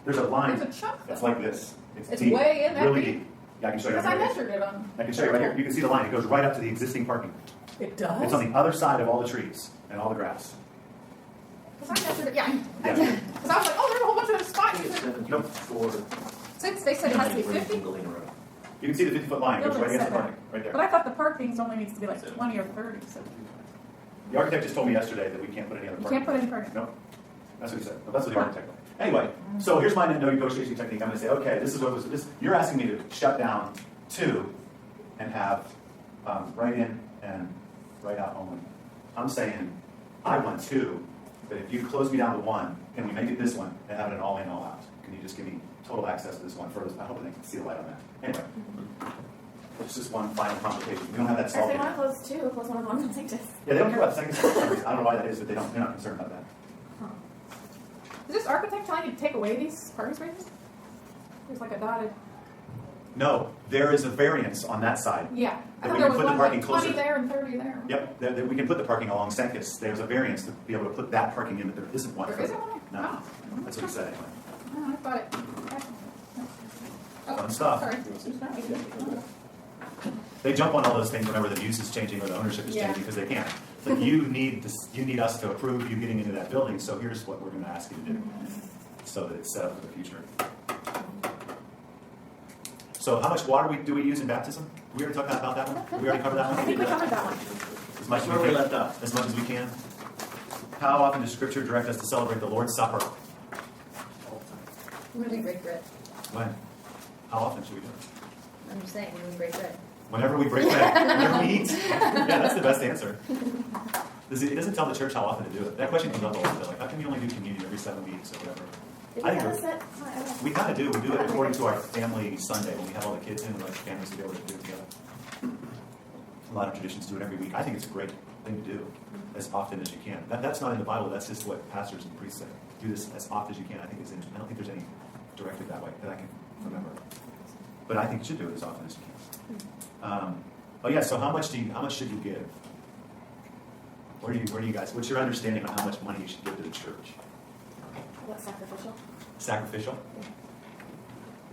There's a line there's a chunk that's though. like this. It's deep, way in that really deep. deep. Yeah, I can show you. Because I right here. measured it on. I can show you right here. You can see the line. It goes right up to the existing parking. It does? It's on the other side of all the trees and all the grass. Because I measured it, yeah. Yeah. Because I was like, oh, there's a whole bunch of those spots. Nope. Since they said it has to be 50, You can see the 50-foot line. It goes right against the parking, right but there. I thought the parking only needs to be like 20 or 30, so The architect just told me yesterday that we can't put any other you parking. can't put any parking. Nope. That's what he said. That's what the architect told me. Anyway, so here's my no negotiation technique. I'm going to say, okay, this is what was this. You're asking me to shut down 2 and have right in and right out only. I'm saying I want 2, but if you close me down to 1, can we make it this one and have it an all in, all out? Can you just give me total access to this one first? I hope they can see the light on that. Anyway, it's just one final complication. We don't have that Or if solved they yet. want to close two, close one of them, like this. Yeah, they don't care about the second story for some reason. I don't know why that is, but they're not concerned about that. Is this architect telling you to take away these parking spaces? There's like a dotted. No, there is a variance on that side. Yeah. I That thought we there can was put the one parking like 20 closer. there and 30 there. Yep, that we can put the parking along Sencus. There's a variance to be able to put that parking in, but there isn't one. There for isn't the- one? No, Oh. that's what he said anyway. Oh, I thought it. Oh, Fun stuff. sorry. They jump on all those things whenever the use is changing or the ownership is Yeah. changing because they can't. It's like you need us to approve you getting into that building, so here's what we're going to ask you to do, so that it's set up for the future. So how much water do we use in baptism? We already talked about that one. We already covered that I one. think we covered that one. As much as Where we we can. left off. As much as we can. How often does Scripture direct us to celebrate the Lord's Supper? When we break bread. When? How often should we do it? I'm just saying, when we break bread. Whenever we break bread, whenever we eat. Yeah, that's the best answer. It doesn't tell the church how often to do it. That question comes up a lot. They're like, how come you only do communion every 7 weeks or whatever? Did I we think have a set? I don't know. We kind of do. We do it according to our family Sunday when we have all the kids in. We like families to be able to do it together. A lot of traditions do it every week. I think it's a great thing to do as often as you can. That's not in the Bible. That's just what pastors and priests say. Do this as often as you can. I don't think there's any directive that way that I can remember. But I think you should do it as often as you can. Oh yeah. So how much should you give? Where do you guys? What's your understanding on how much money you should give to the church? What, sacrificial? Sacrificial,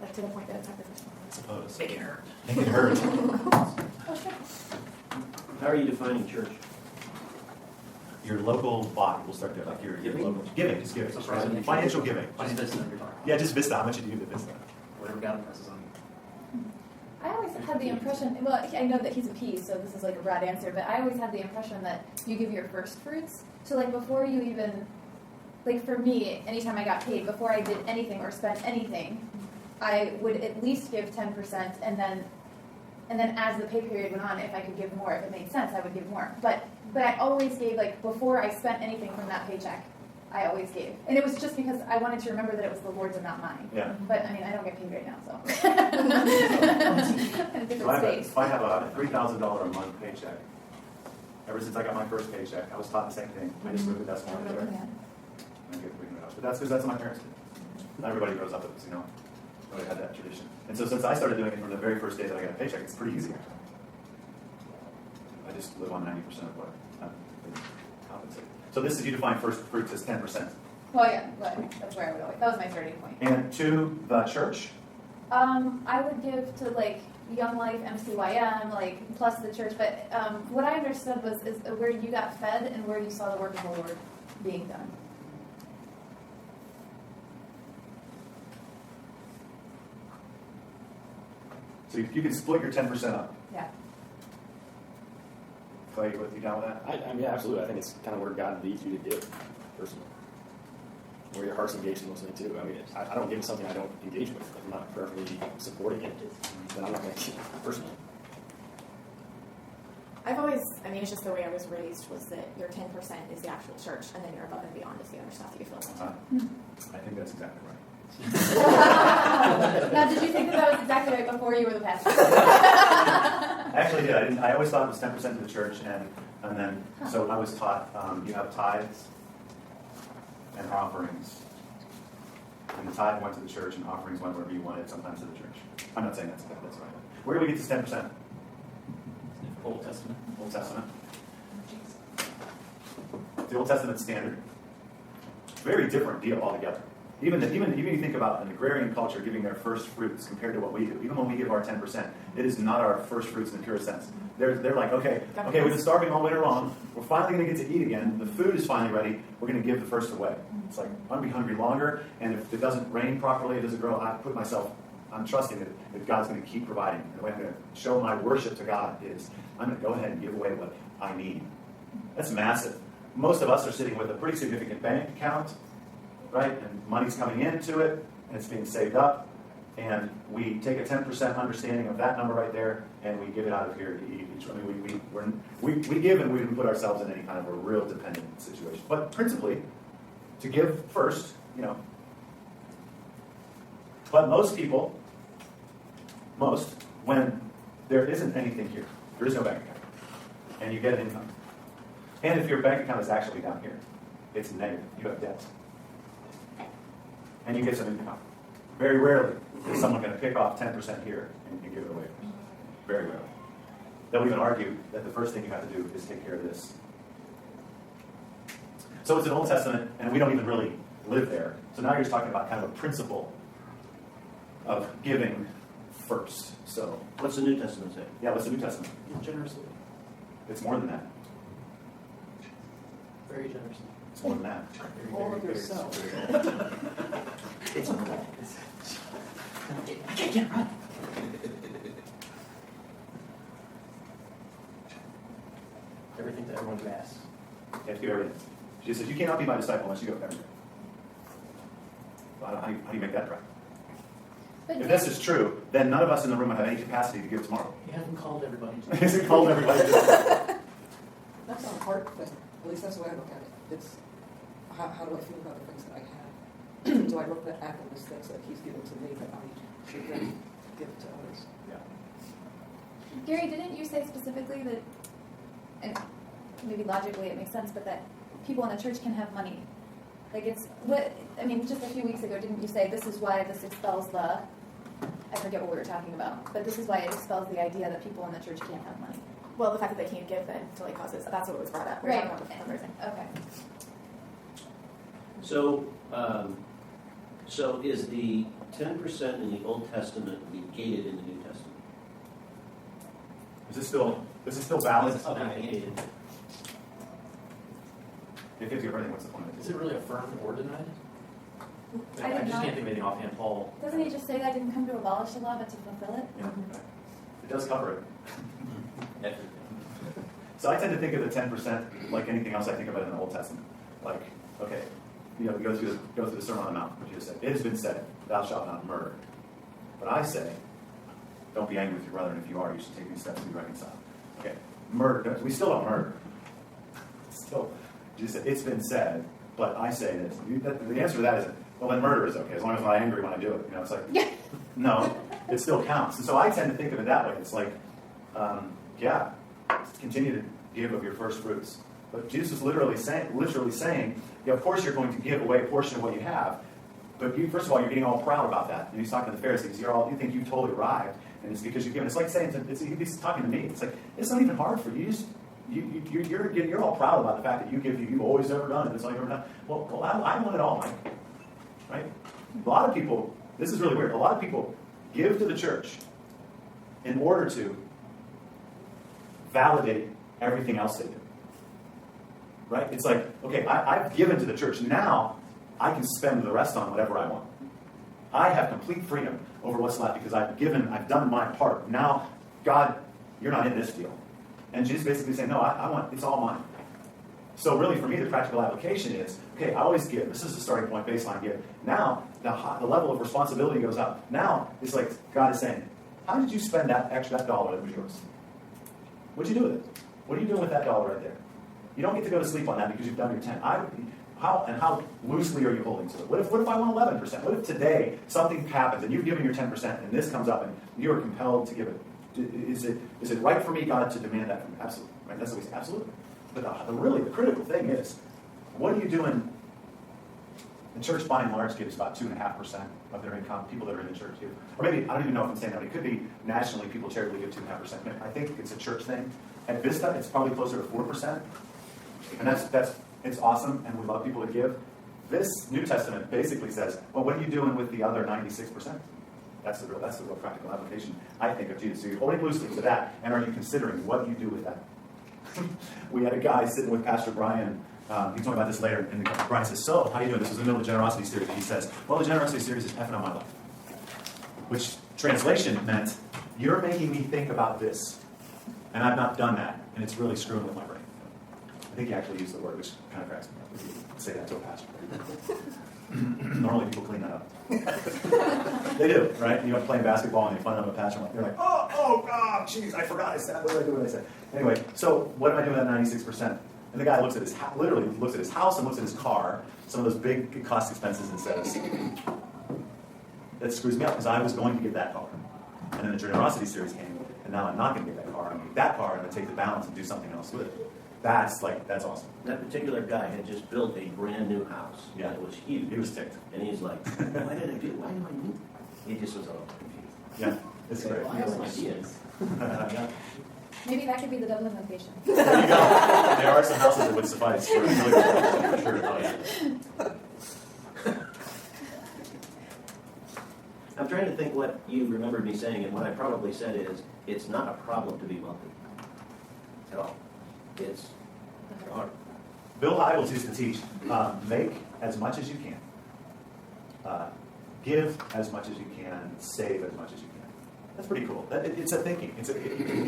Like to the point that it's sacrificial. I suppose. Make it hurt. Make it hurt. How are you defining church? Your local body. We'll start there. Like your Giving? local giving. Just giving. Surprisingly. Financial giving. Just this that you're talking about. Yeah, just Vista. How much did you give to Vista? Whatever God impresses on you. I always had the impression, well, I know that he's a P, so this is like a broad answer, but I always had the impression that you give your first fruits. So like before you even, like for me, anytime I got paid, before I did anything or spent anything, I would at least give 10%, and then as the pay period went on, if I could give more, if it made sense, I would give more. But I always gave, like before I spent anything from that paycheck, I always gave. And it was just because I wanted to remember that it was the Lord's and not mine. Yeah. But I mean, I don't get paid right now, so. In a different space. If I have a $3,000 a month paycheck, ever since I got my first paycheck, I was taught the same thing. I just moved the decimal right there. And I get $300. But that's because that's what my parents did. Not everybody grows up with this, you know. Nobody had that tradition. And so since I started doing it from the very first day that I got a paycheck, it's pretty easy. I just live on 90% of what I'm compensated. So this is, you define first fruits as 10%. Well, yeah, but that's where I would always, that was my starting point. And to the church, I would give to like Young Life, MCYM, like plus the church. But what I understood was is where you got fed and where you saw the work of the Lord being done. so you can split your 10% up. Yeah. Clay, you down with that? I mean, yeah, absolutely. I think it's kind of where God leads you to give, personally. Where your heart's engaged in those things too. I mean, I don't give something I don't engage with. If I'm not prayerfully supporting it, then I'm not going to give it personally. I've always, I mean, it's just the way I was raised was that your 10% is the actual church, and then your above and beyond is the other stuff that you fill in. I think that's exactly right. Now, did you think that was exactly right before you were the pastor? I actually did. I always thought it was 10% to the church, and then so I was taught you have tithes and offerings, and the tithe went to the church, and offerings went wherever you wanted, sometimes to the church. I'm not saying that's right. Where do we get this 10%? Old Testament. Old Testament. The Old Testament standard. Very different deal altogether. Even you think about an agrarian culture giving their first fruits compared to what we do. Even when we give our 10%, it is not our first fruits in the purest sense. They're like, okay, we've been starving all winter long. We're finally going to get to eat again. The food is finally ready. We're going to give the first away. It's like, I'm going to be hungry longer, and if it doesn't rain properly, it doesn't grow, I'm trusting that God's going to keep providing. And the way I'm going to show my worship to God is I'm going to go ahead and give away what I need. That's massive. Most of us are sitting with a pretty significant bank account, right? And money's coming into it, and it's being saved up. And we take a 10% understanding of that number right there, and we give it out of here to eat. I mean, we give, and we can put ourselves in any kind of a real dependent situation. But principally, to give first, But most people, when there isn't anything here, there is no bank account, and you get an income. And if your bank account is actually down here, it's negative. You have debt. And you get some income. Very rarely is someone going to pick off 10% here and give it away. Very rarely. They'll even argue that the first thing you have to do is take care of this. So it's an Old Testament, and we don't even really live there. So now you're just talking about kind of a principle of giving first. So What's the New Testament say? yeah, what's the New Testament? Generously. It's more than that. Very generously. It's more than that. All of yourself. It's I can't run. Everything to everyone's ass. You have to do everything. Jesus says, you cannot be my disciple unless you go everything. Well, how do you make that right? But If this is true, then none of us in the room would have any capacity to give tomorrow. He hasn't called everybody. He hasn't called everybody to That's not a hard thing. At least that's the way I look at it. It's how do I feel about the things that I have? Do I look at them as things that he's given to me that I should then give to others? Gary, didn't you say specifically that, and maybe logically it makes sense, but that people in the church can have money? Like just a few weeks ago, didn't you say this is why this expels I forget what we were talking about, but this is why it expels the idea that people in the church can't have money. Well, the fact that they can't give then until he causes, that's what was brought up. We're Right. talking about the fundraising. Okay. So is the 10% in the Old Testament negated in the New Testament? Is this still valid? It's not negated. If you give everything, what's the point of Is it? it really affirmed or denied? I did just not- can't think of anything offhand. Paul. Doesn't he just say that I didn't come to abolish the law, but to fulfill it? Yeah. It does cover it. Everything. So I tend to think of the 10% like anything else I think about in the Old Testament. Like, okay, we go through the Sermon on the Mount, what Jesus said. It has been said, thou shalt not murder. But I say, don't be angry with your brother, and if you are, you should take these steps to be reconciled. Okay, murder. We still don't murder. Still, Jesus said, it's been said, but I say this. The answer to that isn't, well, then murder is okay, as long as I'm not angry when I do it. It's like, no, it still counts. And so I tend to think of it that way. It's like, continue to give of your first fruits. But Jesus is literally saying, of course you're going to give away a portion of what you have, but first of all, you're getting all proud about that. And he's talking to the Pharisees. You think you've totally arrived, and it's because you've given. It's like saying, he's talking to me. It's like, it's not even hard for you. You're all proud about the fact that you've always ever done it. It's all you've ever done. Well, I want it all, Mike. Right? A lot of people, this is really weird. A lot of people give to the church in order to validate everything else they do. Right? It's like, okay, I've given to the church. Now I can spend the rest on whatever I want. I have complete freedom over what's left because I've done my part. Now, God, you're not in this deal. And Jesus basically saying, no, I want, it's all mine. So really for me, the practical application is, okay, I always give. This is the starting point, baseline give. Now, the level of responsibility goes up. Now, it's like God is saying, how did you spend that dollar that was yours? What'd you do with it? What are you doing with that dollar right there? You don't get to go to sleep on that because you've done your 10. how loosely are you holding to it? What if I want 11%? What if today something happens and you've given your 10% and this comes up and you are compelled to give it? Is it right for me, God, to demand that from you? Absolutely. Right? That's what we say. Absolutely. But the critical thing is, what are you doing? The church, by and large, gives about 2.5% of their income. People that are in the church do, or maybe I don't even know if I'm saying that. But it could be nationally. People charitably give 2.5%. I think it's a church thing. At Vista, it's probably closer to 4%, and it's awesome, and we love people to give. This New Testament basically says, well, what are you doing with the other 96%? That's the real practical application, I think, of Jesus. So you're holding loosely to that, and are you considering what you do with that? We had a guy sitting with Pastor Brian. He's talking about this later, and Brian says, so, how are you doing? This was in the middle of the generosity series, and he says, well, the generosity series is effing on my life. Which, translation meant, you're making me think about this, and I've not done that, and it's really screwing with my brain. I think he actually used the word, which kind of cracks me up, if you say that to a pastor. Normally people clean that up. They do, right? You know, playing basketball and they find out a pastor, they're like, oh, God, jeez, I forgot I said, what did I do when I said? Anyway, so what am I doing with that 96%? And the guy looks at literally looks at his house and looks at his car, some of those big cost expenses, and says, that screws me up because I was going to get that car. And then the generosity series came, and now I'm not going to get that car. I'm going to get that car and I'm going to take the balance and do something else with it. That's awesome. That particular guy had just built a brand new house. Yeah. It was huge. He was ticked. And he's like, why do I need? He just was all confused. Yeah, it's great. I have some ideas. Maybe that could be the Dublin location. There you go. There are some houses that would suffice for a for sure. Oh, yeah. I'm trying to think what you remembered me saying, and what I probably said is, it's not a problem to be wealthy. At all. It's hard. Bill Hybels used to teach, make as much as you can. Give as much as you can, save as much as you can. That's pretty cool. It's a thinking. You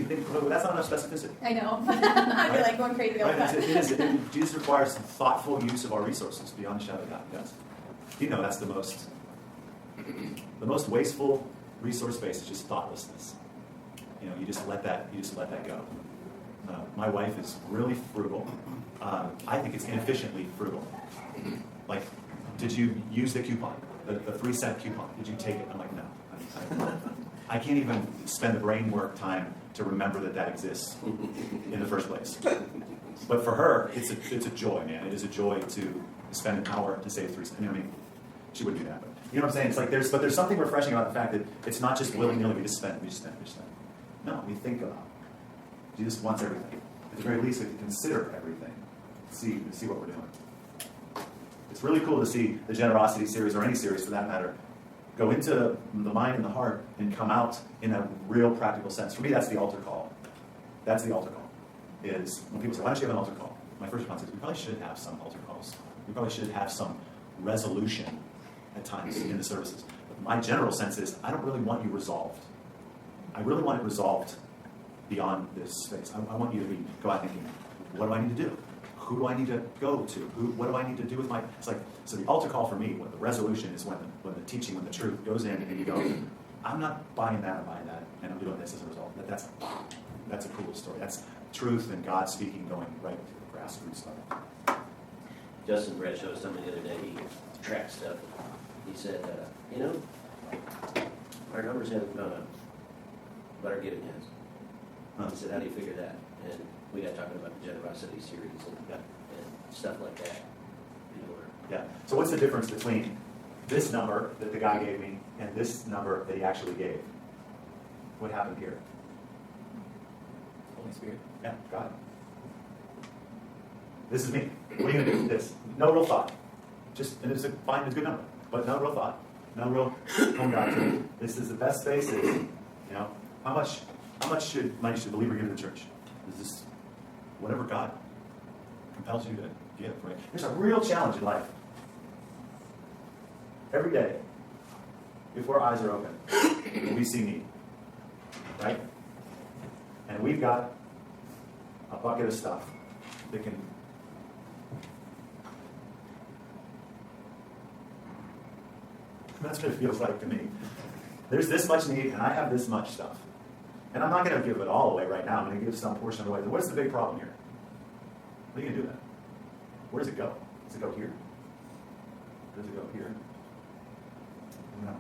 think, that's not enough specificity. I know. I feel like going crazy all the Right? time. Jesus requires some thoughtful use of our resources beyond a shadow of doubt. Yes. You know, that's the most wasteful resource base is just thoughtlessness. You know, you just let that go. My wife is really frugal. I think it's inefficiently frugal. Like, did you use the coupon, the 3-cent coupon? Did you take it? I'm like, no. I can't even spend the brain work time to remember that exists in the first place. But for her, it's a joy, man. It is a joy to spend an hour to save 3 cents. You know what I mean? She wouldn't do that, but you know what I'm saying? It's like there's something refreshing about the fact that it's not just willy-nilly. We just spend. No, we think about it. Jesus wants everything. At the very least, we can consider everything. See what we're doing. It's really cool to see the generosity series, or any series for that matter, go into the mind and the heart and come out in a real practical sense. For me, that's the altar call. That's the altar call. Is when people say, why don't you have an altar call? My first response is, we probably should have some altar calls. We probably should have some resolution at times in the services. But my general sense is, I don't really want you resolved. I really want it resolved beyond this space. I want you to go out thinking, what do I need to do? Who do I need to go to? What do I need to do with my... It's like, so the altar call for me, the resolution is when the teaching, when the truth goes in and you go, I'm not buying that or buying that, and I'm doing this as a result. That's a cool story. That's truth and God speaking going right to the grassroots level. Justin Brett showed us something the other day. He tracked stuff. He said, our numbers haven't gone up, but our giving has. He said, how do you figure that? And we got talking about the generosity series and stuff like that. People are, Yeah. So what's the difference between this number that the guy gave me and this number that he actually gave? What happened here? Holy Spirit. Yeah, God. This is me. What are you going to do with this? No real thought. And it's a good number, but no real thought. No real, oh God, this is the best space. How much should a believer give to the church? Is this whatever God compels you to give? Right? There's a real challenge in life. Every day, if our eyes are open, we see need. Right? And we've got a bucket of stuff that can... That's what it feels like to me. There's this much need, and I have this much stuff. And I'm not going to give it all away right now. I'm going to give some portion away. What's the big problem here? What are you going to do then? Where does it go? Does it go here? Does it go here? No.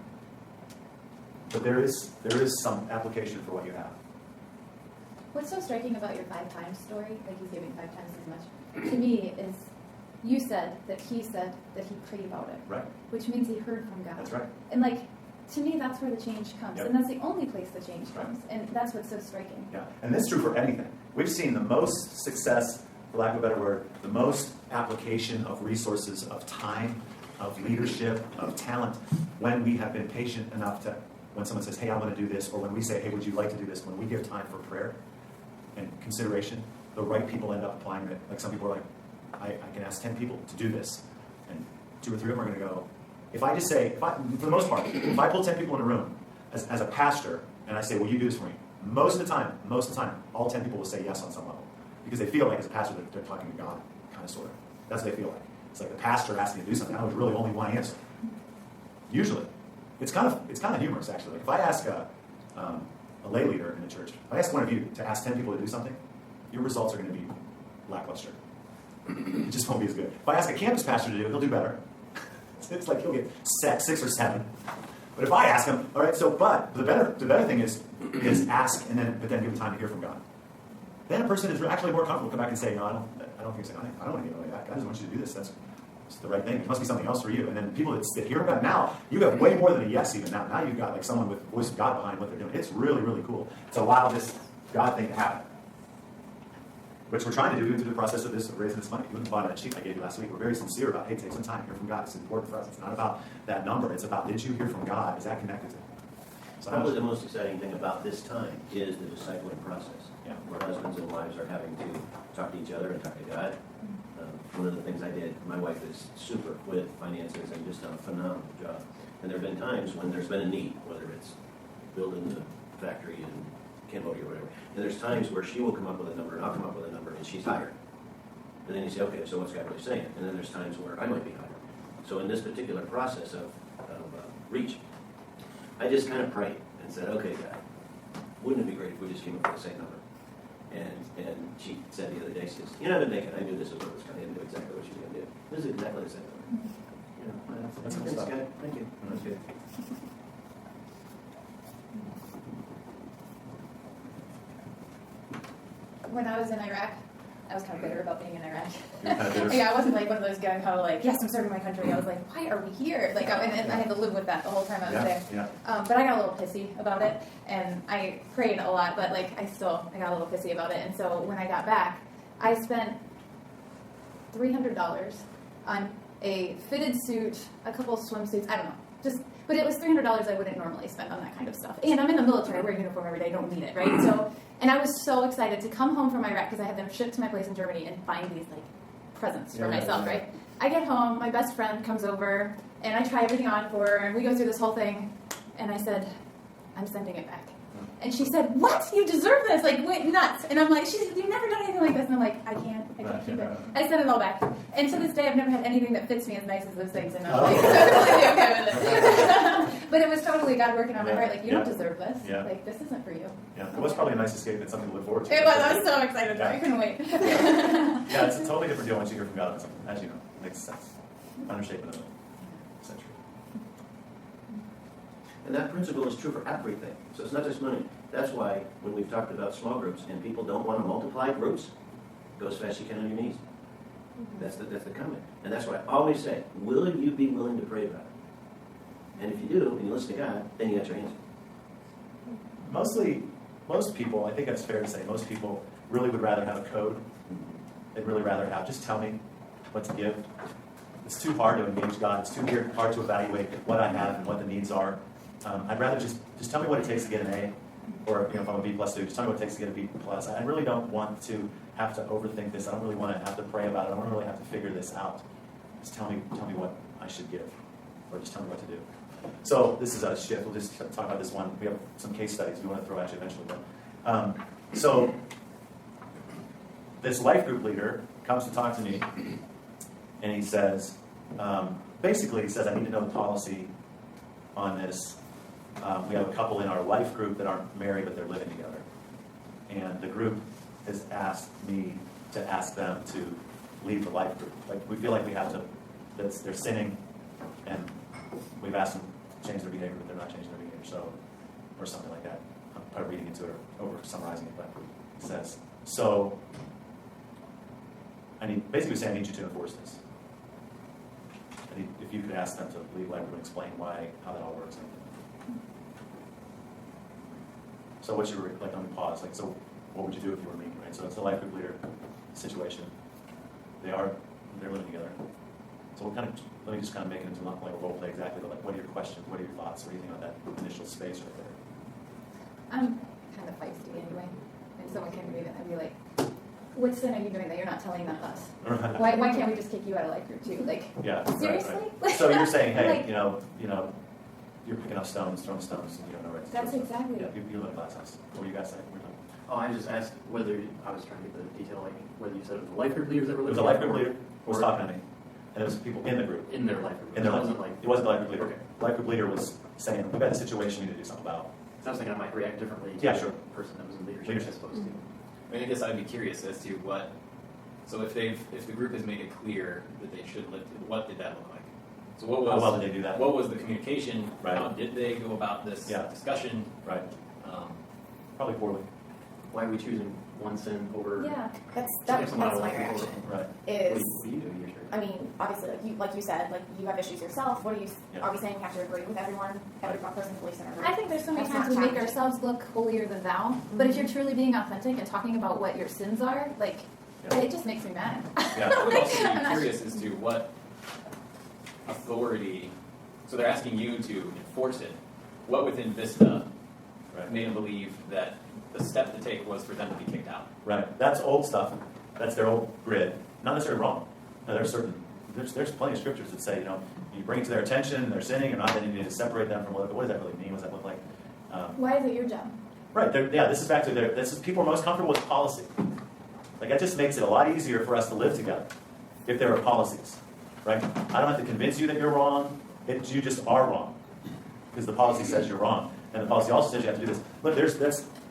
But there is some application for what you have. What's so striking about your 5 times story, like he's giving 5 times as much, to me is you said that he prayed about it. Right. Which means he heard from God. That's right. And like, to me, that's where the change comes. Yep. And that's the only place the change Right. comes. And that's what's so striking. Yeah, and this is true for anything. We've seen the most success, for lack of a better word, the most application of resources, of time, of leadership, of talent, when we have been patient enough to, when someone says, hey, I want to do this, or when we say, hey, would you like to do this, when we give time for prayer and consideration, the right people end up applying it. Like some people are like, I can ask 10 people to do this, and 2 or 3 of them are going to go. If I just say, for the most part, if I pull 10 people in a room as a pastor, and I say, will you do this for me? Most of the time, all 10 people will say yes on some level. Because they feel like as a pastor, they're talking to God, kind of, sort of. That's what they feel like. It's like the pastor asking to do something. I would really only one answer. Usually. It's kind of humorous, actually. Like if I ask a lay leader in the church, if I ask one of you to ask 10 people to do something, your results are going to be lackluster. It just won't be as good. If I ask a campus pastor to do it, he'll do better. It's like he'll get 6 or 7. But if I ask him, all right, but the better thing is ask but then give him time to hear from God. Then a person is actually more comfortable to come back and say, no, I don't think so. I don't want to get like that. God doesn't want you to do this. That's the right thing. There must be something else for you. And then people that hear about it now, you have way more than a yes even now. Now you've got like someone with the voice of God behind what they're doing. It's really, really cool to allow this God thing to happen. Which we're trying to do through the process of raising this money. Even the bottom of that sheet I gave you last week, we're very sincere about, hey, take some time, hear from God. It's important for us. It's not about that number. It's about, did you hear from God? Is that connected to it? So Probably the most exciting thing about this time is the discipling process, Yeah. where husbands and wives are having to talk to each other and talk to God. One of the things I did, my wife is super with finances and just done a phenomenal job. And there have been times when there's been a need, whether it's building the factory in Cambodia or whatever. And there's times where she will come up with a number and I'll come up with a number and she's higher. And then you say, okay, so what's God really saying? And then there's times where I might be higher. So in this particular process of reach, I just kind of prayed and said, okay, God, wouldn't it be great if we just came up with the same number? And she said the other day, she says, you know, I've been thinking, I knew this was what was going to do exactly what she was going to do. This is exactly the same number. You know, That's good thanks, stuff. God. Thank you. That's good. When I was in Iraq, I was kind of bitter about being in Iraq. You were kind of bitter? Yeah, I wasn't like one of those gung-ho, like, yes, I'm serving my country. I was like, why are we here? Like, and I had to live with that the whole time I was there. Yeah. But I got a little pissy about it, and I prayed a lot, but like, I got a little pissy about it. And so when I got back, I spent $300 on a fitted suit, a couple of swimsuits, I don't know, but it was $300 I wouldn't normally spend on that kind of stuff. And I'm in the military, I wear a uniform every day, I don't need it, right? So, and I was so excited to come home from Iraq because I had them shipped to my place in Germany and find these like presents for myself, right? I get home, my best friend comes over, and I try everything on for her, and we go through this whole thing, and I said, I'm sending it back. And she said, what? You deserve this? Like, went nuts. And I'm like, she said, you've never done anything like this. And I'm like, I can't keep it. I sent it all back. And to this day, I've never had anything that fits me as nice as those things. And I'm like, totally okay with it. But it was totally God working on my heart. Like, you don't deserve this. Yeah. Like, this isn't for you. Yeah, it was probably a nice escape and something to look forward to. It was. I was so excited. Yeah. I couldn't wait. Yeah, it's a totally different deal once you hear from God on something, as you know. It makes sense. Understatement of the century. And that principle is true for everything. So it's not just money. That's why when we've talked about small groups and people don't want to multiply groups, go as fast as you can on your knees. That's the comment. And that's what I always say. Will you be willing to pray about it? And if you do, and you listen to God, then you got your answer. Most people, I think that's fair to say, most people really would rather have a code. They'd really rather have, just tell me what to give. It's too hard to engage God. It's too hard to evaluate what I have and what the needs are. I'd rather just tell me what it takes to get an A, or if I'm a B+ student, just tell me what it takes to get a B+. I really don't want to have to overthink this. I don't really want to have to pray about it. I don't really have to figure this out. Just tell me what I should give, or just tell me what to do. So this is a shift. We'll just talk about this one. We have some case studies we want to throw at you eventually. But, so this life group leader comes to talk to me, and he says, basically, he says, I need to know the policy on this. We have a couple in our life group that aren't married, but they're living together. And the group has asked me to ask them to leave the life group. Like, we feel like we have to, they're sinning, and we've asked them to change their behavior, but they're not changing their behavior, so, or something like that. I'm probably reading into it or over summarizing it, but it says, so, basically saying, I need you to enforce this. If you could ask them to leave life group and explain how that all works. So what's your, like, let me pause, like, so what would you do if you were me, right? So it's the life group leader situation. They're living together. So let me just kind of make it into like a role play exactly, but like, what are your questions, what are your thoughts, what do you think about that initial space right there? I'm kind of feisty anyway, and someone came to me and be like, "What sin are you doing that you're not telling us? Why can't we just kick you out of life group too? Like, Yeah. seriously?" Right. So you're saying, hey, Like- you know, you're picking up stones, throwing stones, and you don't know where to That's throw exactly stuff. it. Yeah, you live in a glass house. What were you guys saying? Oh, I just asked whether, I was trying to get the detail, like, whether you said it was the life group leaders that were It was living a life together, group leader who was or- talking to me, and it was people in the group. In their life group. In their So it life. wasn't like, It wasn't the life group leader. Okay. Life group leader was saying, we've got a situation we need to do something about. I was thinking I might react differently to Yeah, the sure. person that was in leadership Leadership. as opposed to. I mean, I guess I'd be curious as to what. So if the group has made it clear that they should live, what did that look like? So what was How well did they do that? What was the communication? Right. How did they go about this Yeah. discussion? Right. Um, Probably poorly. Why are we choosing one sin over? Yeah. That's Someone that's I my like reaction. Right. Is What do you do in your church? I mean, obviously, like you said, like you have issues yourself. What are you? Yeah. Are we saying we have to agree with everyone? Every person believes in our group. I think there's so many That's times we not make challenging. ourselves look holier than thou. But if you're truly being authentic and talking about what your sins are, like, Yeah. it just makes me mad. Yeah. I would also I'm be not curious as to what authority. So they're asking you to enforce it. What within Vista Right. made them believe that the step to take was for them to be kicked out? Right. That's old stuff. That's their old grid. Not necessarily wrong. No, there's plenty of scriptures that say, you bring it to their attention, they're sinning, or not, then you need to separate them from what does that really mean? What does that look like? Why is it your job? Right. This is back to this is people are most comfortable with policy. Like, that just makes it a lot easier for us to live together if there are policies. Right? I don't have to convince you that you're wrong. You just are wrong because the policy says you're wrong. And the policy also says you have to do this. Look,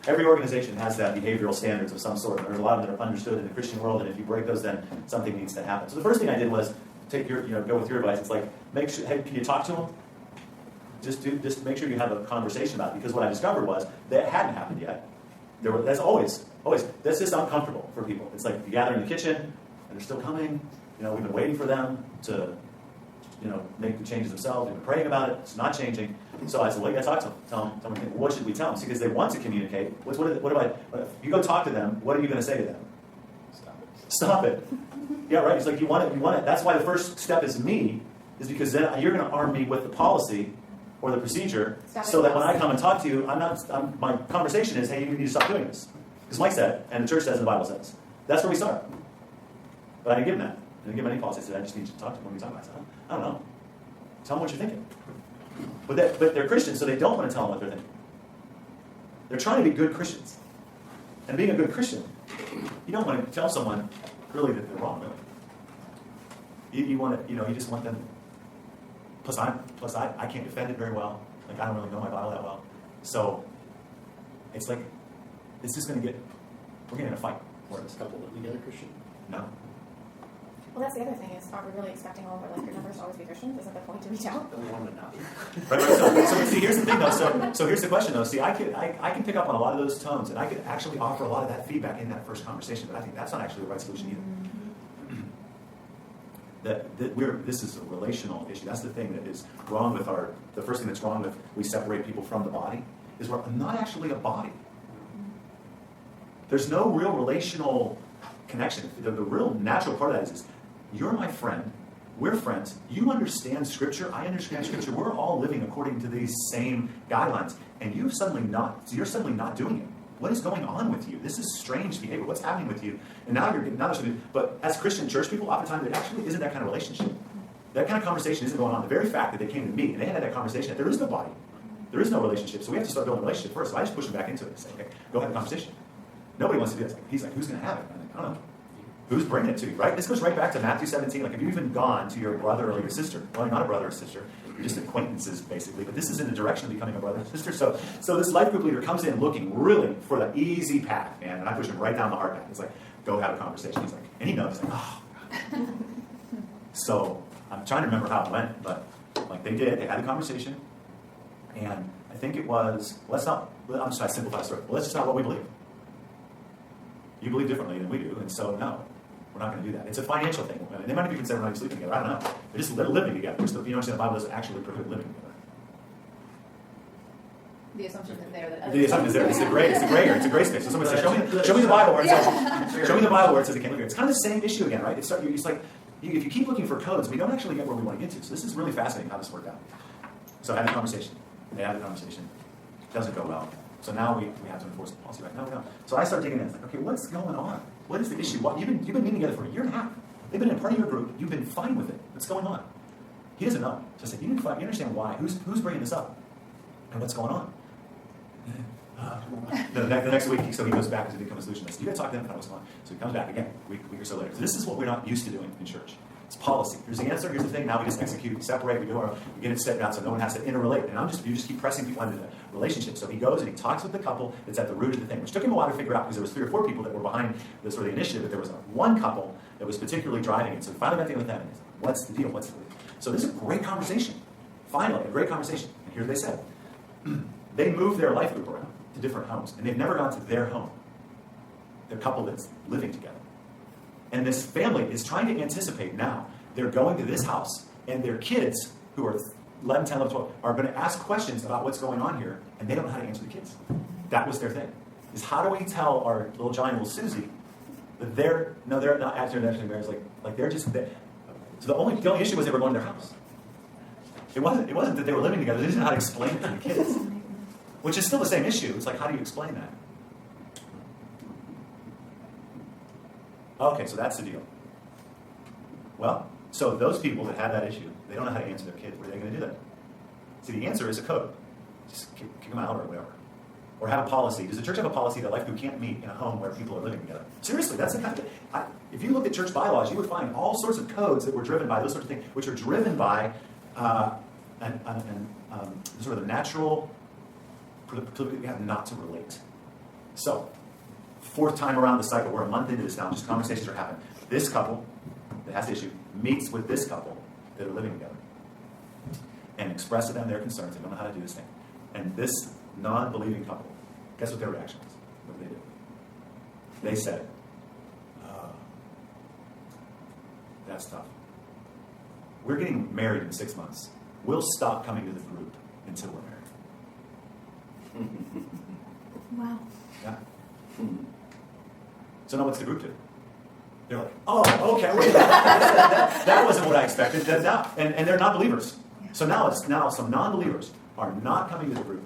every organization has that behavioral standards of some sort. There's a lot of them that are understood in the Christian world, and if you break those, then something needs to happen. So the first thing I did was go with your advice. It's like, make sure, hey, can you talk to them? Just make sure you have a conversation about it, because what I discovered was that hadn't happened yet. That's always, that's just uncomfortable for people. It's like you gather in the kitchen, and they're still coming. We've been waiting for them to, make the changes themselves. We've been praying about it. It's not changing. So I said, well, you got to talk to them. Tell them, what should we tell them? Because they want to communicate. If you go talk to them, what are you going to say to them? Stop it. Yeah, right. It's like you want it. That's why the first step is me, is because then you're going to arm me with the policy or the procedure, so that when I come and talk to you, my conversation is, hey, you need to stop doing this. Because Mike said, and the church says, and the Bible says. That's where we start. But I didn't give him that. I didn't give him any policy. I said, I just need you to talk to them when we talk about it. I don't know. Tell them what you're thinking. But they're Christians, so they don't want to tell them what they're thinking. They're trying to be good Christians. And being a good Christian, you don't want to tell someone really that they're wrong, really. You want to, you just want them. Plus I can't defend it very well. Like, I don't really know my Bible that well. So it's like, it's just going to we're getting in a fight for this. Couple live together, Christian. No. Well, that's the other thing is, are we really expecting all of our life group members to always be Christians? Isn't the point to reach out? Don't want them to not be. Right. So see, here's the thing, though. So here's the question, though. See, I can pick up on a lot of those tones, and I could actually offer a lot of that feedback in that first conversation. But I think that's not actually the right solution either. This is a relational issue. That's the thing that is wrong with the first thing that's wrong with we separate people from the body is we're not actually a body. There's no real relational connection. The real natural part of that is you're my friend. We're friends. You understand Scripture. I understand Scripture. We're all living according to these same guidelines. And you're suddenly not doing it. What is going on with you? This is strange behavior. What's happening with you? And now there's something. But as Christian church people, oftentimes it actually isn't that kind of relationship. That kind of conversation isn't going on. The very fact that they came to me and they had that conversation, there is no body. There is no relationship. So we have to start building a relationship first. So I just push them back into it and say, okay, go have a conversation. Nobody wants to do this. He's like, who's going to have it? I'm like, I don't know. Who's bringing it to you, right? This goes right back to Matthew 17. Like, have you even gone to your brother or your sister? Well, you're not a brother or sister. You're just acquaintances, basically. But this is in the direction of becoming a brother or sister. So this life group leader comes in looking really for the easy path, man. And I push him right down the hard path. It's like, go have a conversation. He's like, and he knows. He's like, oh, God, So I'm trying to remember how it went, but like they had a conversation, and I think it was, I'm just trying to simplify the story. Well, let's just not what we believe. You believe differently than we do, and so no, we're not going to do that. It's a financial thing. And they might even consider not even sleeping together. I don't know. They're living together. You know, the Bible doesn't actually prohibit living together. The assumption is there that The assumption is there. It's the gray area. It's a gray space. So somebody says, show me the Bible where it says, show me the Bible where it says it can't live here. It's kind of the same issue again, right? It's like, if you keep looking for codes, we don't actually get where we want to get to. So this is really fascinating how this worked out. So I had a conversation. They had a conversation. It doesn't go well. So now we have to enforce the policy, right? No. So I start digging in. It's like, okay, what's going on? What is the issue? You've been meeting together for a year and a half. They've been a part of your group. You've been fine with it. What's going on? He doesn't know. So I said, you understand why? Who's bringing this up? And what's going on? The next week, so he goes back to become a solutionist. You got to talk to them about what's going on. So he comes back again, a week or so later. So this is what we're not used to doing in church. It's policy. Here's the answer. Here's the thing. Now we just execute, we separate, we get it set down so no one has to interrelate. And you just keep pressing people into the relationship. So he goes and he talks with the couple that's at the root of the thing, which took him a while to figure out because there was 3 or 4 people that were behind the sort of the initiative, but there was one couple that was particularly driving it. So he finally got together with them. And he's like, what's the deal? So this is a great conversation. Finally, a great conversation. And here's what they said. They moved their life group around to different homes, and they've never gone to their home. They're a couple that's living together. And this family is trying to anticipate now. They're going to this house, and their kids, who are 11, 10, 11, 12, are going to ask questions about what's going on here, and they don't know how to answer the kids. That was their thing. Is how do we tell our little Johnny and little Susie that they're not actually married, like they're just there. So the only issue was they were going to their house. It wasn't that they were living together. They didn't know how to explain it to the kids. Which is still the same issue. It's like, how do you explain that? Okay, so that's the deal. Well, so those people that have that issue, they don't know how to answer their kids. What are they going to do then? See, the answer is a code. Just kick them out or whatever. Or have a policy. Does the church have a policy that life group can't meet in a home where people are living together? Seriously, that's the kind of, if you look at church bylaws, you would find all sorts of codes that were driven by those sorts of things, which are driven by sort of the natural we have not to relate. So, 4th time around the cycle, we're a month into this now, just conversations are happening. This couple that has the issue meets with this couple that are living together and express to them their concerns. They don't know how to do this thing. And this non-believing couple, guess what their reaction was? What did they do? They said, that's tough. We're getting married in 6 months. We'll stop coming to the group until we're married. Wow. Yeah. So now what's the group do? They're like, oh, okay, wait. That wasn't what I expected. And they're not believers. So now some non-believers are not coming to the group.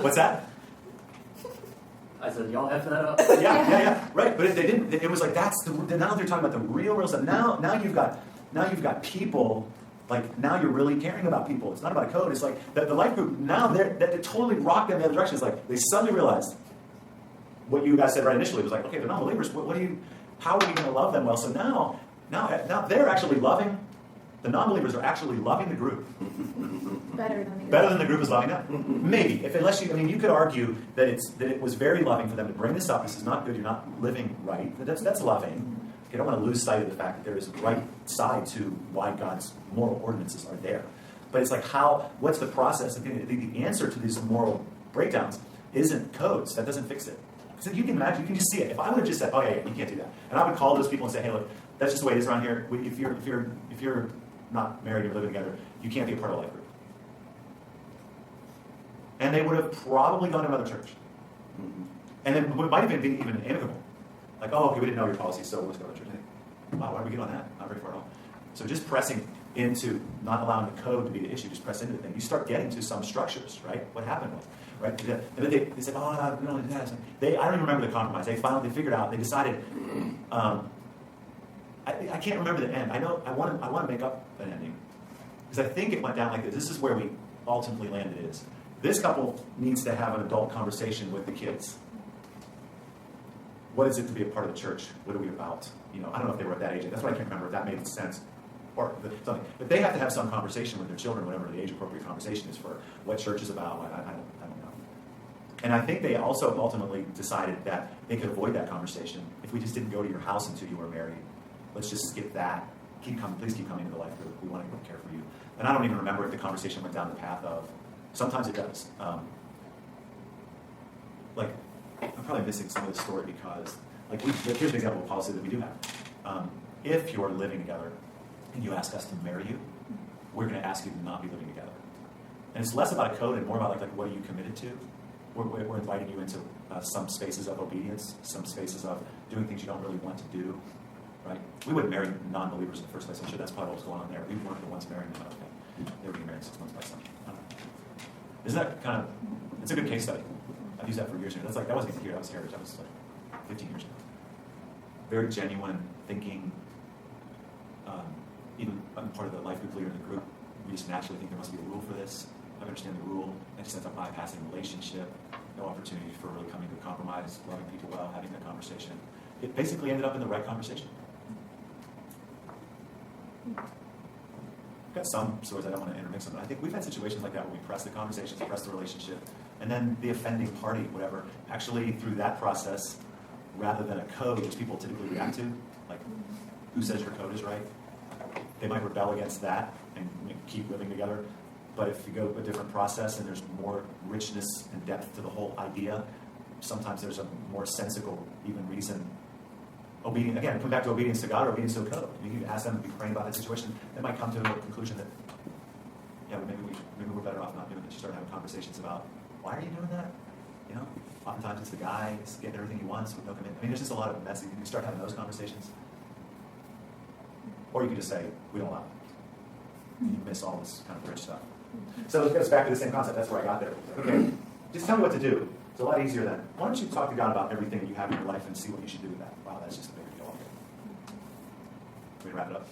What's that? I said, y'all F that up. Yeah, right. But they didn't. It was like now they're talking about the real stuff. Now you've got people. Like, now you're really caring about people. It's not about a code. It's like the life group, now they totally rocked them in the other direction. It's like they suddenly realized what you guys said right initially was like, okay, they're non-believers. How are we going to love them well? So now they're actually loving, the non-believers are actually loving the group. Better than the group is loving them. Maybe. You could argue that it was very loving for them to bring this up. This is not good. You're not living right. That's loving. You don't want to lose sight of the fact that there is a right side to why God's moral ordinances are there. But it's like what's the process? The answer to these moral breakdowns isn't codes. That doesn't fix it. So you can imagine, you can just see it. If I would have just said, oh yeah, you can't do that. And I would call those people and say, hey, look, that's just the way it is around here. If you're not married or living together, you can't be a part of a life group. And they would have probably gone to another church. And then it might have been even amicable. Like, oh, okay, we didn't know your policy, so let's go to church. Wow, why did we get on that? Not very far at all. So just pressing into not allowing the code to be the issue, just press into the thing. You start getting to some structures, right? What happened with, right? And they said, oh, no, I don't even remember the compromise. They figured out, they decided, I can't remember the end. I want to make up an ending. Because I think it went down like this. This is where we ultimately landed is. This couple needs to have an adult conversation with the kids. What is it to be a part of the church? What are we about? I don't know if they were at that age. That's what I can't remember if that made sense. Or something. But they have to have some conversation with their children, whatever the age-appropriate conversation is for what church is about. I don't know. And I think they also ultimately decided that they could avoid that conversation if we just didn't go to your house until you were married. Let's just skip that. Keep coming, please keep coming to the life group. We want to care for you. And I don't even remember if the conversation went down the path of. Sometimes it does. Like, I'm probably missing some of the story because, like, here's an example of policy that we do have. If you're living together and you ask us to marry you, we're going to ask you to not be living together. And it's less about a code and more about like what are you committed to. We're inviting you into some spaces of obedience, some spaces of doing things you don't really want to do, right? We wouldn't marry non-believers in the first place. I'm sure that's probably what was going on there. We weren't the ones marrying them. Okay. They were getting married 6 months by some. Isn't that kind of, it's a good case study. I've used that for years now. That's like, that wasn't even here, that was Heritage. That was like 15 years ago. Very genuine thinking, even I'm part of the life group leader in the group. We just naturally think there must be a rule for this. I understand the rule. It just ends up bypassing the relationship. No opportunity for really coming to a compromise, loving people well, having that conversation. It basically ended up in the right conversation. I've got some stories I don't want to intermix them, but I think we've had situations like that where we press the conversations, press the relationship, and then the offending party, whatever, actually through that process, rather than a code, which people typically react to, like, who says your code is right? They might rebel against that and keep living together. But if you go a different process and there's more richness and depth to the whole idea, sometimes there's a more sensical, even reason. Obedience, again, come back to obedience to God or obedience to a code. You can ask them to be praying about that situation. They might come to a conclusion that, yeah, maybe we're better off not doing this. You start having conversations about, why are you doing that? You know, oftentimes it's the guy, he's getting everything he wants with no commitment. I mean, there's just a lot of messy. You start having those conversations. Or you can just say, we don't allow it. You miss all this kind of rich stuff. So it goes back to the same concept. That's where I got there. Okay, just tell me what to do. It's a lot easier than, why don't you talk to God about everything you have in your life and see what you should do with that? Wow, that's just a big deal. Okay. We wrap it up.